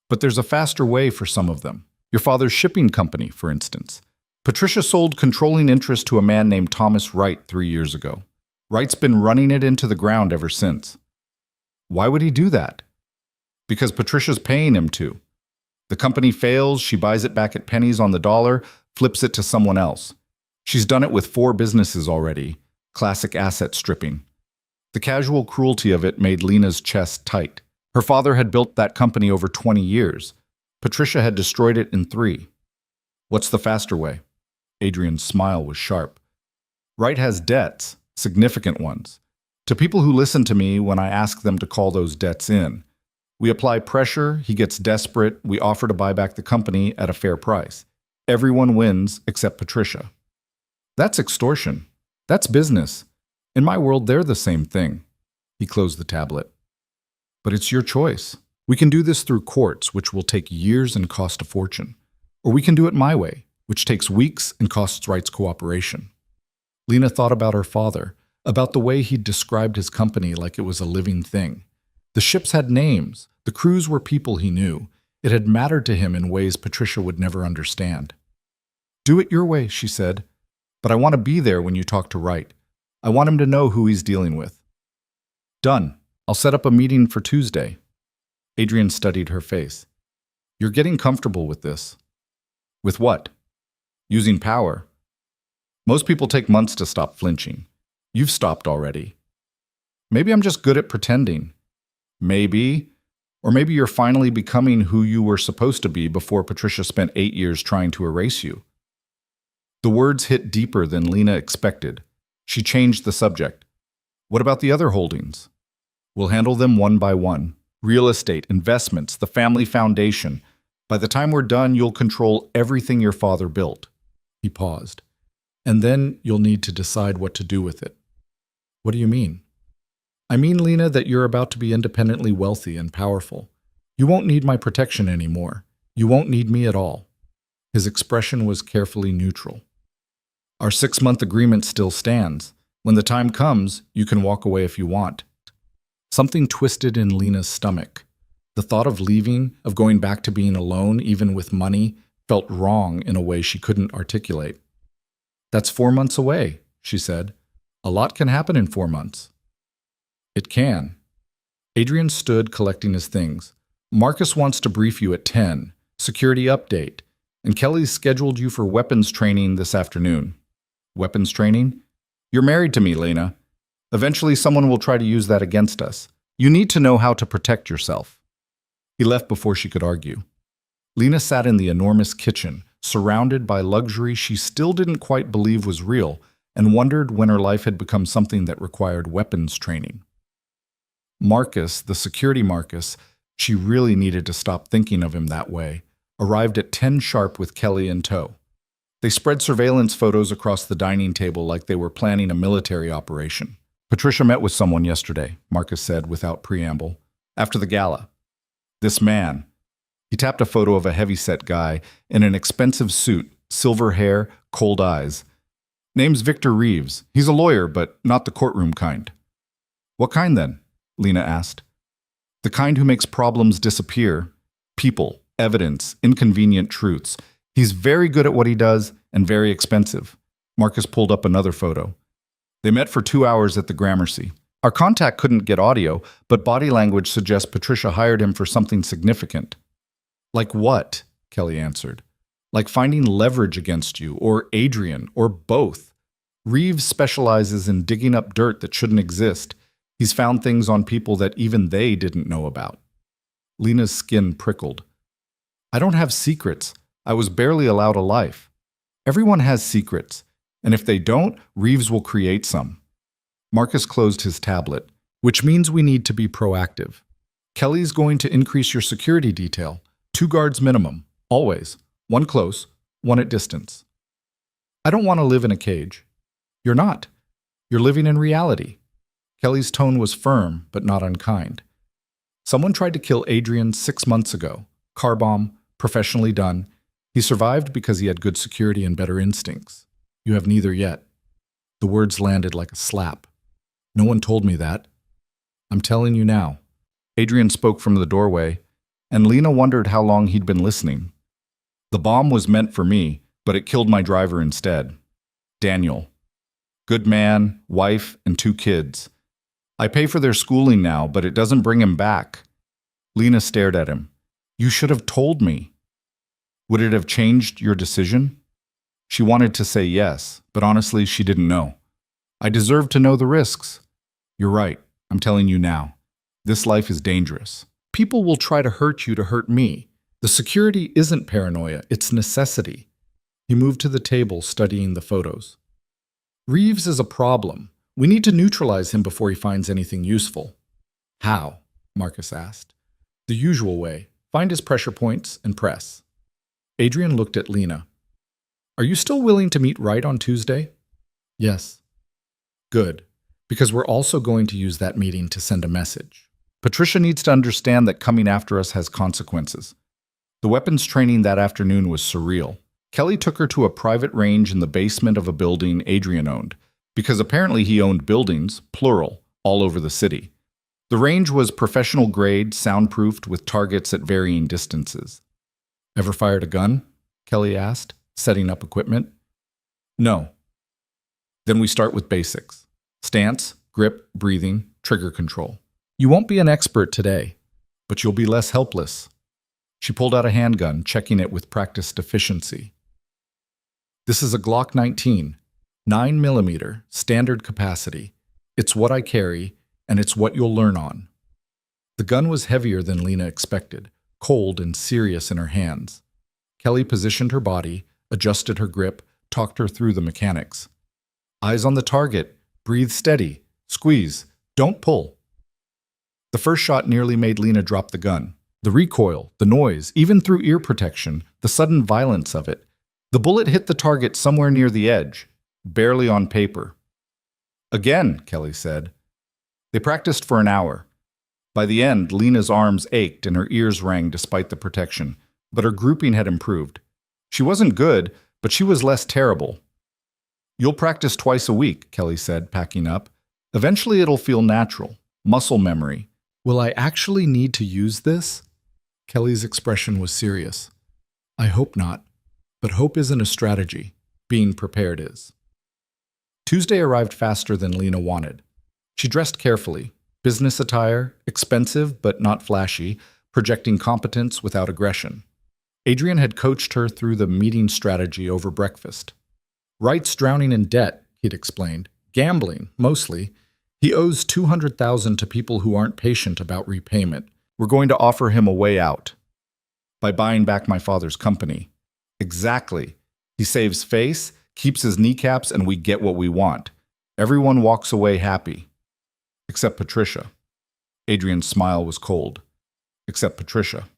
But there's a faster way for some of them. Your father's shipping company, for instance. Patricia sold controlling interest to a man named Thomas Wright 3 years ago. Wright's been running it into the ground ever since. Why would he do that? Because Patricia's paying him to. The company fails, she buys it back at pennies on the dollar, flips it to someone else. She's done it with 4 businesses already. Classic asset stripping. The casual cruelty of it made Lena's chest tight. Her father had built that company over 20 years. Patricia had destroyed it in 3. What's the faster way? Adrian's smile was sharp. Wright has debts, significant ones. To people who listen to me when I ask them to call those debts in. We apply pressure, he gets desperate, we offer to buy back the company at a fair price. Everyone wins except Patricia. That's extortion. That's business. In my world, they're the same thing. He closed the tablet. But it's your choice. We can do this through courts, which will take years and cost a fortune. Or we can do it my way, which takes weeks and costs Wright's cooperation. Lena thought about her father, about the way he'd described his company like it was a living thing. The ships had names. The crews were people he knew. It had mattered to him in ways Patricia would never understand. Do it your way, she said. But I want to be there when you talk to Wright. I want him to know who he's dealing with. Done. I'll set up a meeting for Tuesday. Adrian studied her face. You're getting comfortable with this. With what? Using power. Most people take months to stop flinching. You've stopped already. Maybe I'm just good at pretending. Maybe. Or maybe you're finally becoming who you were supposed to be before Patricia spent 8 years trying to erase you. The words hit deeper than Lena expected. She changed the subject. What about the other holdings? We'll handle them one by one. Real estate, investments, the family foundation. By the time we're done, you'll control everything your father built." He paused. "And then you'll need to decide what to do with it." "What do you mean?" "I mean, Lena, that you're about to be independently wealthy and powerful. You won't need my protection anymore. You won't need me at all." His expression was carefully neutral. "Our 6-month agreement still stands. When the time comes, you can walk away if you want." Something twisted in Lena's stomach. The thought of leaving, of going back to being alone, even with money, felt wrong in a way she couldn't articulate. "That's 4 months away," she said. "A lot can happen in 4 months." "It can." Adrian stood collecting his things. "Marcus wants to brief you at 10. Security update. And Kelly's scheduled you for weapons training this afternoon." "Weapons training?" "You're married to me, Lena. Eventually someone will try to use that against us. You need to know how to protect yourself." He left before she could argue. Lena sat in the enormous kitchen, surrounded by luxury she still didn't quite believe was real, and wondered when her life had become something that required weapons training. Marcus, the security Marcus, she really needed to stop thinking of him that way, arrived at 10 sharp with Kelly in tow. They spread surveillance photos across the dining table like they were planning a military operation. "Patricia met with someone yesterday," Marcus said without preamble, "after the gala. This man." He tapped a photo of a heavy-set guy in an expensive suit, silver hair, cold eyes. "Name's Victor Reeves. He's a lawyer, but not the courtroom kind." "What kind, then?" Lena asked. "The kind who makes problems disappear. People, evidence, inconvenient truths. He's very good at what he does and very expensive." Marcus pulled up another photo. They met for 2 hours at the Gramercy. "Our contact couldn't get audio, but body language suggests Patricia hired him for something significant." "Like what?" Kelly answered. "Like finding leverage against you, or Adrian, or both. Reeves specializes in digging up dirt that shouldn't exist. He's found things on people that even they didn't know about." Lena's skin prickled. "I don't have secrets. I was barely allowed a life. Everyone has secrets, and if they don't, Reeves will create some." Marcus closed his tablet, "Which means we need to be proactive. Kelly's going to increase your security detail. 2 guards minimum, always. 1 close, 1 at distance." "I don't want to live in a cage." "You're not. You're living in reality." Kelly's tone was firm, but not unkind. "Someone tried to kill Adrian 6 months ago. Car bomb, professionally done. He survived because he had good security and better instincts. You have neither yet." The words landed like a slap. "No one told me that." "I'm telling you now." Adrian spoke from the doorway, and Lena wondered how long he'd been listening. "The bomb was meant for me, but it killed my driver instead. Daniel. Good man, wife, and 2 kids. I pay for their schooling now, but it doesn't bring him back." Lena stared at him. "You should have told me." "Would it have changed your decision?" She wanted to say yes, but honestly, she didn't know. "I deserve to know the risks." "You're right. I'm telling you now. This life is dangerous. People will try to hurt me. The security isn't paranoia, it's necessity." He moved to the table, studying the photos. "Reeves is a problem. We need to neutralize him before he finds anything useful." "How?" Marcus asked. "The usual way. Find his pressure points and press." Adrian looked at Lena. "Are you still willing to meet Wright on Tuesday?" "Yes." "Good, because we're also going to use that meeting to send a message. Patricia needs to understand that coming after us has consequences." The weapons training that afternoon was surreal. Kelly took her to a private range in the basement of a building Adrian owned, because apparently he owned buildings, plural, all over the city. The range was professional grade, soundproofed, with targets at varying distances. "Ever fired a gun?" Kelly asked, setting up equipment. "No." "Then we start with basics. Stance, grip, breathing, trigger control. You won't be an expert today, but you'll be less helpless." She pulled out a handgun, checking it with practiced efficiency. "This is a Glock 19, 9mm, standard capacity. It's what I carry, and it's what you'll learn on." The gun was heavier than Lena expected, cold and serious in her hands. Kelly positioned her body, adjusted her grip, talked her through the mechanics. "Eyes on the target. Breathe steady. Squeeze. Don't pull." The first shot nearly made Lena drop the gun. The recoil, the noise, even through ear protection, the sudden violence of it. The bullet hit the target somewhere near the edge, barely on paper. Again, Kelly said. They practiced for an hour. By the end, Lena's arms ached and her ears rang despite the protection, but her grouping had improved. She wasn't good, but she was less terrible. You'll practice twice a week, Kelly said, packing up. Eventually it'll feel natural, muscle memory. Will I actually need to use this? Kelly's expression was serious. I hope not, but hope isn't a strategy. Being prepared is. Tuesday arrived faster than Lena wanted. She dressed carefully, business attire, expensive but not flashy, projecting competence without aggression. Adrian had coached her through the meeting strategy over breakfast. Wright's drowning in debt, he'd explained. Gambling, mostly. He owes $200,000 to people who aren't patient about repayment. We're going to offer him a way out. By buying back my father's company. Exactly. He saves face, keeps his kneecaps, and we get what we want. Everyone walks away happy. Except Patricia. Adrian's smile was cold. Except Patricia.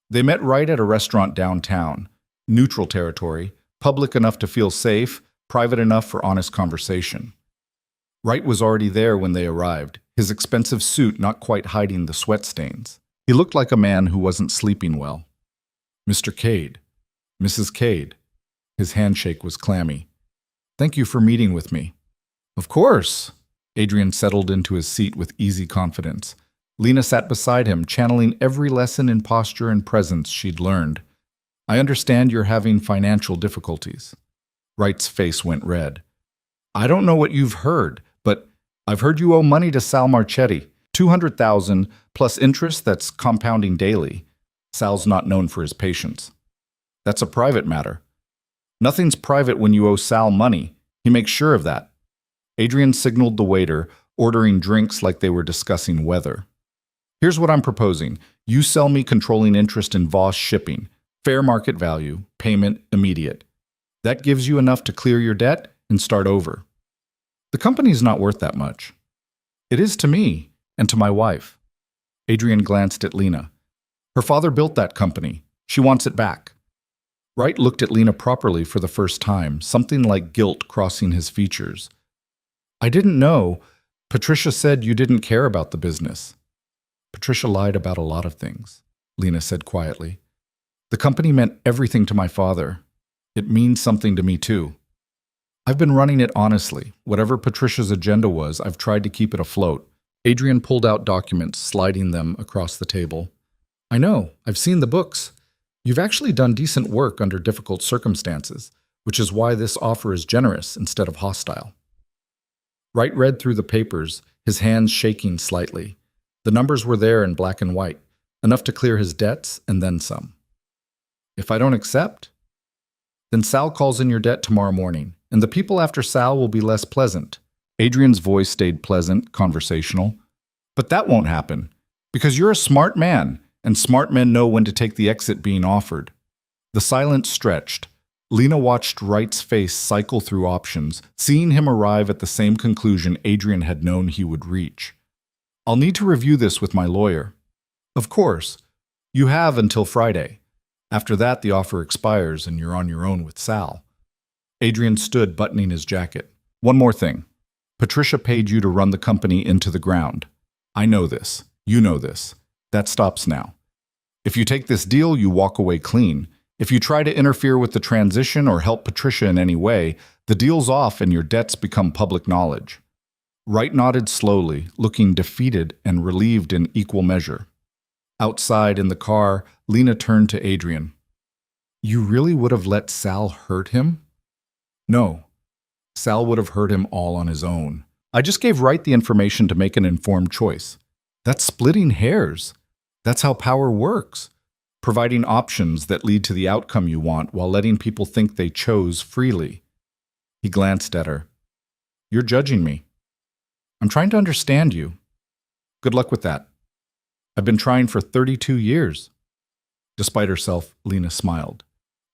They met right at a restaurant downtown. Neutral territory, public enough to feel safe, private enough for honest conversation. Wright was already there when they arrived, his expensive suit not quite hiding the sweat stains. He looked like a man who wasn't sleeping well. Mr. Cade. Mrs. Cade. His handshake was clammy. Thank you for meeting with me. Of course. Adrian settled into his seat with easy confidence. Lena sat beside him, channeling every lesson in posture and presence she'd learned. I understand you're having financial difficulties. Wright's face went red. I don't know what you've heard, but I've heard you owe money to Sal Marchetti. $200,000 plus interest that's compounding daily. Sal's not known for his patience. That's a private matter. Nothing's private when you owe Sal money. He makes sure of that. Adrian signaled the waiter, ordering drinks like they were discussing weather. Here's what I'm proposing. You sell me controlling interest in Voss Shipping. Fair market value, payment immediate. That gives you enough to clear your debt and start over. The company's not worth that much. It is to me and to my wife. Adrian glanced at Lena. Her father built that company. She wants it back. Wright looked at Lena properly for the first time, something like guilt crossing his features. I didn't know. Patricia said you didn't care about the business. Patricia lied about a lot of things, Lena said quietly. The company meant everything to my father. It means something to me too. I've been running it honestly. Whatever Patricia's agenda was, I've tried to keep it afloat. Adrian pulled out documents, sliding them across the table. I know. I've seen the books. You've actually done decent work under difficult circumstances, which is why this offer is generous instead of hostile. Wright read through the papers, his hands shaking slightly. The numbers were there in black and white, enough to clear his debts and then some. If I don't accept? Then Sal calls in your debt tomorrow morning, and the people after Sal will be less pleasant. Adrian's voice stayed pleasant, conversational. But that won't happen, because you're a smart man, and smart men know when to take the exit being offered. The silence stretched. Lena watched Wright's face cycle through options, seeing him arrive at the same conclusion Adrian had known he would reach. I'll need to review this with my lawyer. Of course. You have until Friday. After that, the offer expires and you're on your own with Sal. Adrian stood, buttoning his jacket. One more thing. Patricia paid you to run the company into the ground. I know this. You know this. That stops now. If you take this deal, you walk away clean. If you try to interfere with the transition or help Patricia in any way, the deal's off and your debts become public knowledge. Wright nodded slowly, looking defeated and relieved in equal measure. Outside in the car, Lena turned to Adrian. You really would have let Sal hurt him? No. Sal would have hurt him all on his own. I just gave Wright the information to make an informed choice. That's splitting hairs. That's how power works. Providing options that lead to the outcome you want while letting people think they chose freely. He glanced at her. You're judging me. I'm trying to understand you. Good luck with that. I've been trying for 32 years. Despite herself, Lena smiled.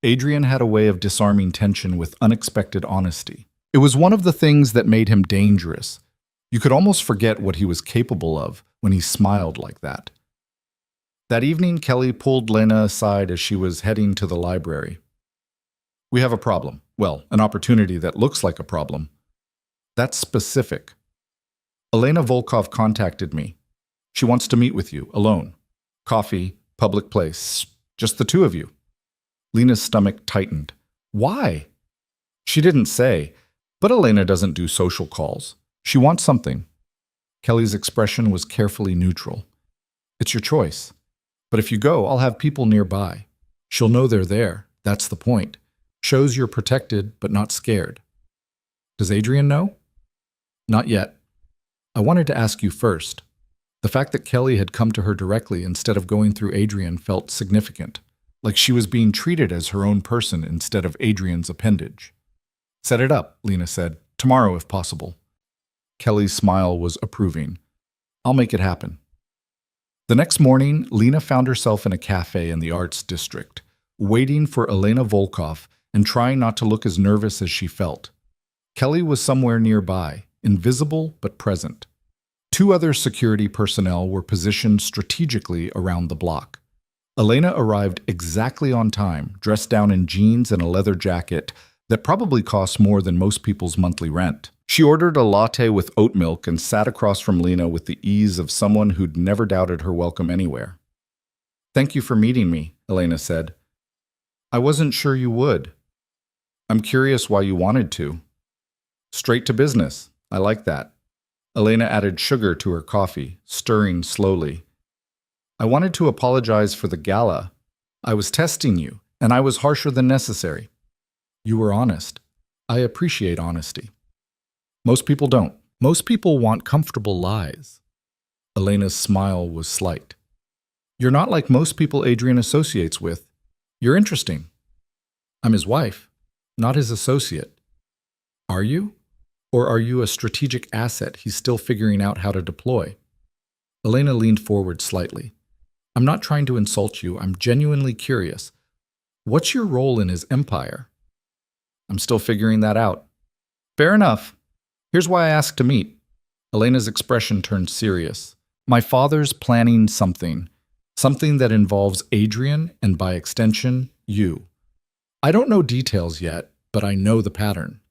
Adrian had a way of disarming tension with unexpected honesty. It was one of the things that made him dangerous. You could almost forget what he was capable of when he smiled like that. That evening, Kelly pulled Lena aside as she was heading to the library. We have a problem. Well, an opportunity that looks like a problem. That's specific. Elena Volkov contacted me. She wants to meet with you, alone. Coffee, public place, just the two of you. Lena's stomach tightened. Why? She didn't say, but Elena doesn't do social calls. She wants something. Kelly's expression was carefully neutral. It's your choice. But if you go, I'll have people nearby. She'll know they're there. That's the point. Shows you're protected, but not scared. Does Adrian know? Not yet. I wanted to ask you first. The fact that Kelly had come to her directly instead of going through Adrian felt significant, like she was being treated as her own person instead of Adrian's appendage. Set it up, Lena said. Tomorrow, if possible. Kelly's smile was approving. I'll make it happen. The next morning, Lena found herself in a cafe in the Arts District, waiting for Elena Volkov and trying not to look as nervous as she felt. Kelly was somewhere nearby, invisible but present. Two other security personnel were positioned strategically around the block. Elena arrived exactly on time, dressed down in jeans and a leather jacket that probably cost more than most people's monthly rent. She ordered a latte with oat milk and sat across from Lena with the ease of someone who'd never doubted her welcome anywhere. Thank you for meeting me, Elena said. I wasn't sure you would. I'm curious why you wanted to. Straight to business. I like that. Elena added sugar to her coffee, stirring slowly. I wanted to apologize for the gala. I was testing you, and I was harsher than necessary. You were honest. I appreciate honesty. Most people don't. Most people want comfortable lies. Elena's smile was slight. You're not like most people Adrian associates with. You're interesting. I'm his wife, not his associate. Are you? Or are you a strategic asset he's still figuring out how to deploy? Elena leaned forward slightly. I'm not trying to insult you. I'm genuinely curious. What's your role in his empire? I'm still figuring that out. Fair enough. Here's why I asked to meet. Elena's expression turned serious. My father's planning something that involves Adrian and by extension, you. I don't know details yet, but I know the pattern.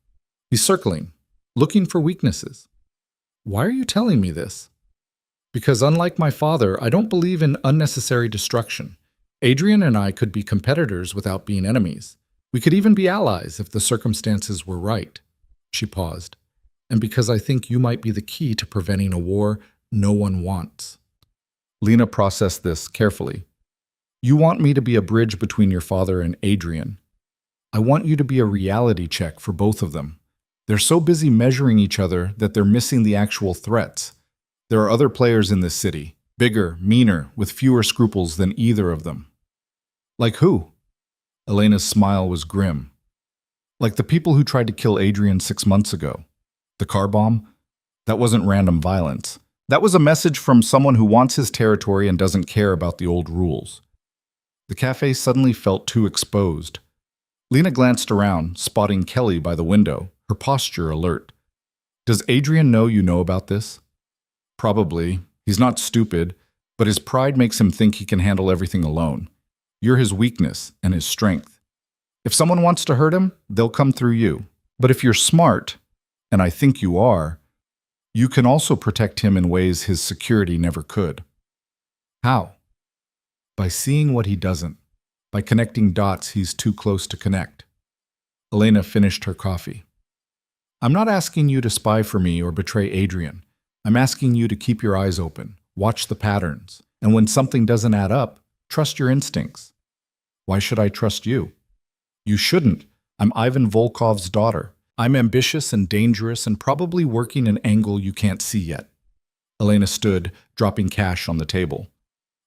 He's circling, looking for weaknesses. Why are you telling me this? Because unlike my father, I don't believe in unnecessary destruction. Adrian and I could be competitors without being enemies. We could even be allies if the circumstances were right. She paused. And because I think you might be the key to preventing a war no one wants. Lena processed this carefully. You want me to be a bridge between your father and Adrian. I want you to be a reality check for both of them. They're so busy measuring each other that they're missing the actual threats. There are other players in this city, bigger, meaner, with fewer scruples than either of them. Like who? Elena's smile was grim. Like the people who tried to kill Adrian 6 months ago. The car bomb? That wasn't random violence. That was a message from someone who wants his territory and doesn't care about the old rules. The cafe suddenly felt too exposed. Lena glanced around, spotting Kelly by the window, her posture alert. Does Adrian know you know about this? Probably. He's not stupid, but his pride makes him think he can handle everything alone. You're his weakness and his strength. If someone wants to hurt him, they'll come through you. But if you're smart, and I think you are, you can also protect him in ways his security never could. How? By seeing what he doesn't, by connecting dots he's too close to connect. Elena finished her coffee. I'm not asking you to spy for me or betray Adrian. I'm asking you to keep your eyes open, watch the patterns, and when something doesn't add up, trust your instincts. Why should I trust you? You shouldn't. I'm Ivan Volkov's daughter. I'm ambitious and dangerous and probably working an angle you can't see yet. Elena stood, dropping cash on the table.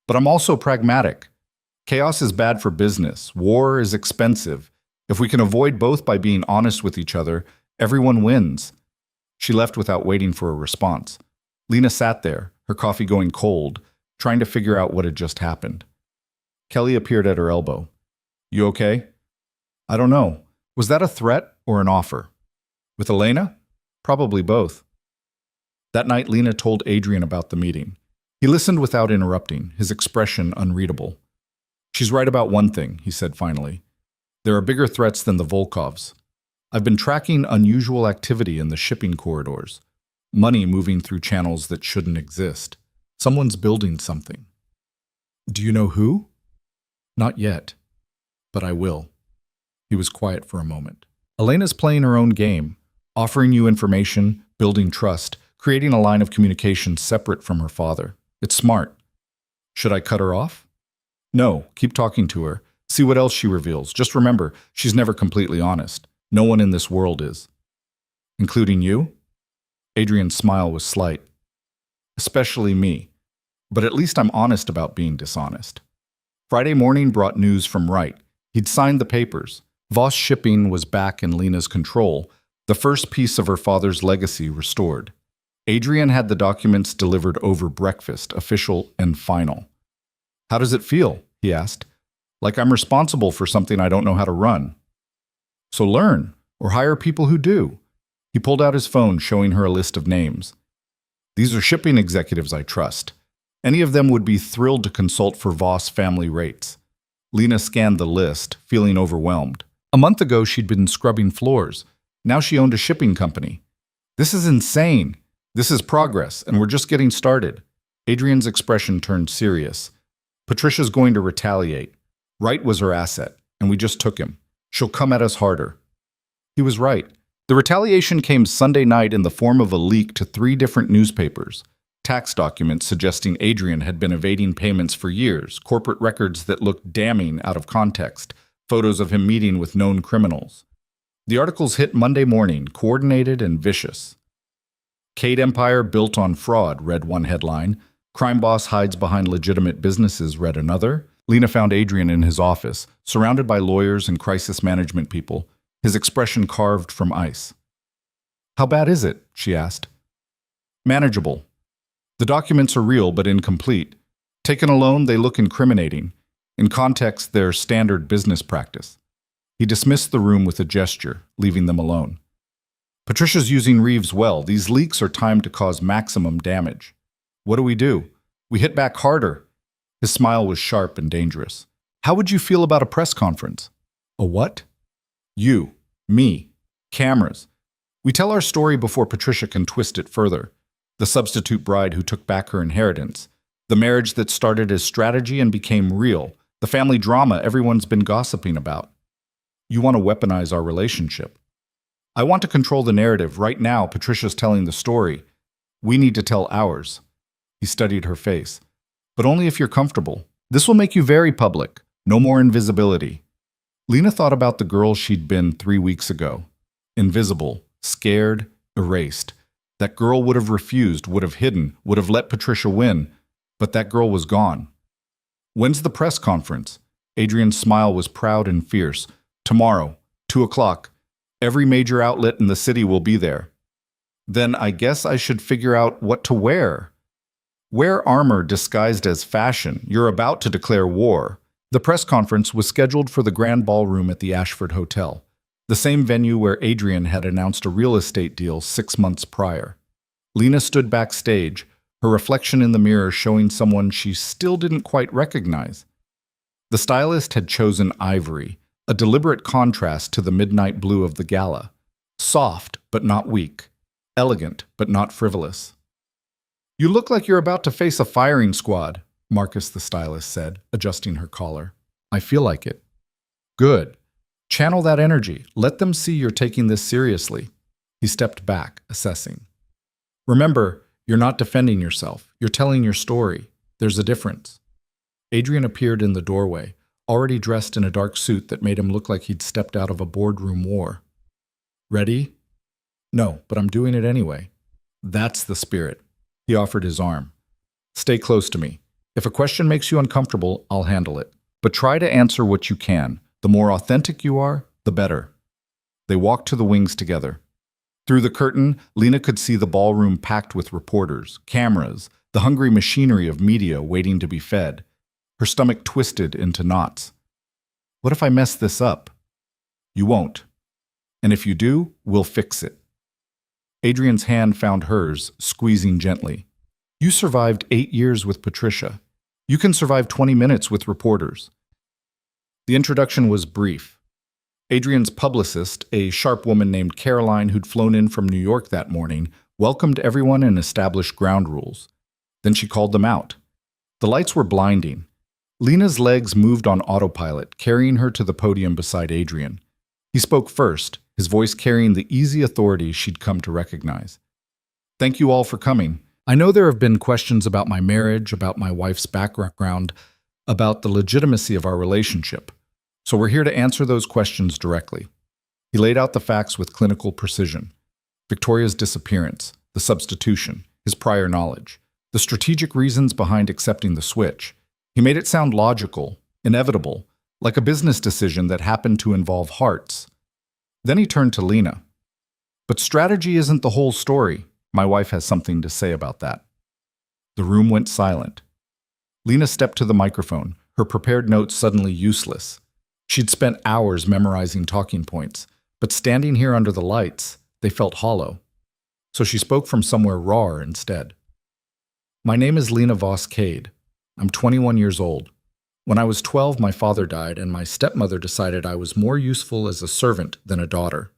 But I'm also pragmatic. Chaos is bad for business. War is expensive. If we can avoid both by being honest with each other, everyone wins. She left without waiting for a response. Lena sat there, her coffee going cold, trying to figure out what had just happened. Kelly appeared at her elbow. You okay? I don't know. Was that a threat or an offer? With Elena? Probably both. That night, Lena told Adrian about the meeting. He listened without interrupting, his expression unreadable. She's right about one thing, he said finally. There are bigger threats than the Volkovs. I've been tracking unusual activity in the shipping corridors. Money moving through channels that shouldn't exist. Someone's building something. Do you know who? Not yet, but I will. He was quiet for a moment. Elena's playing her own game, offering you information, building trust, creating a line of communication separate from her father. It's smart. Should I cut her off? No, keep talking to her. See what else she reveals. Just remember, she's never completely honest. No one in this world is. Including you? Adrian's smile was slight. Especially me. But at least I'm honest about being dishonest. Friday morning brought news from Wright. He'd signed the papers. Voss Shipping was back in Lena's control, the first piece of her father's legacy restored. Adrian had the documents delivered over breakfast, official and final. How does it feel? He asked. Like I'm responsible for something I don't know how to run. So learn, or hire people who do. He pulled out his phone, showing her a list of names. These are shipping executives I trust. Any of them would be thrilled to consult for Voss family rates. Lena scanned the list, feeling overwhelmed. A month ago, she'd been scrubbing floors. Now she owned a shipping company. This is insane. This is progress, and we're just getting started. Adrian's expression turned serious. Patricia's going to retaliate. Wright was her asset, and we just took him. She'll come at us harder. He was right. The retaliation came Sunday night in the form of a leak to 3 different newspapers. Tax documents suggesting Adrian had been evading payments for years, corporate records that looked damning out of context, photos of him meeting with known criminals. The articles hit Monday morning, coordinated and vicious. Cade Empire built on fraud, read one headline. Crime boss hides behind legitimate businesses, read another. Lena found Adrian in his office, surrounded by lawyers and crisis management people, his expression carved from ice. How bad is it? She asked. Manageable. The documents are real but incomplete. Taken alone, they look incriminating. In context, they're standard business practice. He dismissed the room with a gesture, leaving them alone. Patricia's using Reeves well. These leaks are timed to cause maximum damage. What do? We hit back harder. His smile was sharp and dangerous. How would you feel about a press conference? A what? You, me, cameras. We tell our story before Patricia can twist it further. The substitute bride who took back her inheritance. The marriage that started as strategy and became real. The family drama everyone's been gossiping about. You want to weaponize our relationship. I want to control the narrative. Right now, Patricia's telling the story. We need to tell ours. He studied her face. But only if you're comfortable. This will make you very public. No more invisibility. Lena thought about the girl she'd been 3 weeks ago. Invisible, scared, erased. That girl would have refused, would have hidden, would have let Patricia win. But that girl was gone. When's the press conference? Adrian's smile was proud and fierce. Tomorrow, 2 o'clock. Every major outlet in the city will be there. Then I guess I should figure out what to wear. Wear armor disguised as fashion. You're about to declare war. The press conference was scheduled for the Grand Ballroom at the Ashford Hotel, the same venue where Adrian had announced a real estate deal 6 months prior. Lena stood backstage, her reflection in the mirror showing someone she still didn't quite recognize. The stylist had chosen ivory, a deliberate contrast to the midnight blue of the gala. Soft, but not weak. Elegant, but not frivolous. You look like you're about to face a firing squad, Marcus the stylist said, adjusting her collar. I feel like it. Good. Channel that energy. Let them see you're taking this seriously. He stepped back, assessing. Remember, you're not defending yourself. You're telling your story. There's a difference. Adrian appeared in the doorway, already dressed in a dark suit that made him look like he'd stepped out of a boardroom war. Ready? No, but I'm doing it anyway. That's the spirit. He offered his arm. Stay close to me. If a question makes you uncomfortable, I'll handle it. But try to answer what you can. The more authentic you are, the better. They walked to the wings together. Through the curtain, Lena could see the ballroom packed with reporters, cameras, the hungry machinery of media waiting to be fed. Her stomach twisted into knots. What if I mess this up? You won't. And if you do, we'll fix it. Adrian's hand found hers, squeezing gently. You survived 8 years with Patricia. You can survive 20 minutes with reporters. The introduction was brief. Adrian's publicist, a sharp woman named Caroline who'd flown in from New York that morning, welcomed everyone and established ground rules. Then she called them out. The lights were blinding. Lena's legs moved on autopilot, carrying her to the podium beside Adrian. He spoke first, his voice carrying the easy authority she'd come to recognize. Thank you all for coming. I know there have been questions about my marriage, about my wife's background, about the legitimacy of our relationship. So we're here to answer those questions directly. He laid out the facts with clinical precision. Victoria's disappearance, the substitution, his prior knowledge, the strategic reasons behind accepting the switch. He made it sound logical, inevitable, like a business decision that happened to involve hearts. Then he turned to Lena. But strategy isn't the whole story. My wife has something to say about that. The room went silent. Lena stepped to the microphone, her prepared notes suddenly useless. She'd spent hours memorizing talking points, but standing here under the lights, they felt hollow. So she spoke from somewhere rawer instead. My name is Lena Voss-Cade. I'm 21 years old. When I was 12, my father died, and my stepmother decided I was more useful as a servant than a daughter.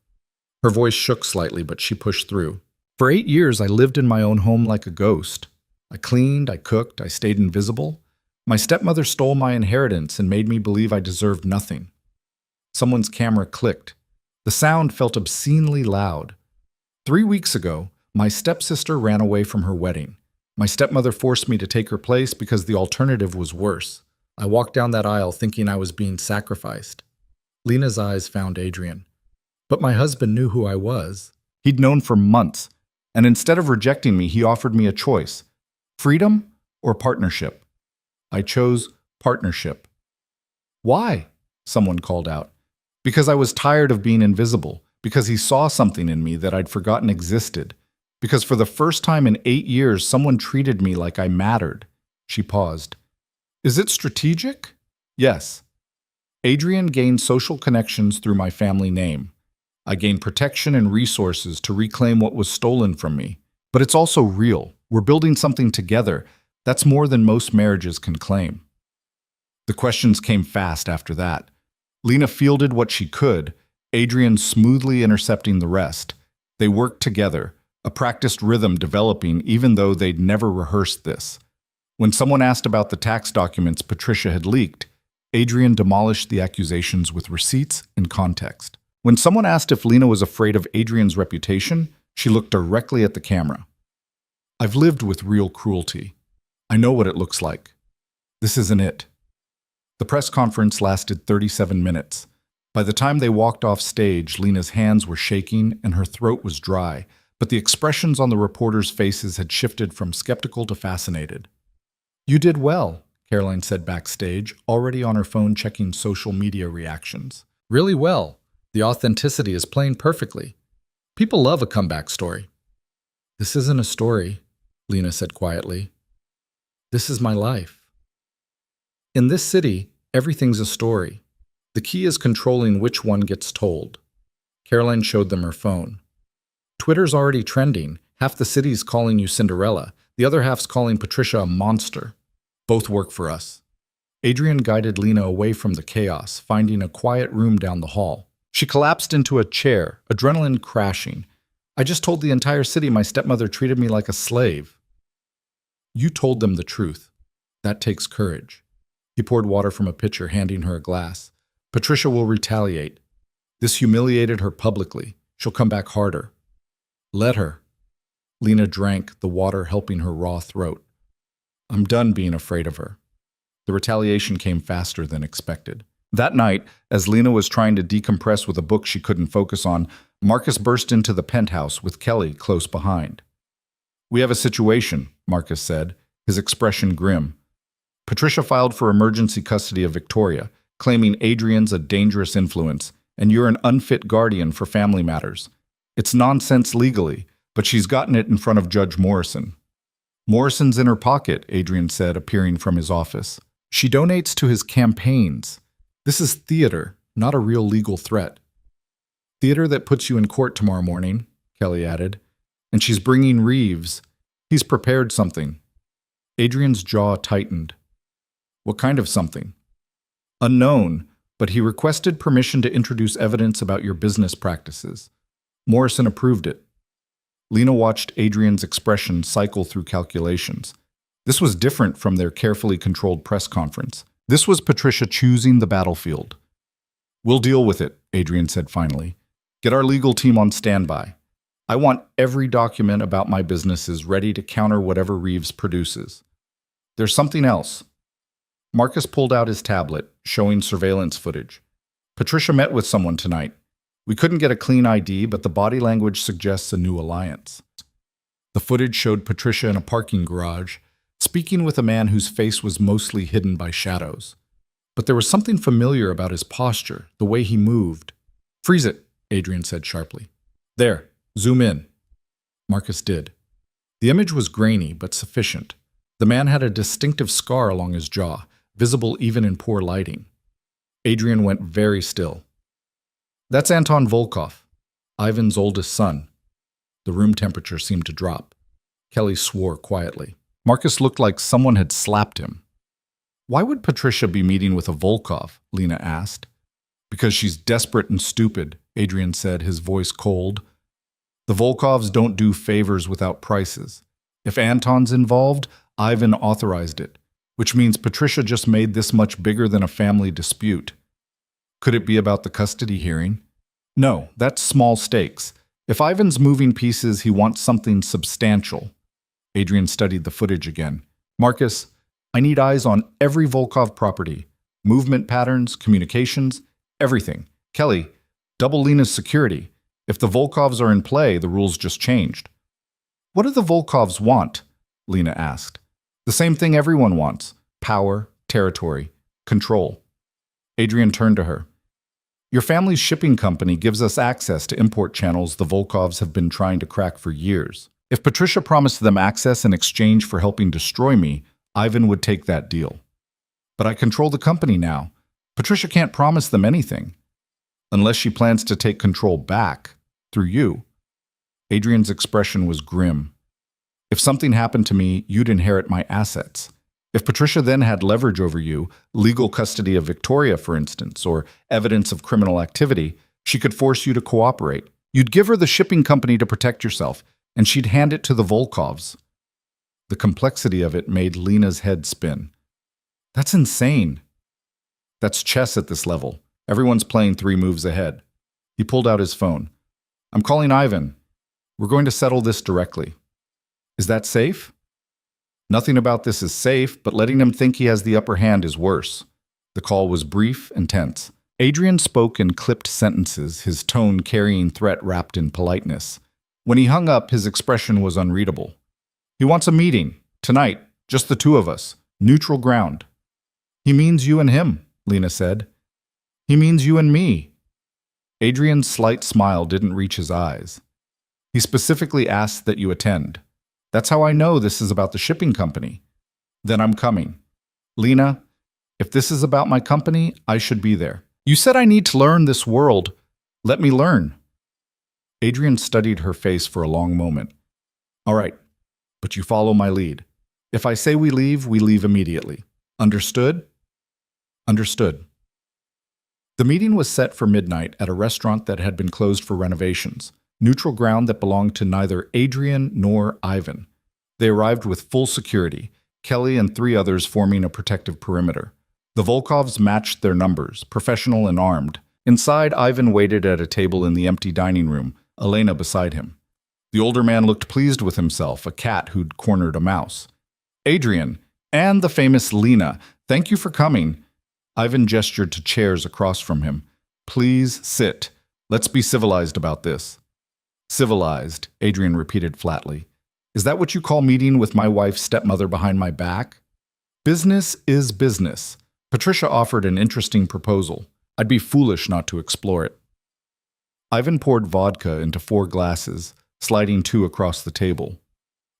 Her voice shook slightly, but she pushed through. For 8 years, I lived in my own home like a ghost. I cleaned, I cooked, I stayed invisible. My stepmother stole my inheritance and made me believe I deserved nothing. Someone's camera clicked. The sound felt obscenely loud. 3 weeks ago, my stepsister ran away from her wedding. My stepmother forced me to take her place because the alternative was worse. I walked down that aisle thinking I was being sacrificed. Lena's eyes found Adrian. But my husband knew who I was. He'd known for months, and instead of rejecting me, he offered me a choice: freedom or partnership. I chose partnership. Why? Someone called out. Because I was tired of being invisible, because he saw something in me that I'd forgotten existed. Because for the first time in 8 years, someone treated me like I mattered. She paused. Is it strategic? Yes. Adrian gained social connections through my family name. I gained protection and resources to reclaim what was stolen from me. But it's also real. We're building something together. That's more than most marriages can claim. The questions came fast after that. Lena fielded what she could, Adrian smoothly intercepting the rest. They worked together, a practiced rhythm developing even though they'd never rehearsed this. When someone asked about the tax documents Patricia had leaked, Adrian demolished the accusations with receipts and context. When someone asked if Lena was afraid of Adrian's reputation, she looked directly at the camera. I've lived with real cruelty. I know what it looks like. This isn't it. The press conference lasted 37 minutes. By the time they walked off stage, Lena's hands were shaking and her throat was dry, but the expressions on the reporters' faces had shifted from skeptical to fascinated. You did well, Caroline said backstage, already on her phone checking social media reactions. Really well. The authenticity is playing perfectly. People love a comeback story. This isn't a story, Lena said quietly. This is my life. In this city, everything's a story. The key is controlling which one gets told. Caroline showed them her phone. Twitter's already trending. Half the city's calling you Cinderella. The other half's calling Patricia a monster. Both work for us. Adrian guided Lena away from the chaos, finding a quiet room down the hall. She collapsed into a chair, adrenaline crashing. I just told the entire city my stepmother treated me like a slave. You told them the truth. That takes courage. He poured water from a pitcher, handing her a glass. Patricia will retaliate. This humiliated her publicly. She'll come back harder. Let her. Lena drank, the water helping her raw throat. I'm done being afraid of her. The retaliation came faster than expected. That night, as Lena was trying to decompress with a book she couldn't focus on, Marcus burst into the penthouse with Kelly close behind. We have a situation, Marcus said, his expression grim. Patricia filed for emergency custody of Victoria, claiming Adrian's a dangerous influence, and you're an unfit guardian for family matters. It's nonsense legally, but she's gotten it in front of Judge Morrison. Morrison's in her pocket, Adrian said, appearing from his office. She donates to his campaigns. This is theater, not a real legal threat. Theater that puts you in court tomorrow morning, Kelly added. And she's bringing Reeves. He's prepared something. Adrian's jaw tightened. What kind of something? Unknown, but he requested permission to introduce evidence about your business practices. Morrison approved it. Lena watched Adrian's expression cycle through calculations. This was different from their carefully controlled press conference. This was Patricia choosing the battlefield. We'll deal with it, Adrian said finally. Get our legal team on standby. I want every document about my businesses ready to counter whatever Reeves produces. There's something else. Marcus pulled out his tablet, showing surveillance footage. Patricia met with someone tonight. We couldn't get a clean ID, but the body language suggests a new alliance. The footage showed Patricia in a parking garage, speaking with a man whose face was mostly hidden by shadows. But there was something familiar about his posture, the way he moved. Freeze it, Adrian said sharply. There, zoom in. Marcus did. The image was grainy, but sufficient. The man had a distinctive scar along his jaw, visible even in poor lighting. Adrian went very still. That's Anton Volkov, Ivan's oldest son. The room temperature seemed to drop. Kelly swore quietly. Marcus looked like someone had slapped him. Why would Patricia be meeting with a Volkov? Lena asked. Because she's desperate and stupid, Adrian said, his voice cold. The Volkovs don't do favors without prices. If Anton's involved, Ivan authorized it, which means Patricia just made this much bigger than a family dispute. Could it be about the custody hearing? No, that's small stakes. If Ivan's moving pieces, he wants something substantial. Adrian studied the footage again. Marcus, I need eyes on every Volkov property. Movement patterns, communications, everything. Kelly, double Lena's security. If the Volkovs are in play, the rules just changed. What do the Volkovs want? Lena asked. The same thing everyone wants. Power, territory, control. Adrian turned to her. Your family's shipping company gives us access to import channels the Volkovs have been trying to crack for years. If Patricia promised them access in exchange for helping destroy me, Ivan would take that deal. But I control the company now. Patricia can't promise them anything. Unless she plans to take control back, through you. Adrian's expression was grim. If something happened to me, you'd inherit my assets. If Patricia then had leverage over you, legal custody of Victoria, for instance, or evidence of criminal activity, she could force you to cooperate. You'd give her the shipping company to protect yourself, and she'd hand it to the Volkovs. The complexity of it made Lena's head spin. That's insane. That's chess at this level. Everyone's playing 3 moves ahead. He pulled out his phone. I'm calling Ivan. We're going to settle this directly. Is that safe? Nothing about this is safe, but letting him think he has the upper hand is worse. The call was brief and tense. Adrian spoke in clipped sentences, his tone carrying threat wrapped in politeness. When he hung up, his expression was unreadable. He wants a meeting, tonight, just the 2 of us, neutral ground. He means you and him, Lena said. He means you and me. Adrian's slight smile didn't reach his eyes. He specifically asked that you attend. That's how I know this is about the shipping company. Then I'm coming. Lena, if this is about my company, I should be there. You said I need to learn this world. Let me learn. Adrian studied her face for a long moment. All right, but you follow my lead. If I say we leave immediately. Understood? Understood. The meeting was set for midnight at a restaurant that had been closed for renovations, neutral ground that belonged to neither Adrian nor Ivan. They arrived with full security, Kelly and 3 others forming a protective perimeter. The Volkovs matched their numbers, professional and armed. Inside, Ivan waited at a table in the empty dining room, Elena beside him. The older man looked pleased with himself, a cat who'd cornered a mouse. Adrian, and the famous Lena, thank you for coming. Ivan gestured to chairs across from him. Please sit. Let's be civilized about this. Civilized, Adrian repeated flatly. Is that what you call meeting with my wife's stepmother behind my back? Business is business. Patricia offered an interesting proposal. I'd be foolish not to explore it. Ivan poured vodka into 4 glasses, sliding 2 across the table.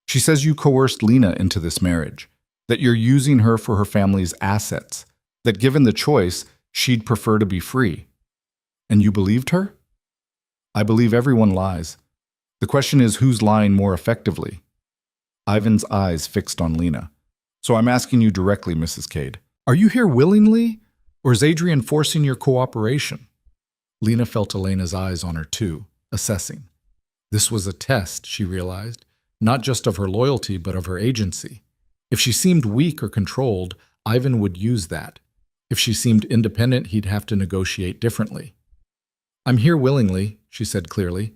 She says you coerced Lena into this marriage, that you're using her for her family's assets, that given the choice, she'd prefer to be free. And you believed her? I believe everyone lies. The question is who's lying more effectively. Ivan's eyes fixed on Lena. So I'm asking you directly, Mrs. Cade. Are you here willingly, or is Adrian forcing your cooperation? Lena felt Elena's eyes on her too, assessing. This was a test, she realized, not just of her loyalty, but of her agency. If she seemed weak or controlled, Ivan would use that. If she seemed independent, he'd have to negotiate differently. I'm here willingly, she said clearly.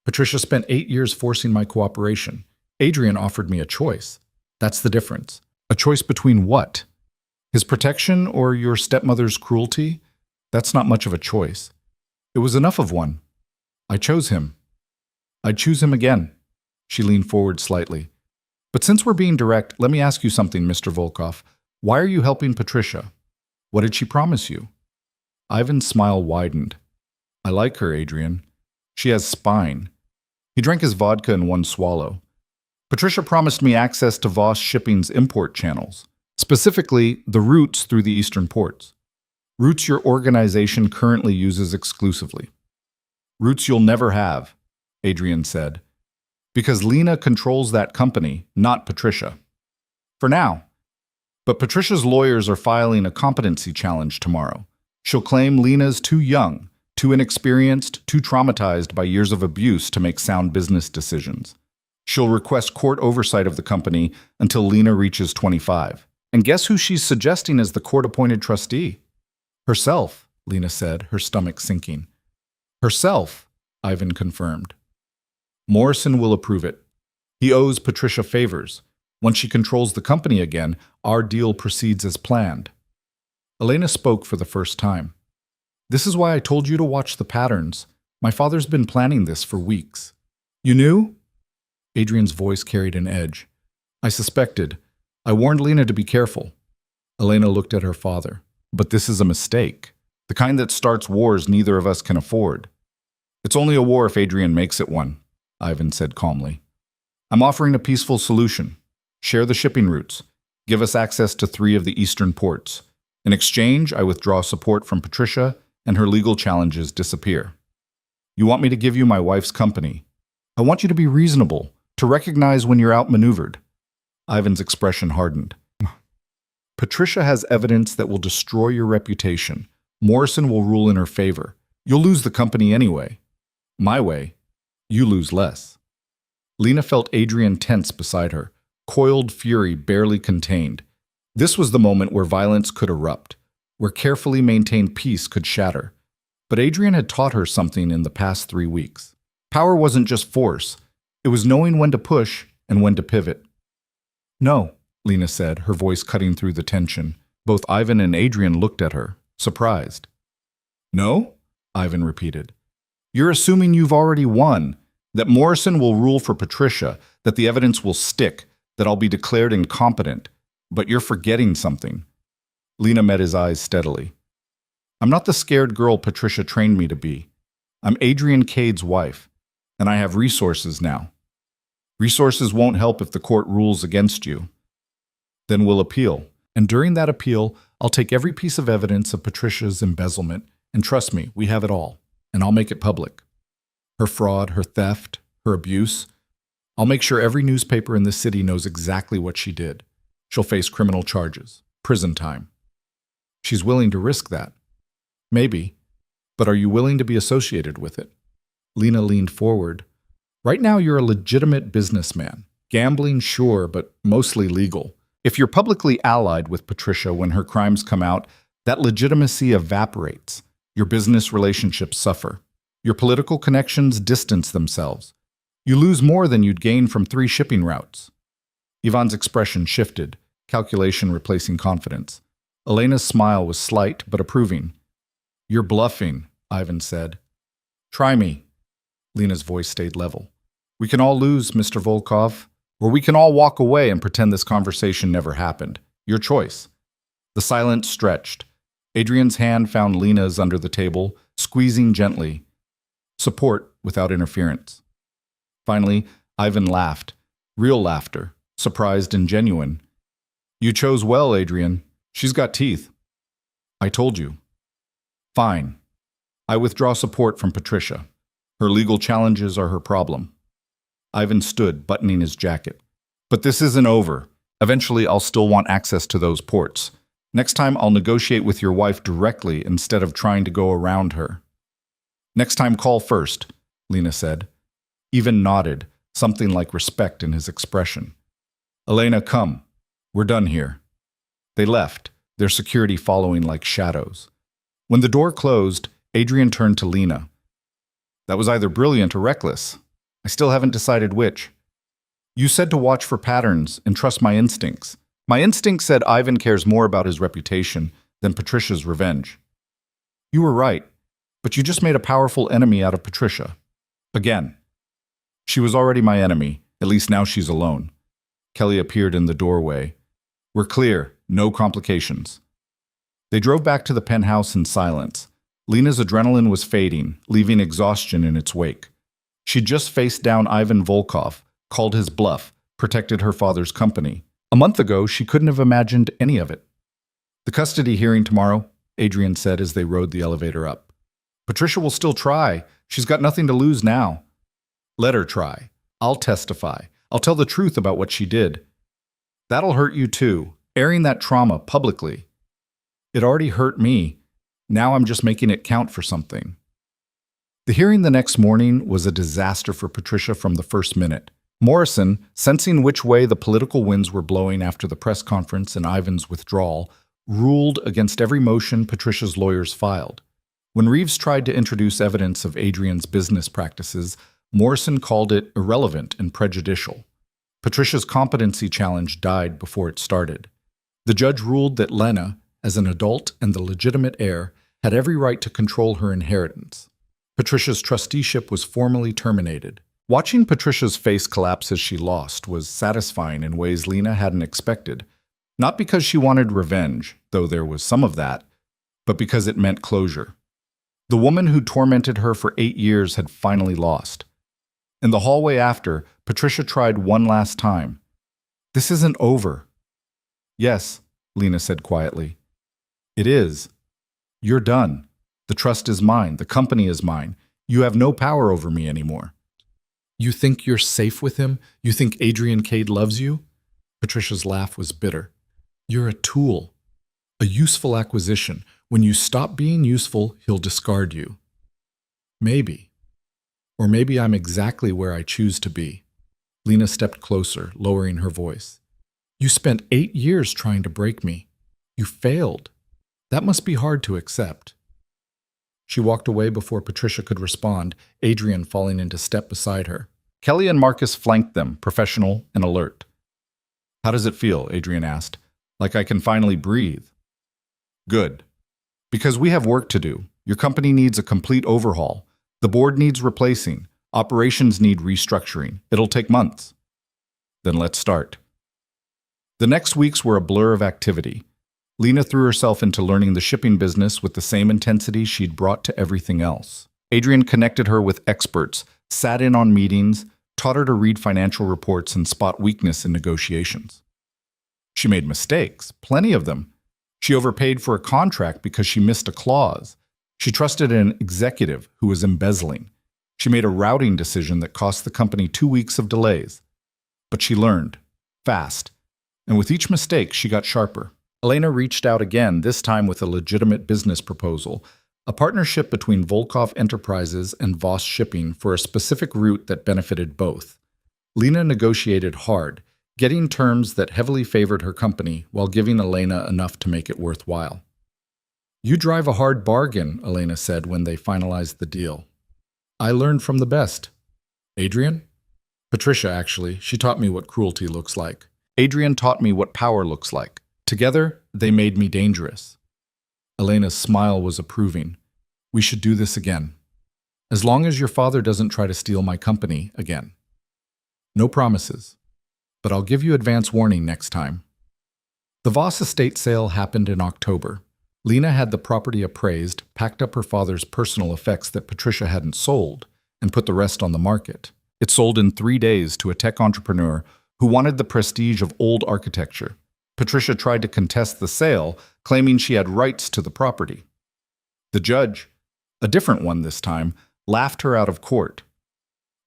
Patricia spent 8 years forcing my cooperation. Adrian offered me a choice. That's the difference. A choice between what? His protection or your stepmother's cruelty? That's not much of a choice. It was enough of one. I chose him. I'd choose him again. She leaned forward slightly. But since we're being direct, let me ask you something, Mr. Volkov. Why are you helping Patricia? What did she promise you? Ivan's smile widened. I like her, Adrian. She has spine. He drank his vodka in one swallow. Patricia promised me access to Voss Shipping's import channels, specifically the routes through the eastern ports. Routes your organization currently uses exclusively. Routes you'll never have, Adrian said, because Lena controls that company, not Patricia. For now. But Patricia's lawyers are filing a competency challenge tomorrow. She'll claim Lena's too young, too inexperienced, too traumatized by years of abuse to make sound business decisions. She'll request court oversight of the company until Lena reaches 25. And guess who she's suggesting as the court-appointed trustee? Herself, Lena said, her stomach sinking. Herself, Ivan confirmed. Morrison will approve it. He owes Patricia favors. Once she controls the company again, our deal proceeds as planned. Elena spoke for the first time. This is why I told you to watch the patterns. My father's been planning this for weeks. You knew? Adrian's voice carried an edge. I suspected. I warned Lena to be careful. Elena looked at her father. But this is a mistake. The kind that starts wars neither of us can afford. It's only a war if Adrian makes it one, Ivan said calmly. I'm offering a peaceful solution. Share the shipping routes. Give us access to 3 of the eastern ports. In exchange, I withdraw support from Patricia and her legal challenges disappear. You want me to give you my wife's company. I want you to be reasonable, to recognize when you're outmaneuvered. Ivan's expression hardened. Patricia has evidence that will destroy your reputation. Morrison will rule in her favor. You'll lose the company anyway. My way, you lose less. Lena felt Adrian tense beside her, coiled fury barely contained. This was the moment where violence could erupt, where carefully maintained peace could shatter. But Adrian had taught her something in the past 3 weeks. Power wasn't just force. It was knowing when to push and when to pivot. No, Lena said, her voice cutting through the tension. Both Ivan and Adrian looked at her, surprised. No? Ivan repeated. You're assuming you've already won, that Morrison will rule for Patricia, that the evidence will stick, that I'll be declared incompetent. But you're forgetting something. Lena met his eyes steadily. I'm not the scared girl Patricia trained me to be. I'm Adrian Cade's wife, and I have resources now. Resources won't help if the court rules against you. Then we'll appeal, and during that appeal, I'll take every piece of evidence of Patricia's embezzlement, and trust me, we have it all, and I'll make it public. Her fraud, her theft, her abuse. I'll make sure every newspaper in this city knows exactly what she did. She'll face criminal charges, prison time. She's willing to risk that. Maybe. But are you willing to be associated with it? Lena leaned forward. Right now you're a legitimate businessman. Gambling, sure, but mostly legal. If you're publicly allied with Patricia when her crimes come out, that legitimacy evaporates. Your business relationships suffer. Your political connections distance themselves. You lose more than you'd gain from 3 shipping routes. Ivan's expression shifted, calculation replacing confidence. Elena's smile was slight but approving. You're bluffing, Ivan said. Try me. Lena's voice stayed level. We can all lose, Mr. Volkov, or we can all walk away and pretend this conversation never happened. Your choice. The silence stretched. Adrian's hand found Lena's under the table, squeezing gently. Support without interference. Finally, Ivan laughed. Real laughter. Surprised and genuine. You chose well, Adrian. She's got teeth. I told you. Fine. I withdraw support from Patricia. Her legal challenges are her problem. Ivan stood, buttoning his jacket. But this isn't over. Eventually, I'll still want access to those ports. Next time, I'll negotiate with your wife directly instead of trying to go around her. Next time, call first, Lena said. Even nodded, something like respect in his expression. Elena, come. We're done here. They left, their security following like shadows. When the door closed, Adrian turned to Lena. That was either brilliant or reckless. I still haven't decided which. You said to watch for patterns and trust my instincts. My instinct said Ivan cares more about his reputation than Patricia's revenge. You were right, but you just made a powerful enemy out of Patricia. Again. She was already my enemy, at least now she's alone. Kelly appeared in the doorway. We're clear, no complications. They drove back to the penthouse in silence. Lena's adrenaline was fading, leaving exhaustion in its wake. She'd just faced down Ivan Volkov, called his bluff, protected her father's company. A month ago, she couldn't have imagined any of it. The custody hearing tomorrow, Adrian said as they rode the elevator up. Patricia will still try. She's got nothing to lose now. Let her try. I'll testify. I'll tell the truth about what she did. That'll hurt you too, airing that trauma publicly. It already hurt me. Now I'm just making it count for something. The hearing the next morning was a disaster for Patricia from the first minute. Morrison, sensing which way the political winds were blowing after the press conference and Ivan's withdrawal, ruled against every motion Patricia's lawyers filed. When Reeves tried to introduce evidence of Adrian's business practices, Morrison called it irrelevant and prejudicial. Patricia's competency challenge died before it started. The judge ruled that Lena, as an adult and the legitimate heir, had every right to control her inheritance. Patricia's trusteeship was formally terminated. Watching Patricia's face collapse as she lost was satisfying in ways Lena hadn't expected. Not because she wanted revenge, though there was some of that, but because it meant closure. The woman who tormented her for 8 years had finally lost. In the hallway after, Patricia tried one last time. This isn't over. Yes, Lena said quietly. It is. You're done. The trust is mine. The company is mine. You have no power over me anymore. You think you're safe with him? You think Adrian Cade loves you? Patricia's laugh was bitter. You're a tool. A useful acquisition. When you stop being useful, he'll discard you. Maybe. Or maybe I'm exactly where I choose to be. Lena stepped closer, lowering her voice. You spent 8 years trying to break me. You failed. That must be hard to accept. She walked away before Patricia could respond, Adrian falling into step beside her. Kelly and Marcus flanked them, professional and alert. How does it feel? Adrian asked. Like I can finally breathe. Good. Because we have work to do. Your company needs a complete overhaul. The board needs replacing. Operations need restructuring. It'll take months. Then let's start. The next weeks were a blur of activity. Lena threw herself into learning the shipping business with the same intensity she'd brought to everything else. Adrian connected her with experts, sat in on meetings, taught her to read financial reports and spot weakness in negotiations. She made mistakes, plenty of them. She overpaid for a contract because she missed a clause. She trusted an executive who was embezzling. She made a routing decision that cost the company 2 weeks of delays. But she learned, fast, and with each mistake she got sharper. Elena reached out again, this time with a legitimate business proposal, a partnership between Volkov Enterprises and Voss Shipping for a specific route that benefited both. Lena negotiated hard, getting terms that heavily favored her company while giving Elena enough to make it worthwhile. You drive a hard bargain, Elena said when they finalized the deal. I learned from the best. Adrian? Patricia, actually. She taught me what cruelty looks like. Adrian taught me what power looks like. Together, they made me dangerous. Elena's smile was approving. We should do this again. As long as your father doesn't try to steal my company again. No promises. But I'll give you advance warning next time. The Voss estate sale happened in October. Lena had the property appraised, packed up her father's personal effects that Patricia hadn't sold, and put the rest on the market. It sold in 3 days to a tech entrepreneur who wanted the prestige of old architecture. Patricia tried to contest the sale, claiming she had rights to the property. The judge, a different one this time, laughed her out of court.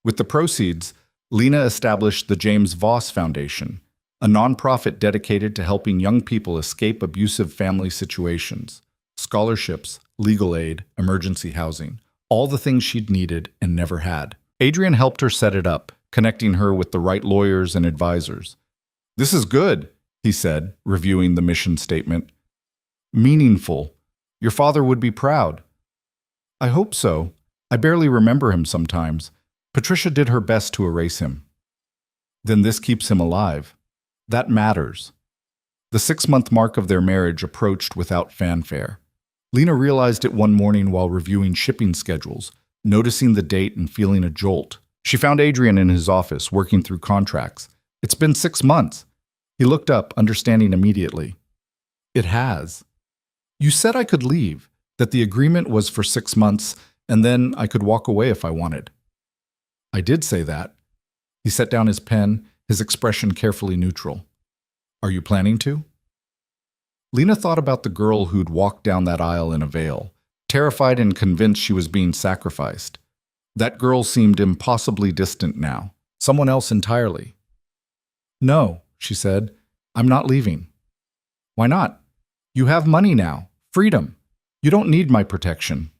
With the proceeds, Lena established the James Voss Foundation, a nonprofit dedicated to helping young people escape abusive family situations. Scholarships, legal aid, emergency housing, all the things she'd needed and never had. Adrian helped her set it up, connecting her with the right lawyers and advisors. "This is good," he said, reviewing the mission statement. "Meaningful. Your father would be proud." "I hope so. I barely remember him sometimes. Patricia did her best to erase him." "Then this keeps him alive. That matters." The 6-month mark of their marriage approached without fanfare. Lena realized it one morning while reviewing shipping schedules, noticing the date and feeling a jolt. She found Adrian in his office, working through contracts. "It's been 6 months." He looked up, understanding immediately. "It has. You said I could leave, that the agreement was for 6 months, and then I could walk away if I wanted." "I did say that." He set down his pen, his expression carefully neutral. "Are you planning to?" Lena thought about the girl who'd walked down that aisle in a veil, terrified and convinced she was being sacrificed. That girl seemed impossibly distant now, someone else entirely. "No," she said, "I'm not leaving." "Why not? You have money now, freedom. You don't need my protection."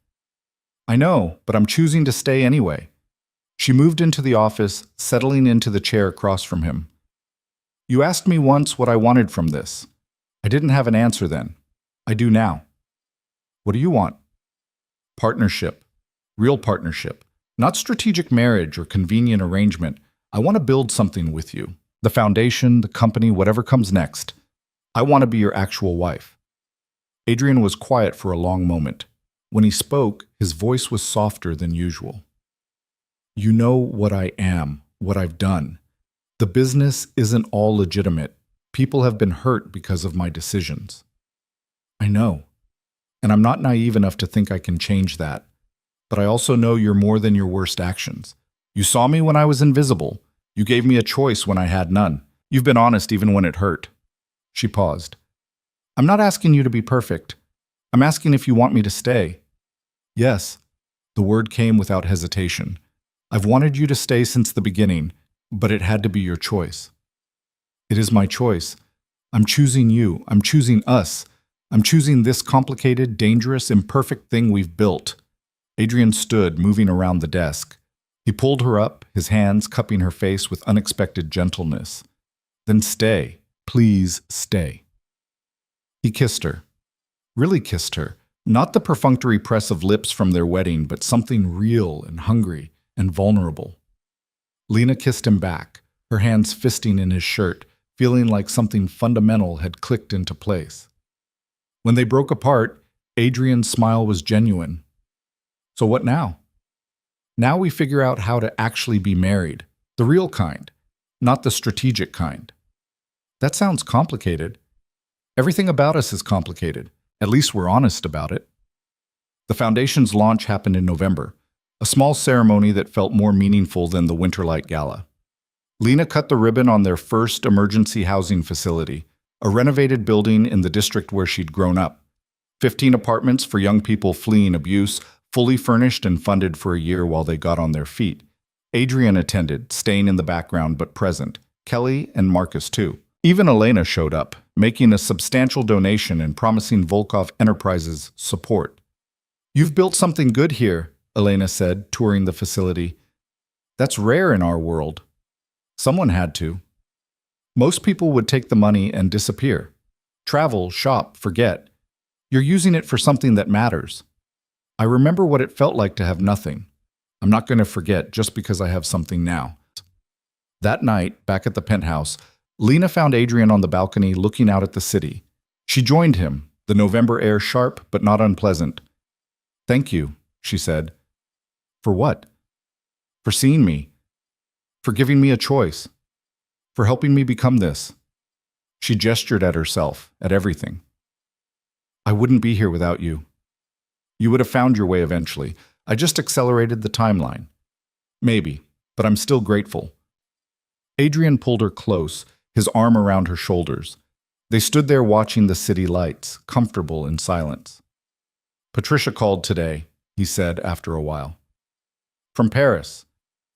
"I know, but I'm choosing to stay anyway." She moved into the office, settling into the chair across from him. "You asked me once what I wanted from this. I didn't have an answer then. I do now." "What do you want?" "Partnership. Real partnership. Not strategic marriage or convenient arrangement. I want to build something with you. The foundation, the company, whatever comes next. I want to be your actual wife." Adrian was quiet for a long moment. When he spoke, his voice was softer than usual. "You know what I am, what I've done. The business isn't all legitimate. People have been hurt because of my decisions." "I know. And I'm not naive enough to think I can change that. But I also know you're more than your worst actions. You saw me when I was invisible. You gave me a choice when I had none. You've been honest even when it hurt." She paused. "I'm not asking you to be perfect. I'm asking if you want me to stay." "Yes." The word came without hesitation. "I've wanted you to stay since the beginning, but it had to be your choice." "It is my choice. I'm choosing you. I'm choosing us. I'm choosing this complicated, dangerous, imperfect thing we've built." Adrian stood, moving around the desk. He pulled her up, his hands cupping her face with unexpected gentleness. "Then stay. Please stay." He kissed her. Really kissed her. Not the perfunctory press of lips from their wedding, but something real and hungry and vulnerable. Lena kissed him back, her hands fisting in his shirt, feeling like something fundamental had clicked into place. When they broke apart, Adrian's smile was genuine. "So what now?" "Now we figure out how to actually be married. The real kind, not the strategic kind." "That sounds complicated." "Everything about us is complicated. At least we're honest about it." The foundation's launch happened in November, a small ceremony that felt more meaningful than the Winterlight Gala. Lena cut the ribbon on their first emergency housing facility, a renovated building in the district where she'd grown up. 15 apartments for young people fleeing abuse, fully furnished and funded for a year while they got on their feet. Adrian attended, staying in the background but present. Kelly and Marcus too. Even Elena showed up, making a substantial donation and promising Volkov Enterprises support. "You've built something good here," Elena said, touring the facility. "That's rare in our world." "Someone had to." "Most people would take the money and disappear. Travel, shop, forget. You're using it for something that matters. I remember what it felt like to have nothing. I'm not going to forget just because I have something now." That night, back at the penthouse, Lena found Adrian on the balcony looking out at the city. She joined him, the November air sharp but not unpleasant. "Thank you," she said. "For what?" "For seeing me. For giving me a choice. For helping me become this." She gestured at herself, at everything. "I wouldn't be here without you. You would have found your way eventually. I just accelerated the timeline. Maybe, but I'm still grateful." Adrian pulled her close, his arm around her shoulders. They stood there watching the city lights, comfortable in silence. "Patricia called today," he said after a while. "From Paris.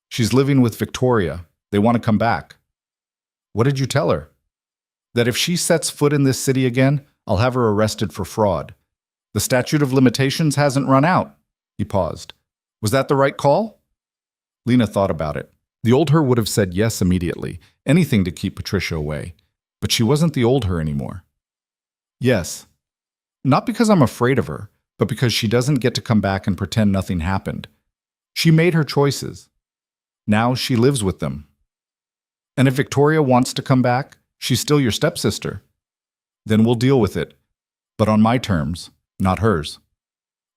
She's living with Victoria. They want to come back." "What did you tell her?" That if she sets foot in this city again, I'll have her arrested for fraud. The statute of limitations hasn't run out. He paused. Was that the right call? Lena thought about it. The old her would have said yes immediately, anything to keep Patricia away. But she wasn't the old her anymore. Yes. Not because I'm afraid of her, but because she doesn't get to come back and pretend nothing happened. She made her choices. Now she lives with them. And if Victoria wants to come back, she's still your stepsister. Then we'll deal with it, but on my terms, not hers.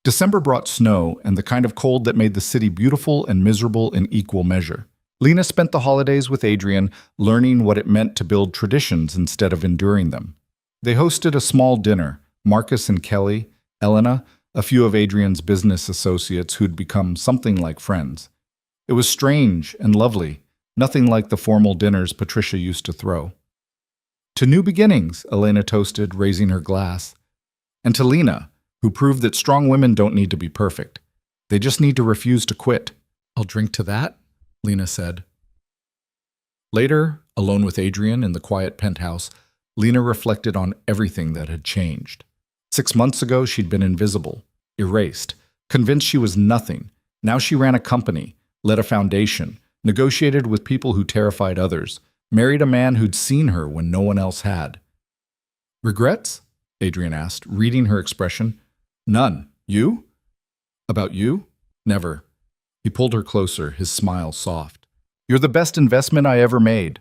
December brought snow and the kind of cold that made the city beautiful and miserable in equal measure. Lena spent the holidays with Adrian, learning what it meant to build traditions instead of enduring them. They hosted a small dinner, Marcus and Kelly, Elena, a few of Adrian's business associates who'd become something like friends. It was strange and lovely, nothing like the formal dinners Patricia used to throw. To new beginnings, Elena toasted, raising her glass. And to Lena, who proved that strong women don't need to be perfect. They just need to refuse to quit. I'll drink to that, Lena said. Later, alone with Adrian in the quiet penthouse, Lena reflected on everything that had changed. 6 months ago, she'd been invisible, erased, convinced she was nothing. Now she ran a company, led a foundation, negotiated with people who terrified others, married a man who'd seen her when no one else had. Regrets? Adrian asked, reading her expression. None. You? About you? Never. He pulled her closer, his smile soft. You're the best investment I ever made.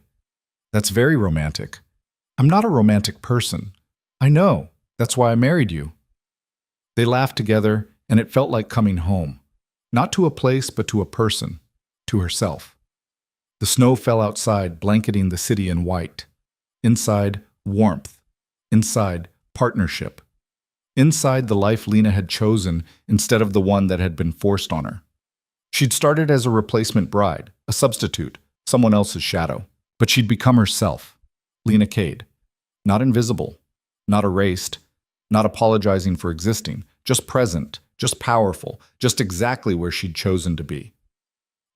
That's very romantic. I'm not a romantic person. I know. That's why I married you. They laughed together, and it felt like coming home. Not to a place, but to a person. To herself. The snow fell outside, blanketing the city in white. Inside, warmth. Inside, partnership. Inside, the life Lena had chosen instead of the one that had been forced on her. She'd started as a replacement bride, a substitute, someone else's shadow. But she'd become herself, Lena Cade. Not invisible, not erased, not apologizing for existing, just present, just powerful, just exactly where she'd chosen to be.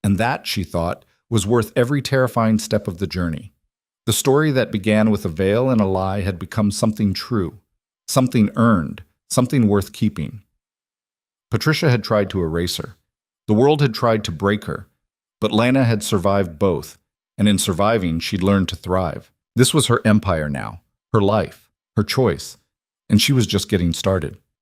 And that, she thought, was worth every terrifying step of the journey. The story that began with a veil and a lie had become something true, something earned, something worth keeping. Patricia had tried to erase her. The world had tried to break her. But Lena had survived both, and in surviving, she'd learned to thrive. This was her empire now, her life, her choice, and she was just getting started.